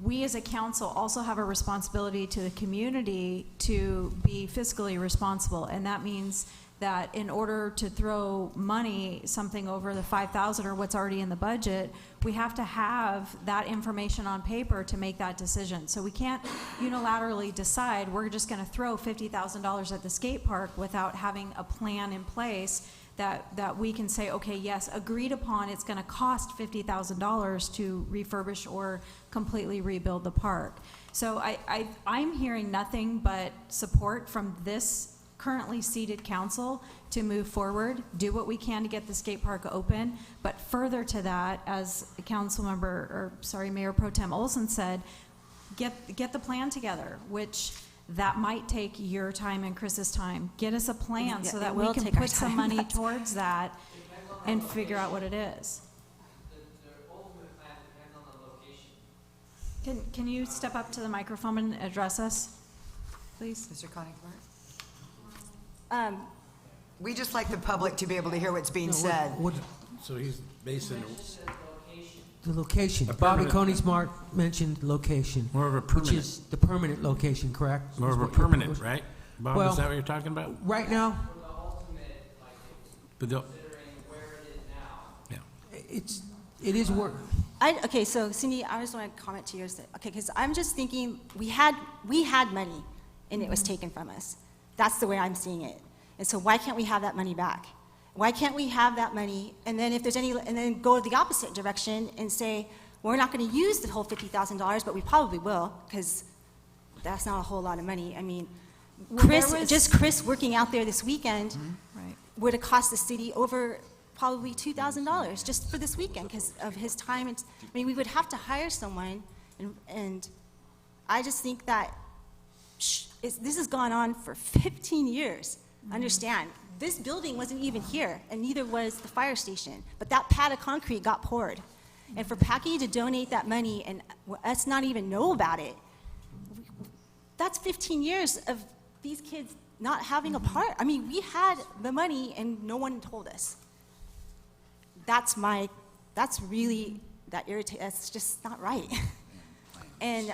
we as a council also have a responsibility to the community to be fiscally responsible, and that means that in order to throw money, something over the 5,000 or what's already in the budget, we have to have that information on paper to make that decision. So we can't unilaterally decide we're just going to throw $50,000 at the skate park without having a plan in place that we can say, okay, yes, agreed upon, it's going to cost $50,000 to refurbish or completely rebuild the park. So I'm hearing nothing but support from this currently seated council to move forward, do what we can to get the skate park open, but further to that, as Mayor Pro Tem Olson said, get the plan together, which that might take your time and Chris's time. Get us a plan so that we can put some money towards that and figure out what it is. The ultimate plan depends on the location. Can you step up to the microphone and address us, please? Mr. Konigsberg? We just like the public to be able to hear what's being said. So he's basing The location. A Bobby permanent- Koenigsmark mentioned location. More of a Which permanent. is the permanent location, correct? more Is of a what you're- permanent, right? Bob, Well, is that what you're talking about? Right now, But the- it is work. Okay, so Cindy, I just want to comment to yours. Okay, because I'm just thinking we had money, and it was taken from us. That's the way I'm seeing it. And so why can't we have that money back? Why can't we have that money, and then if there's any, and then go the opposite direction and say, well, we're not going to use the whole $50,000, but we probably will, because that's not a whole lot of money. I mean, Well, Chris, there was- just Chris working out there this weekend Right. would have cost the city over probably $2,000 just for this weekend because of his time. And, I mean, we would have to hire someone, and I just think that this has gone on for 15 years. Understand, this building wasn't even here, and neither was the fire station, but that pad of concrete got poured. And for Packy to donate that money and us not even know about it, that's 15 years of these kids not having a part. I mean, we had the money and no one told us. That's just not right. And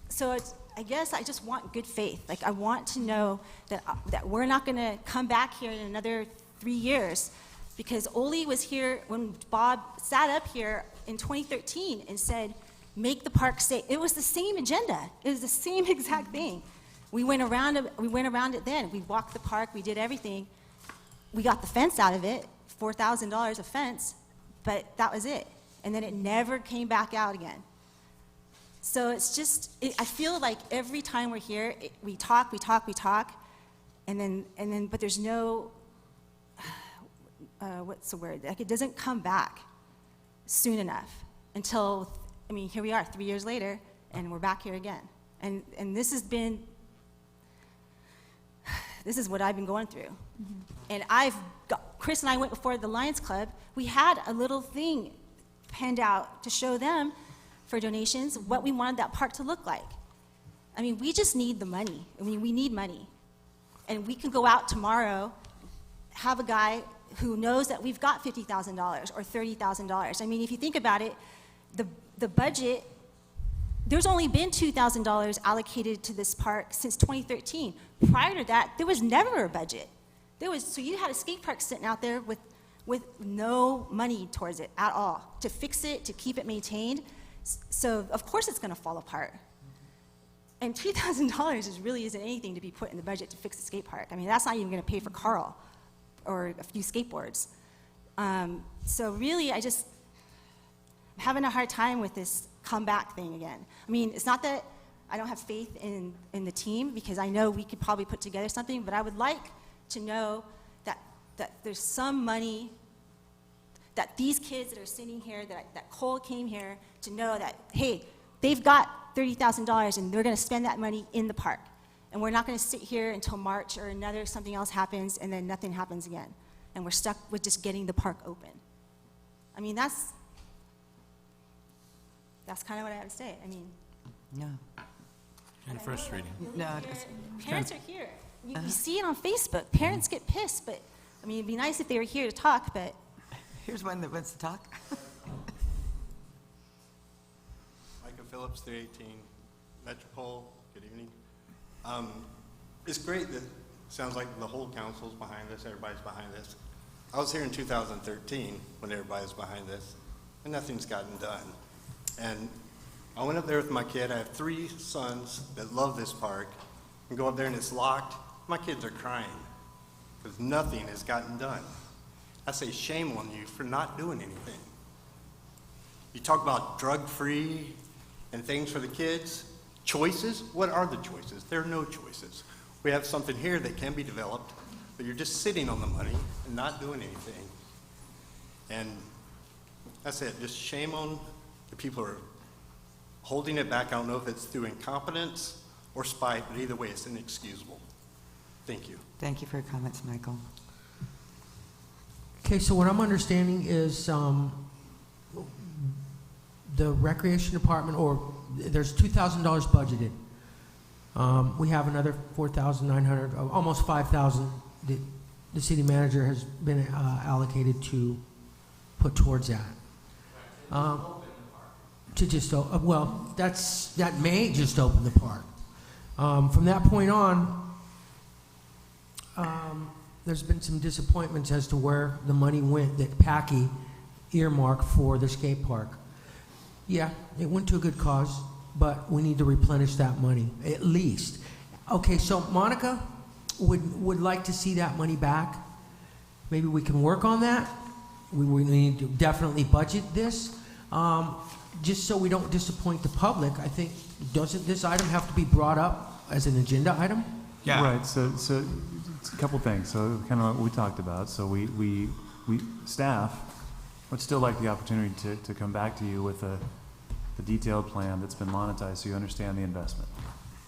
so I guess I just want good faith. Like, I want to know that we're not going to come back here in another 3 years, because Oli was here when Bob sat up here in 2013 and said, make the park safe. It was the same agenda. It was the same exact thing. We went around it then. We walked the park. We did everything. We got the fence out of it, $4,000 a fence, but that was it. And then it never came back out again. So it's just, I feel like every time we're here, we talk, but there's no, what's the word? Like, it doesn't come back soon enough until, I mean, here we are 3 years later, and we're back here again. And this is what I've been going through. And Chris and I went before the Lions Club. We had a little thing penned out to show them for donations what we wanted that park to look like. I mean, we just need the money. I mean, we need money. And we can go out tomorrow, have a guy who knows that we've got $50,000 or $30,000. I mean, if you think about it, the budget, there's only been $2,000 allocated to this park since 2013. Prior to that, there was never a budget. So you had a skate park sitting out there with no money towards it at all, to fix it, to keep it maintained. So of course it's gonna fall apart. And $2,000 really isn't anything to be put in the budget to fix the skate park. I mean, that's not even gonna pay for Carl or a few skateboards. So really, I'm having a hard time with this comeback thing again. I mean, it's not that I don't have faith in the team, because I know we could probably put together something, but I would like to know that there's some money, that these kids that are sitting here, that Cole came here to know that, hey, they've got $30,000 and they're gonna spend that money in the park. And we're not gonna sit here until March or something else happens and then nothing happens again. And we're stuck with just getting the park open. I mean, that's kind of what I have to say. I mean. Yeah. Any first reading? No. Parents are here. You see it on Facebook. Parents get pissed, but, I mean, it'd be nice if they were here to talk, but. Here's one that wants to talk. Micah Phillips, 318 Metropole. Good evening. It's great that it sounds like the whole council's behind this, everybody's behind this. I was here in 2013 when everybody was behind this, and nothing's gotten done. And I went up there with my kid. I have 3 sons that love this park. And go up there and it's locked. My kids are crying because nothing has gotten done. I say shame on you for not doing anything. You talk about drug-free and things for the kids. Choices? What are the choices? There are no choices. We have something here that can be developed, but you're just sitting on the money and not doing anything. And that's it. Just shame on the people who are holding it back. I don't know if it's through incompetence or spite, but either way, it's inexcusable. Thank you. Thank you for your comments, Michael. Okay, so what I'm understanding is the recreation department, or there's $2,000 budgeted. We have another $4,900, almost $5,000 that the city manager has been allocated to put towards that. To just, well, that may just open the park. From that point on, there's been some disappointments as to where the money went that Packy earmarked for the skate park. Yeah, it went to a good cause, but we need to replenish that money, at least. Okay, so Monica would like to see that money back. Maybe we can work on that. We need to definitely budget this. Just so we don't disappoint the public, I think, doesn't this item have to be brought up as an agenda item? Yeah. Right, so it's a couple things. So kind of what we talked about. So we staff would still like the opportunity to come back to you with a detailed plan that's been monetized so you understand the investment,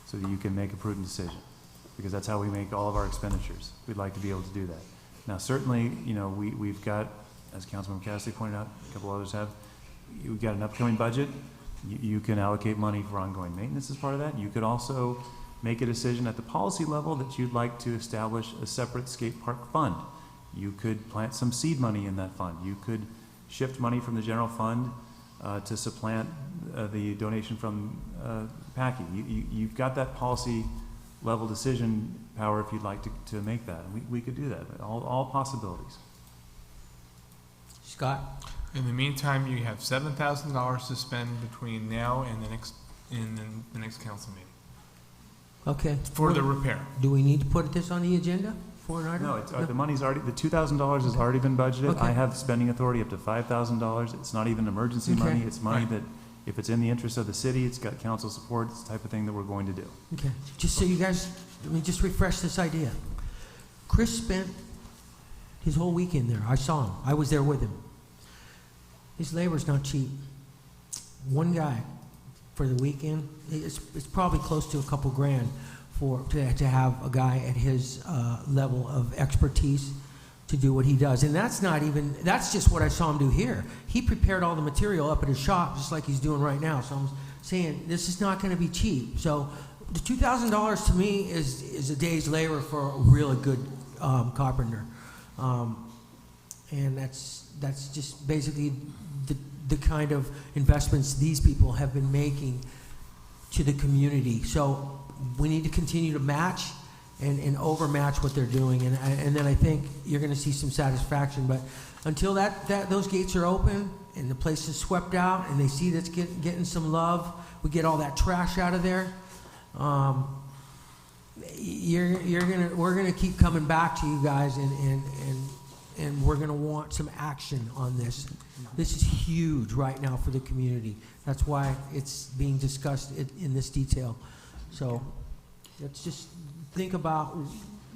so that you can make a prudent decision, because that's how we make all of our expenditures. We'd like to be able to do that. Now, certainly, you know, we've got, as Councilman Cassidy pointed out, a couple others have, you've got an upcoming budget. You can allocate money for ongoing maintenance as part of that. You could also make a decision at the policy level that you'd like to establish a separate skate park fund. You could plant some seed money in that fund. You could shift money from the general fund to supplant the donation from Packy. You've got that policy level decision power if you'd like to make that. We could do that. All possibilities. Scott? In the meantime, you have $7,000 to spend between now and the next council meeting. Okay. For the repair. Do we need to put this on the agenda for an item? No, the money's already, the $2,000 has already been budgeted. Okay. I have spending authority up to $5,000. It's not even emergency Okay. money. It's money that, if it's in the interest of the city, it's got council support, it's the type of thing that we're going to do. Okay, just so you guys, let me just refresh this idea. Chris spent his whole weekend there. I saw him. I was there with him. His labor's not cheap. One guy for the weekend, it's probably close to a couple grand to have a guy at his level of expertise to do what he does. And that's just what I saw him do here. He prepared all the material up at his shop just like he's doing right now. So I'm saying this is not going to be cheap. So the $2,000 to me is a day's labor for a really good carpenter. And that's just basically the kind of investments these people have been making to the community. So we need to continue to match and overmatch what they're doing, and then I think you're going to see some satisfaction. But until those gates are open and the place is swept out and they see that's getting some love, we get all that trash out of there. We're gonna keep coming back to you guys, and we're gonna want some action on this. This is huge right now for the community. That's why it's being discussed in this detail. So let's just think about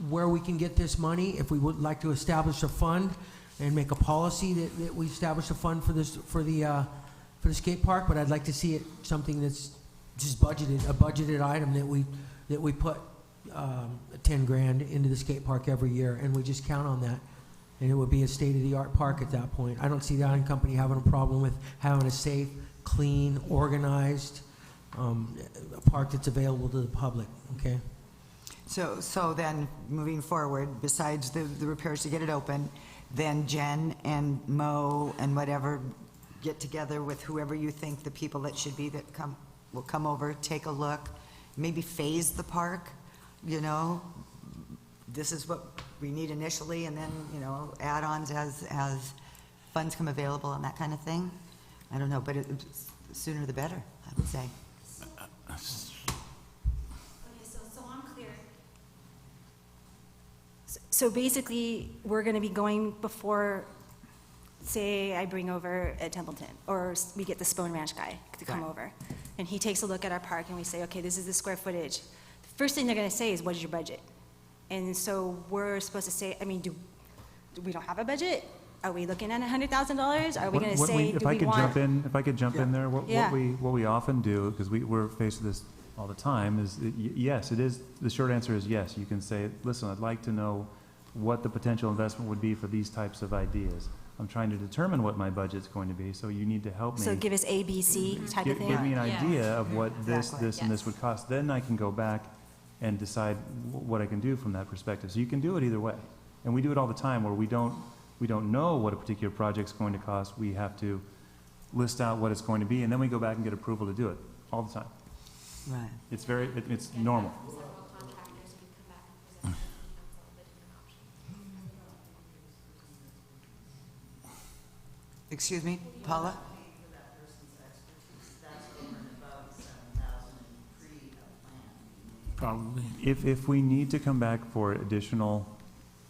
where we can get this money. If we would like to establish a fund and make a policy that we establish a fund for the skate park, but I'd like to see it something that's just a budgeted item that we put 10 grand into the skate park every year, and we just count on that. And it would be a state-of-the-art park at that point. I don't see the island company having a problem with having a safe, clean, organized a park that's available to the public, okay? So then, moving forward, besides the repairs to get it open, then Jen and Mo and whatever get together with whoever you think the people that should be that will come over, take a look, maybe phase the park, you know, this is what we need initially, and then, you know, add-ons as funds come available and that kind of thing. I don't know, but sooner the better, I would say. Okay, so I'm clear. So basically, we're going to be going before, say, I bring over Ed Templeton, or we get the Spone Ranch guy to come over, and he takes a look at our park, and we say, okay, this is the square footage. The first thing they're going to say is, what is your budget? And so we're supposed to say, I mean, do we don't have a budget? Are we looking at $100,000? Are we going to say, if I could jump in there, what we often do, because we're faced with this all the time, is yes, it is. The short answer is yes. You can say, listen, I'd like to know what the potential investment would be for these types of ideas. I'm trying to determine what my budget's going to be, so you need to help me. So give us A, B, C type of thing? Give me an idea of what this, and this would cost. Then I can go back and decide what I can do from that perspective. So you can do it either way. And we do it all the time where we don't know what a particular project's going to cost. We have to list out what it's going to be, and then we go back and get approval to do it all the time. Right. It's it's normal. Excuse me, Paula? Probably. If we need to come back for additional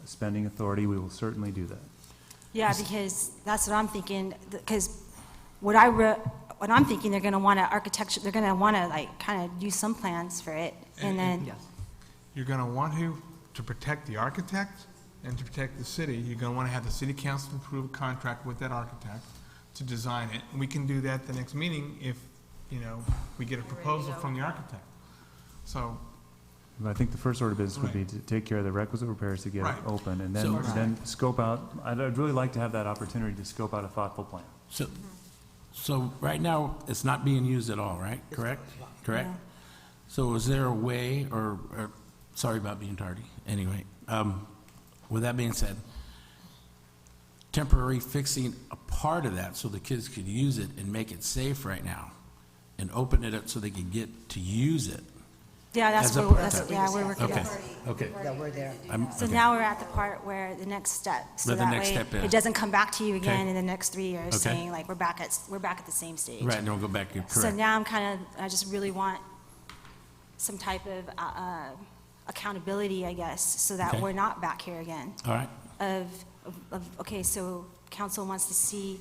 spending authority, we will certainly do that. Yeah, because that's what I'm thinking, because what I'm thinking, they're gonna want to they're gonna want to like kind of do some plans for it, and then. You're gonna want to protect the architect and to protect the city. You're gonna want to have the city council approve a contract with that architect to design it. And we can do that the next meeting if, you know, we get a proposal from the architect. So. I think the first order of business would be to take care of the requisite repairs to get it open, and then scope out. I'd really like to have that opportunity to scope out a thoughtful plan. So right now, it's not being used at all, right? Correct? Correct? Yeah. So is there a way, or sorry about being tardy, anyway. With that being said, temporary fixing a part of that so the kids could use it and make it safe right now, and open it up so they could get to use it. Yeah, that's where we're working. Okay. Yeah, we're there. So now we're at the part where the next step, so that way it doesn't come back to you again in the next 3 years saying like we're back at the same stage. Right, and we'll go back. Correct. So now I just really want some type of accountability, I guess, so that we're not back here again. All right. Okay, so council wants to see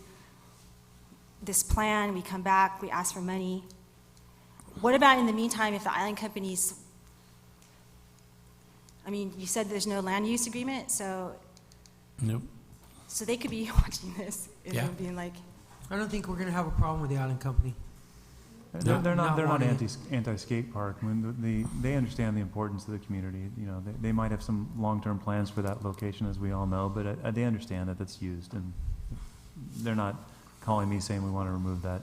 this plan, we come back, we ask for money. What about in the meantime if the island companies I mean, you said there's no land use agreement, so Nope. they could be watching this and Yeah. being like, I don't think we're gonna have a problem with the Island Company. They're not wanting anti-skate park. I mean, they understand the importance of the community. You know, they might have some long-term plans for that location, as we all know, but they understand that that's used, and they're not calling me saying we want to remove that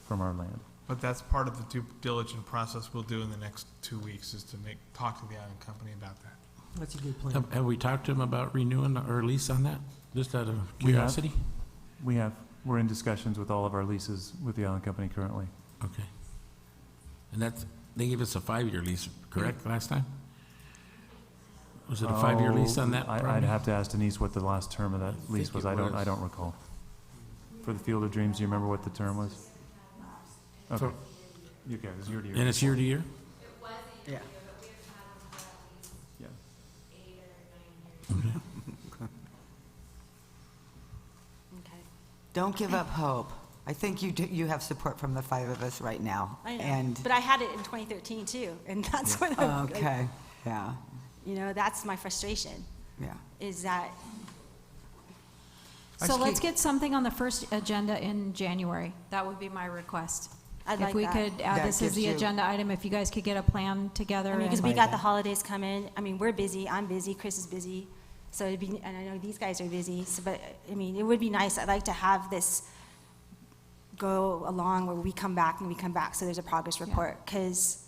from our land. But that's part of the due diligence process we'll do in the next 2 weeks, is to talk to the island company about that. That's a good plan. Have we talked to them about renewing our lease on that? Just out of curiosity? We have. We're in discussions with all of our leases with the island company currently. Okay. And they gave us a 5-year lease, correct, last time? Was it a 5-year lease on that I'd property? have to ask Denise what the last term of that lease think was. it I was. don't recall. For the Field of Dreams, do you remember what the term was? Okay. For- You guys, year to year. And it's year to year? Yeah. Okay. okay. Don't give up hope. I think you have support from the 5 of us right now. I know. And But I had it in 2013 too, and that's what I'm, like, okay, yeah, you know, that's my frustration, yeah. is that, So let's get something on the first agenda in January. That would be my request. I'd like If we that. could add That this as gives the you- agenda item, if you guys could get a plan together. I mean, because and- we got the holidays coming. I mean, we're busy, I'm busy, Chris is busy, so it'd be, and I know these guys are busy, so, but, I mean, it would be nice, I'd like to have this go along where we come back, so there's a progress report, because,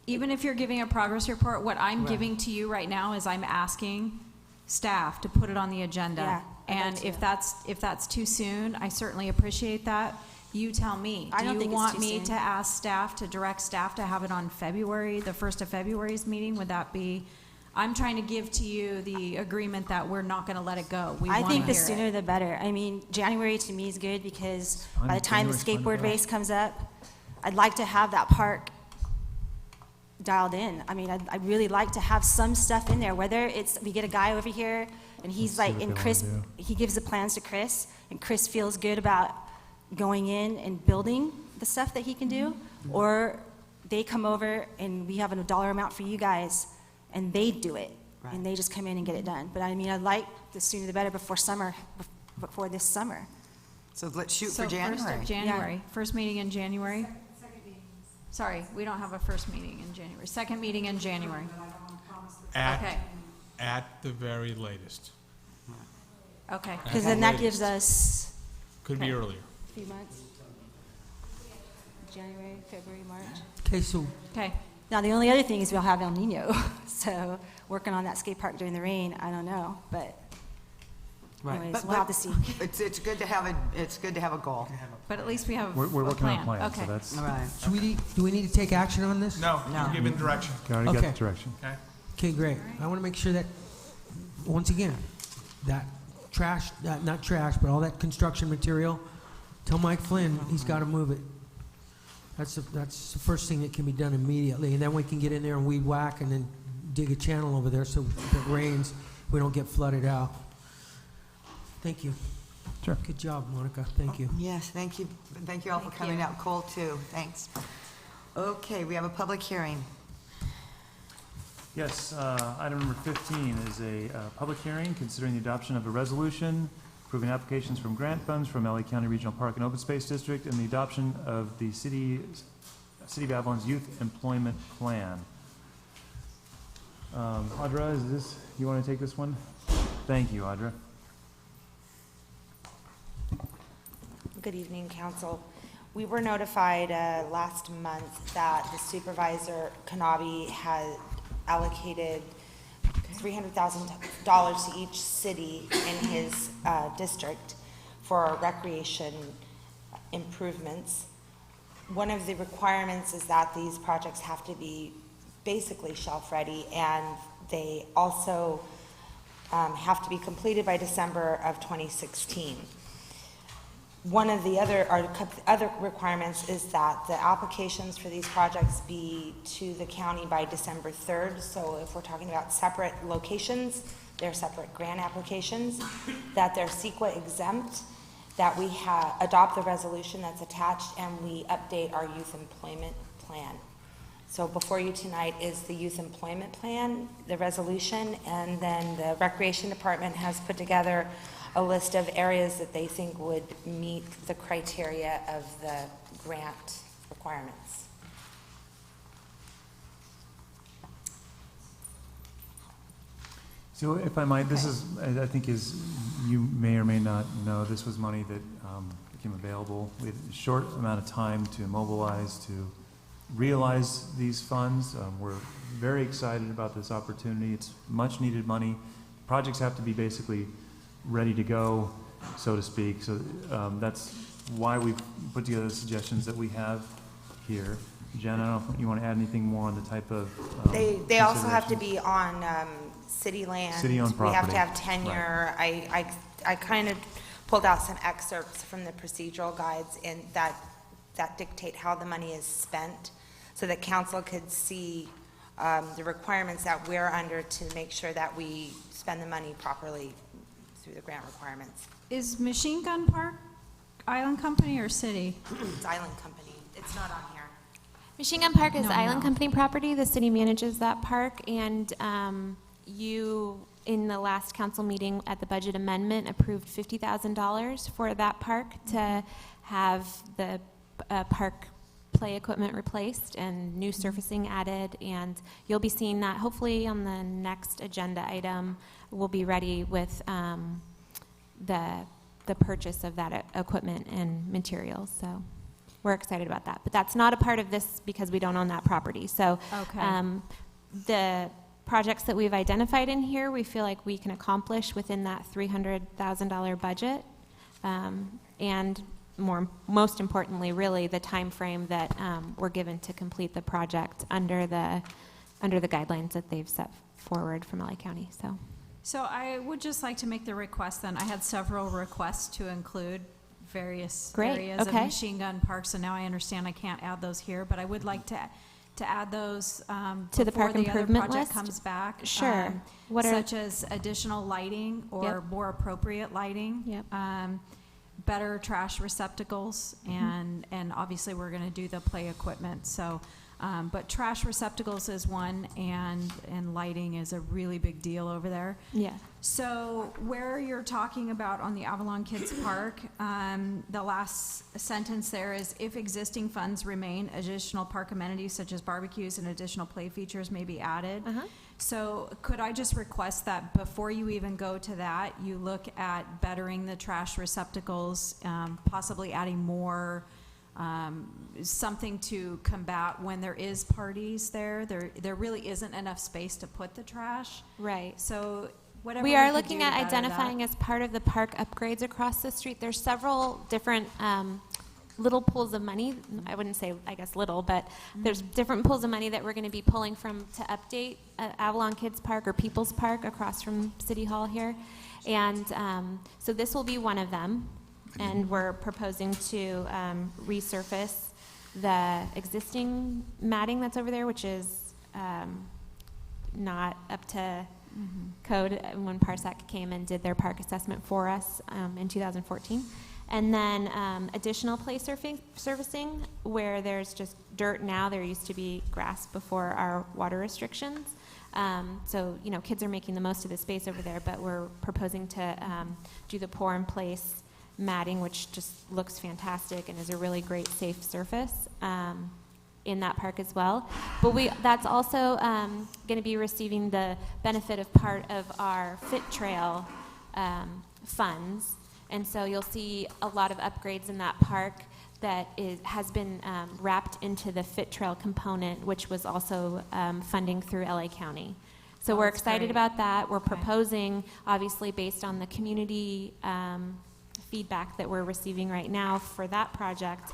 Even if you're giving a progress report, what I'm Right. giving to you right now is I'm asking staff to put it on the agenda. Yeah, I'd like And to. if that's too soon, I certainly appreciate that. You tell me. I don't Do think you it's want too me soon. to ask staff, to direct staff to have it on February, the 1st of February's meeting? Would that be, I'm trying to give to you the agreement that we're not gonna let it go. We I wanna think the hear it. sooner the better. I mean, January to me is good, because Fine, by the time the January's fine skateboard with us. race comes up, I'd like to have that park dialed in. I mean, I'd really like to have some stuff in there, whether it's, we get a guy over here, and he's Let's see like, what and they Chris, wanna he gives the plans to Chris, and Chris feels good about going in and building the stuff that he can do, or they come over and we have a dollar amount for you guys, and they do it, and they just come in and get it done. But I mean, I'd like the sooner the better, before this summer. So let's shoot So for January. 1st of January, first meeting in January? Sorry, we don't have a first meeting in January. Second meeting in January. Okay, At the very latest. okay. Because then that gives us Could be Okay. earlier. a few months. January, February, March. Okay, so Okay. Now, the only other thing is we'll have El Nino, so working on that skate park during the rain, I don't know, but anyways, But- we'll have to see. It's good to have a goal. But at least we have We're a working on a plan. plan, so Okay. that's, All right. do we need to take action on this? No, you're giving direction. you already got Okay. the direction. Okay? Okay, great. I want to make sure that, once again, that trash, not trash, but all that construction material, tell Mike Flynn, he's got to move it. That's the first thing that can be done immediately, and then we can get in there and weed whack and then dig a channel over there, so if it rains, we don't get flooded out. Thank you. Sure. Good job, Monica. Thank you. Yes, thank you. Thank you all for coming out cold, too. Thanks. Okay, we have a public hearing. Yes, item number 15 is a public hearing considering the adoption of a resolution approving applications from grant funds from LA County Regional Park and Open Space District and the adoption of the City of Avalon's Youth Employment Plan. Audra, you want to take this one? Thank you, Audra. Good evening, council. We were notified last month that the supervisor, Kanabi, had allocated $300,000 to each city in his district for recreation improvements. One of the requirements is that these projects have to be basically shelf-ready, and they also have to be completed by December of 2016. One of the other requirements is that the applications for these projects be to the county by December 3rd. So if we're talking about separate locations, they're separate grant applications, that they're CEQA exempt, that we adopt the resolution that's attached, and we update our youth employment plan. So before you tonight is the youth employment plan, the resolution, and then the Recreation Department has put together a list of areas that they think would meet the criteria of the grant requirements. So if I might, this is, I think is, you may or may not know, this was money that became available. We had a short amount of time to mobilize, to realize these funds. We're very excited about this opportunity. It's much needed money. Projects have to be basically ready to go, so to speak. So that's why we've put together the suggestions that we have here. Jen, I don't know if you want to add anything more on the type of They also have to be on city land. City-owned We have to property. have tenure. I kind of pulled out some excerpts from the procedural guides and that dictate how the money is spent, so that council could see the requirements that we're under to make sure that we spend the money properly through the grant requirements. Is Machine Gun Park Island Company or city? It's Island Company. It's not on here. Machine Gun Park is No, Island no. Company property. The city manages that park, and you, in the last council meeting at the budget amendment, approved $50,000 for that park to have the park play equipment replaced and new surfacing added, and you'll be seeing that hopefully on the next agenda item. We'll be ready with the purchase of that equipment and materials, so we're excited about that. But that's not a part of this because we don't own that property. So Okay. the projects that we've identified in here, we feel like we can accomplish within that $300,000 budget, and most importantly, really, the time frame that we're given to complete the project under the guidelines that they've set forward from LA County. So I would just like to make the request then. I had several requests to include various Great, areas of okay. machine gun parks, so now I understand I can't add those here, but I would like to add those To the before park the other improvement project list? comes back. Sure. What are- Such as additional lighting or Yep. more appropriate lighting. Yep. Better trash receptacles, Mm-hmm. and obviously we're going to do the play equipment. So, but trash receptacles is one, and lighting is a really big deal over there. Yeah. So where you're talking about on the Avalon Kids Park, the last sentence there is, if existing funds remain, additional park amenities such as barbecues and additional play features may be added. So could I just request that before you even go to that, you look at bettering the trash receptacles, possibly adding more, something to combat when there is parties there. There really isn't enough space to put the trash. Right. So whatever We are could looking do to at better identifying that. as part of the park upgrades across the street. There's several different little pools of money. I wouldn't say, I guess, little, but there's different pools of money that we're going to be pulling from to update Avalon Kids Park or People's Park across from City Hall here. And so this will be one of them. And we're proposing to resurface the existing matting that's over there, which is not up to code when Parsec came and did their park assessment for us in 2014. And then additional play surfacing where there's just dirt now. There used to be grass before our water restrictions. So, you know, kids are making the most of the space over there, but we're proposing to do the pour in place matting, which just looks fantastic and is a really great safe surface in that park as well. But that's also going to be receiving the benefit of part of our Fit Trail funds. And so you'll see a lot of upgrades in that park that has been wrapped into the Fit Trail component, which was also funding through LA County. So we're excited about that. We're proposing, obviously based on the community feedback that we're receiving right now for that project,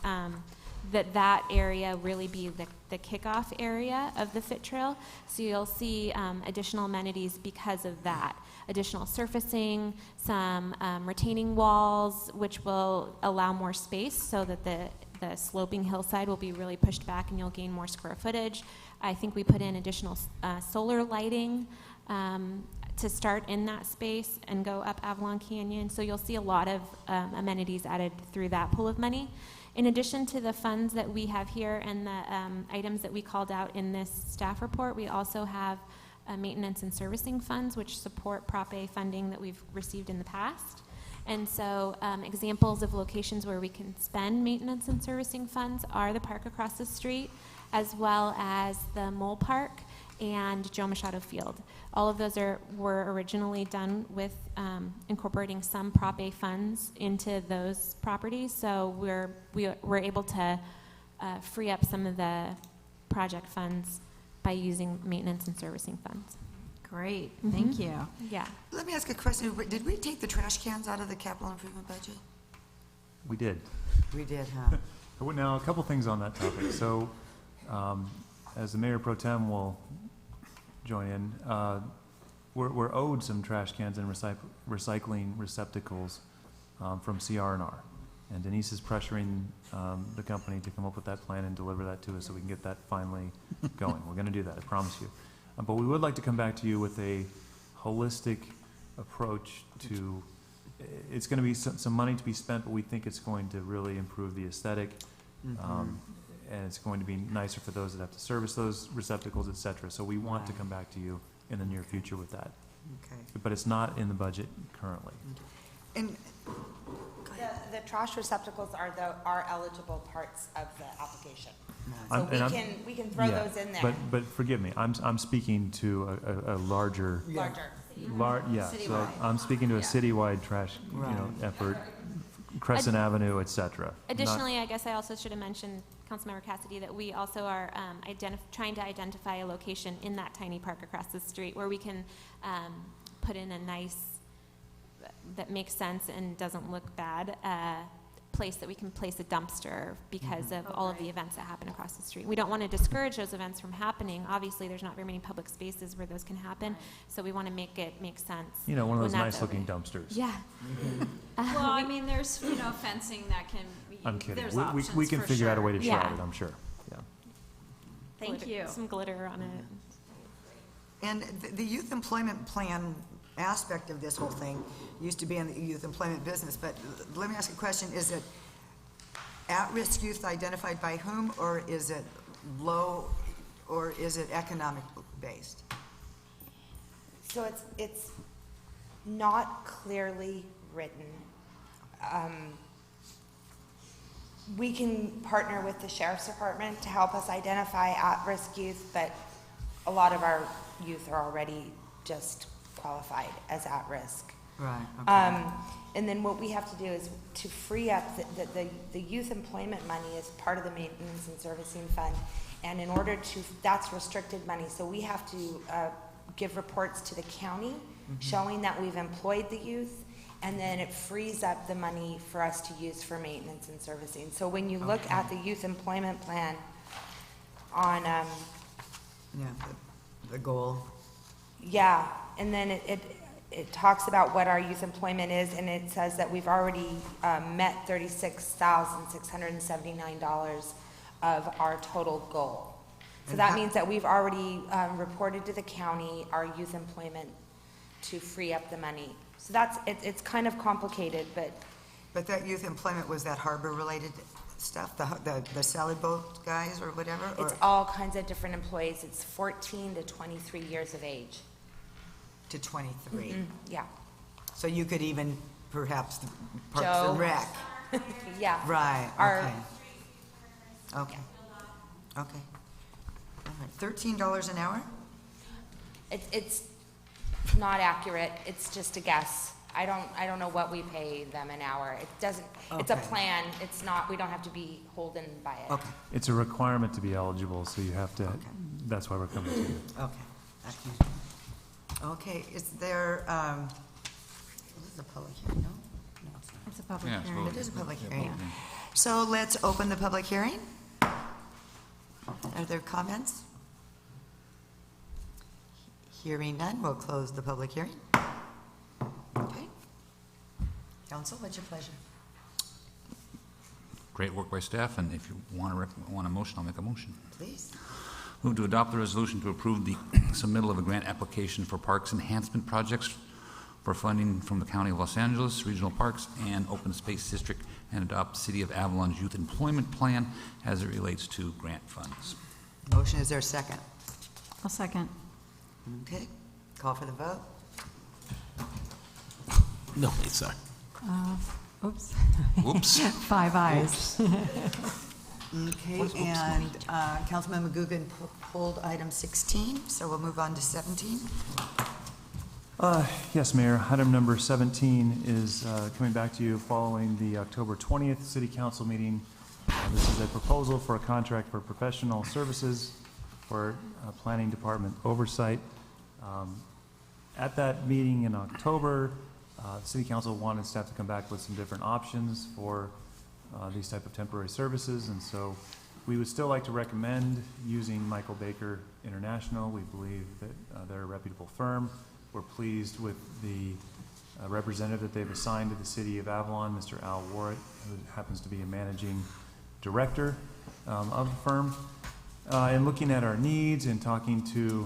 that area really be the kickoff area of the Fit Trail. So you'll see additional amenities because of that. Additional surfacing, some retaining walls, which will allow more space so that the sloping hillside will be really pushed back and you'll gain more square footage. I think we put in additional solar lighting to start in that space and go up Avalon Canyon. So you'll see a lot of amenities added through that pool of money. In addition to the funds that we have here and the items that we called out in this staff report, we also have maintenance and servicing funds, which support Prop A funding that we've received in the past. And so examples of locations where we can spend maintenance and servicing funds are the park across the street, as well as the Mole Park and Joe Machado Field. All of those were originally done with incorporating some Prop A funds into those properties, so we're able to free up some of the project funds by using maintenance and servicing funds. Great, thank you. Yeah. Let me ask a question. Did we take the trash cans out of the capital improvement budget? We did. We did, huh? Now, a couple things on that topic. So, as the Mayor Pro Tem will join in, we're owed some trash cans and recycling receptacles from CR&R. And Denise is pressuring the company to come up with that plan and deliver that to us so we can get that finally going. We're going to do that, I promise you. But we would like to come back to you with a holistic approach to, it's going to be some money to be spent, but we think it's going to really improve the aesthetic. And it's going to be nicer for those that have to service those receptacles, et cetera. So we want to come back to you in the near future with that. Okay. But it's not in the budget currently. And The trash receptacles are eligible parts of the application. I'm- So we can throw yeah, those in there. But forgive me, I'm speaking to a larger. Larger. Yeah, so Citywide. I'm speaking to a citywide trash, effort, Crescent Avenue, et cetera. Additionally, I guess I also should have mentioned, Councilmember Cassidy, that we also are trying to identify a location in that tiny park across the street where we can put in a nice, that makes sense and doesn't look bad, place that we can place a dumpster because of all of the events that happen across the street. We don't want to discourage those events from happening. Obviously, there's not very many public spaces where those can happen, so we want to make it make sense. You know, one of those when that's nice-looking over. dumpsters. Yeah. Well, I mean, there's, fencing that can, I'm kidding. there's We options can for figure out a way to sure. shroud it, I'm sure. Yeah. Thank you. Some glitter on it. And the youth employment plan aspect of this whole thing used to be in the youth employment business, but let me ask a question. Is it at-risk youth identified by whom, or is it low, or is it economic-based? So it's not clearly written. We can partner with the Sheriff's Department to help us identify at-risk youth, but a lot of our youth are already just qualified as at-risk. Right, okay. And then what we have to do is to free up the youth employment money is part of the maintenance and servicing fund. And in order to, that's restricted money. So we have to give reports to the county showing that we've employed the youth, and then it frees up the money for us to use for maintenance and servicing. So when you look at the youth employment plan on, the goal. yeah, and then it talks about what our youth employment is, and it says that we've already met $36,679 of our total goal. So And that how- means that we've already reported to the county our youth employment to free up the money. So it's kind of complicated, but. But that youth employment, was that harbor-related stuff, the salad boat guys or whatever? It's all kinds of different employees. It's 14 to 23 years of age. To 23? Yeah. So you could even perhaps Parks Joe. and Rec? Yeah. Right, Our- okay. Okay. Okay. All right. $13 an hour? It's not accurate. It's just a guess. I don't know what we pay them an hour. It doesn't, it's a Okay. plan. It's not, we don't have to be holden by it. Okay. It's a requirement to be eligible, so you have to, that's why we're coming to you. Okay. Okay, is there, this is a public hearing, no? No, it's not. It's a public Yeah, it's hearing. It is a public Yeah, hearing. public hearing. So let's open the public hearing. Are there comments? Hearing none, we'll close the public hearing. Okay. Council, what's your pleasure? Great work by staff, and if you want a motion, I'll make a motion. Please. Move to adopt the resolution to approve the submittal of a grant application for parks enhancement projects for funding from the County of Los Angeles, Regional Parks, and Open Space District and adopt City of Avalon's Youth Employment Plan as it relates to grant funds. Motion, is there a second? I'll second. Okay, call for the vote. No, wait, sorry. Oops. Whoops. 5 ayes. Okay, and Councilmember Guggen pulled item 16, so we'll move on to 17. Yes, Mayor. Item number 17 is coming back to you following the October 20th City Council meeting. This is a proposal for a contract for professional services for Planning Department oversight. At that meeting in October, the City Council wanted staff to come back with some different options for these type of temporary services, and so we would still like to recommend using Michael Baker International. We believe that they're a reputable firm. We're pleased with the representative that they've assigned to the City of Avalon, Mr. Al Warwick, who happens to be a managing director of the firm. And looking at our needs and talking to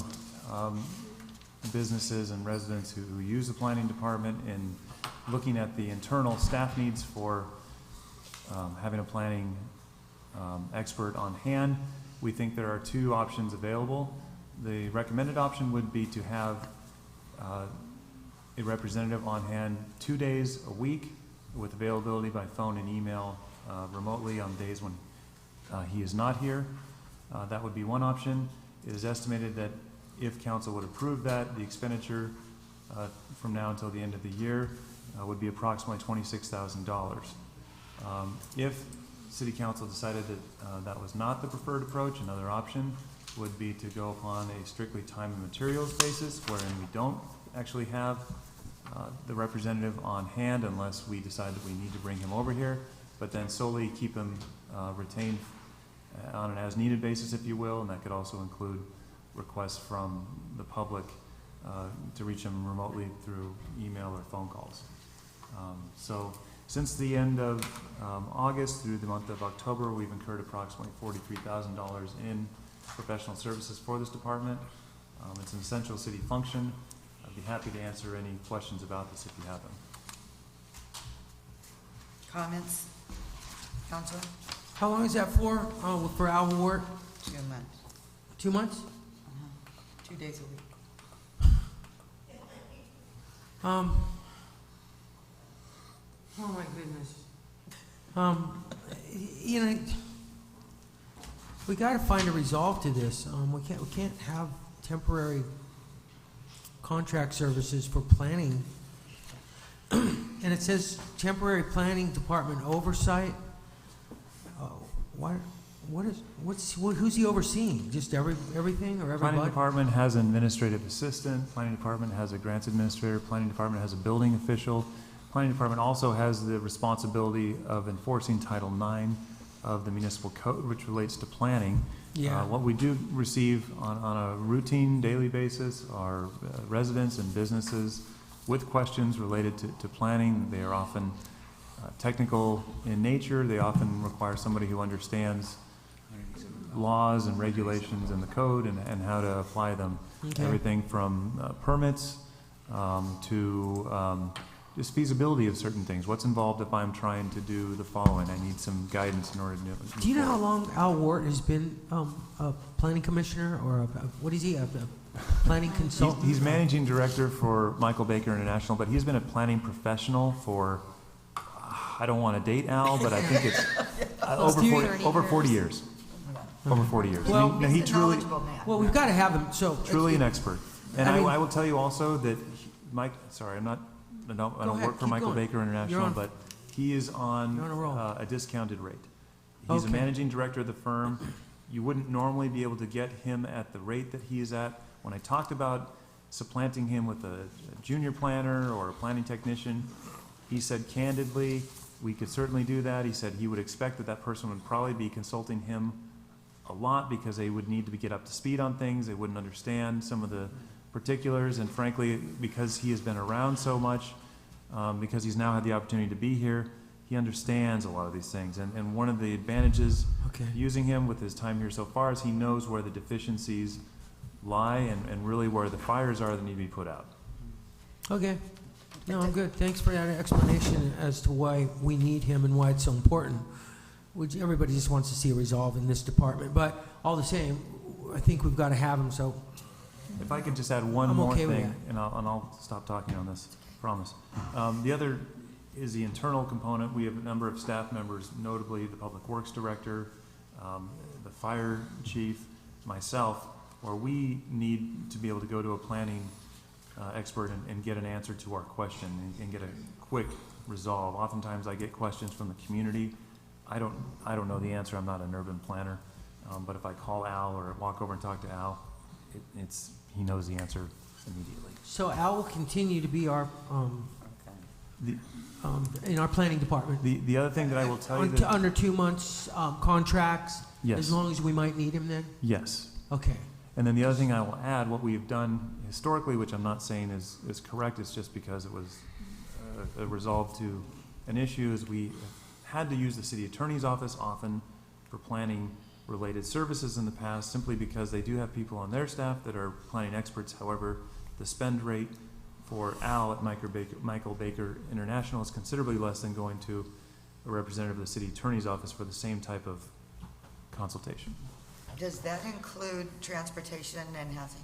businesses and residents who use the planning department, and looking at the internal staff needs for having a planning expert on hand, we think there are 2 options available. The recommended option would be to have a representative on hand 2 days a week with availability by phone and email remotely on days when he is not here. That would be one option. It is estimated that if council would approve that, the expenditure from now until the end of the year would be approximately $26,000. If City Council decided that that was not the preferred approach, another option would be to go upon a strictly time and materials basis, wherein we don't actually have the representative on hand unless we decide that we need to bring him over here, but then solely keep him retained on an as-needed basis, if you will, and that could also include requests from the public to reach him remotely through email or phone calls. So since the end of August through the month of October, we've incurred approximately $43,000 in professional services for this department. It's an essential city function. I'd be happy to answer any questions about this if you have them. Comments? Council? How long is that for Al Ward? 2 months. 2 months? 2 days a week. Oh my goodness. You know, we got to find a resolve to this. We can't have temporary contract services for planning. And it says temporary planning department oversight. Who's he overseeing? Just everything or everybody? Planning department has an administrative assistant. Planning department has a grants administrator. Planning department has a building official. Planning department also has the responsibility of enforcing Title IX of the municipal code, which relates to planning. Yeah. What we do receive on a routine daily basis are residents and businesses with questions related to planning. They are often technical in nature. They often require somebody who understands laws and regulations in the code and how to apply them. Okay. Everything from permits to just feasibility of certain things. What's involved if I'm trying to do the following? I need some guidance in order to do it. Do you know how long Al Ward has been a planning commissioner, or what is he, a planning consultant? He's managing director for Michael Baker International, but he's been a planning professional for, I don't want to date Al, but I think it's over 40 years. Over 40 years. Well, he truly, well, we've got to have him. So truly an expert. And I mean- I will tell you also that Mike. Sorry, I don't work for Michael Baker International, but he is on a discounted rate. He's a managing director of the firm. You wouldn't normally be able to get him at the rate that he is at. When I talked about supplanting him with a junior planner or a planning technician, he said candidly, we could certainly do that. He said he would expect that person would probably be consulting him a lot because they would need to get up to speed on things. They wouldn't understand some of the particulars, and frankly, because he has been around so much, because he's now had the opportunity to be here, he understands a lot of these things. And one of the advantages using him with his time here so far is he knows where the deficiencies lie and really where the fires are that need to be put out. Okay. No, I'm good. Thanks for that explanation as to why we need him and why it's so important. Which everybody just wants to see a resolve in this department, but all the same, I think we've got to have him, so. If I could just add one I'm more okay with thing, and I'll stop talking on this, promise. The other is the internal component. We have a number of staff members, notably the Public Works Director, the Fire Chief, myself, where we need to be able to go to a planning expert and get an answer to our question and get a quick resolve. Oftentimes I get questions from the community. I don't know the answer. I'm not an urban planner. But if I call Al or walk over and talk to Al, he knows the answer immediately. So Al will continue to be our, in our planning department. The other thing that I will tell you Under 2 months contracts? Yes. As long as we might need him then? Yes. Okay. And then the other thing I will add, what we've done historically, which I'm not saying is correct, it's just because it was a resolve to an issue, is we had to use the city attorney's office often for planning related services in the past, simply because they do have people on their staff that are planning experts. However, the spend rate for Al at Michael Baker International is considerably less than going to a representative of the city attorney's office for the same type of consultation. Does that include transportation and housing?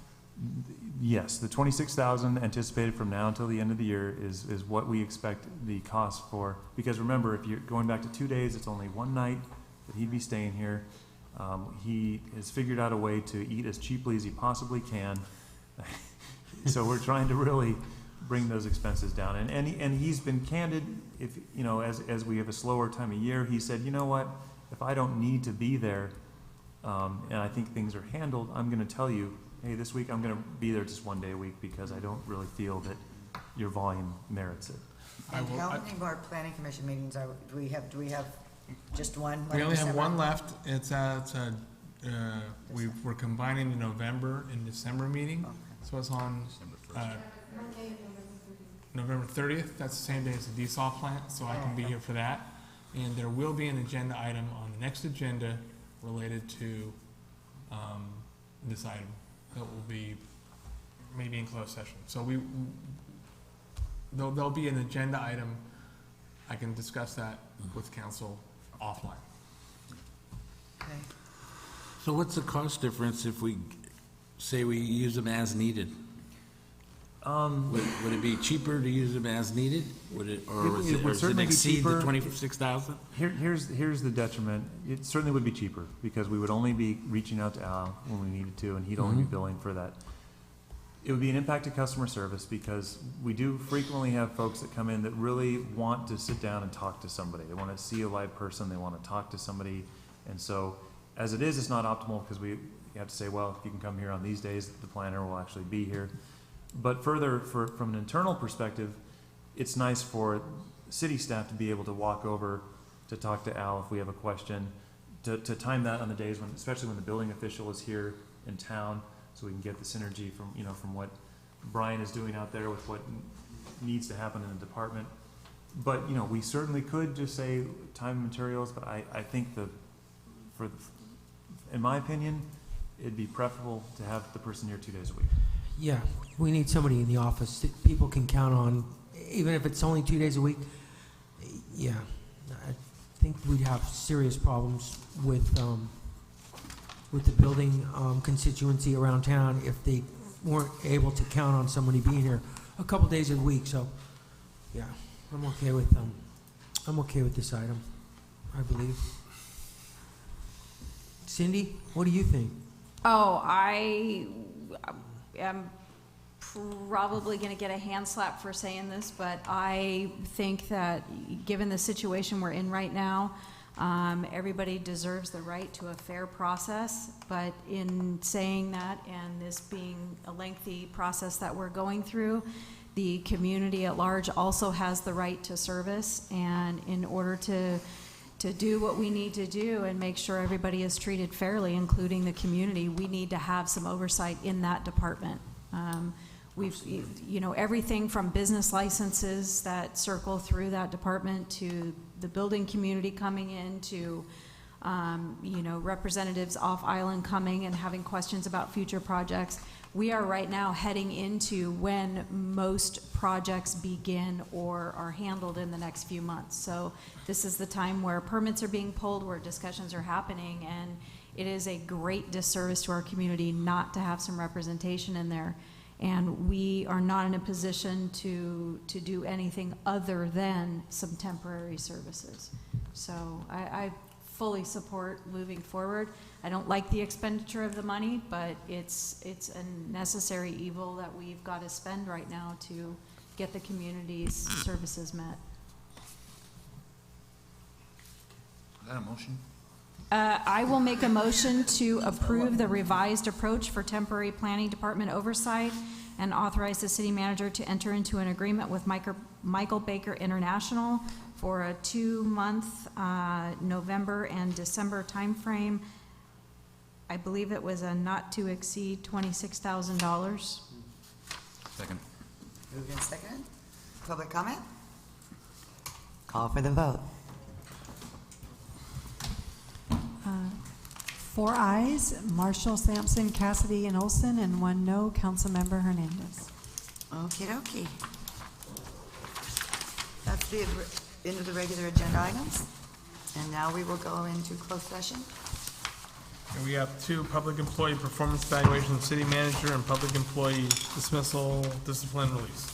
Yes, the 26,000 anticipated from now until the end of the year is what we expect the cost for. Because remember, if you're going back to 2 days, it's only one night that he'd be staying here. He has figured out a way to eat as cheaply as he possibly can. So we're trying to really bring those expenses down. And he's been candid. If you know, as we have a slower time of year, he said, you know what? If I don't need to be there, and I think things are handled, I'm going to tell you, hey, this week I'm going to be there just 1 day a week because I don't really feel that your volume merits it. And how many more planning commission meetings do we have? Do we have just one? We only have one left. We're combining the November and December meeting. Okay. So it's on November 30th. That's the same day as the desal plant, so I can be here for that. And there will be an agenda item on the next agenda related to this item that will be maybe in closed session. So there'll be an agenda item. I can discuss that with council offline. Okay. So what's the cost difference if we say we use them as needed? Would it be cheaper to use them as needed? Would it, or does it exceed the 26,000? Here's the detriment. It certainly would be cheaper because we would only be reaching out to Al when we needed to, and he'd only be billing for that. It would be an impact to customer service because we do frequently have folks that come in that really want to sit down and talk to somebody. They want to see a live person. They want to talk to somebody. And so as it is, it's not optimal because we have to say, well, if you can come here on these days, the planner will actually be here. But further, from an internal perspective, it's nice for city staff to be able to walk over to talk to Al if we have a question, to time that on the days when, especially when the building official is here in town, so we can get the synergy from what Brian is doing out there with what needs to happen in the department. But we certainly could just say time and materials. But I think in my opinion, it'd be preferable to have the person here 2 days a week. Yeah, we need somebody in the office that people can count on, even if it's only 2 days a week. Yeah, I think we'd have serious problems with the building constituency around town if they weren't able to count on somebody being here a couple days a week. So, yeah, I'm okay with this item, I believe. Cindy, what do you think? Oh, I am probably going to get a hand slap for saying this, but I think that given the situation we're in right now, everybody deserves the right to a fair process. But in saying that, and this being a lengthy process that we're going through, the community at large also has the right to service. And in order to do what we need to do and make sure everybody is treated fairly, including the community, we need to have some oversight in that department. Everything from business licenses that circle through that department to the building community coming in to, representatives off island coming and having questions about future projects. we are right now heading into when most projects begin or are handled in the next few months. So this is the time where permits are being pulled, where discussions are happening, and it is a great disservice to our community not to have some representation in there. And we are not in a position to do anything other than some temporary services. So I fully support moving forward. I don't like the expenditure of the money, but it's a necessary evil that we've got to spend right now to get the community's services met. Is that a motion? I will make a motion to approve the revised approach for temporary planning department oversight and authorize the city manager to enter into an agreement with Michael Baker International for a 2-month November and December timeframe. I believe it was a not to exceed $26,000. Second. Moved and seconded. Public comment? Call for the vote. 4 ayes, Marshall, Sampson, Cassidy, and Olson, and 1 no, Councilmember Hernandez. Okie dokie. That's the end of the regular agenda items. And now we will go into closed session. And we have 2 public employee performance evaluations, city manager and public employee dismissal, discipline release.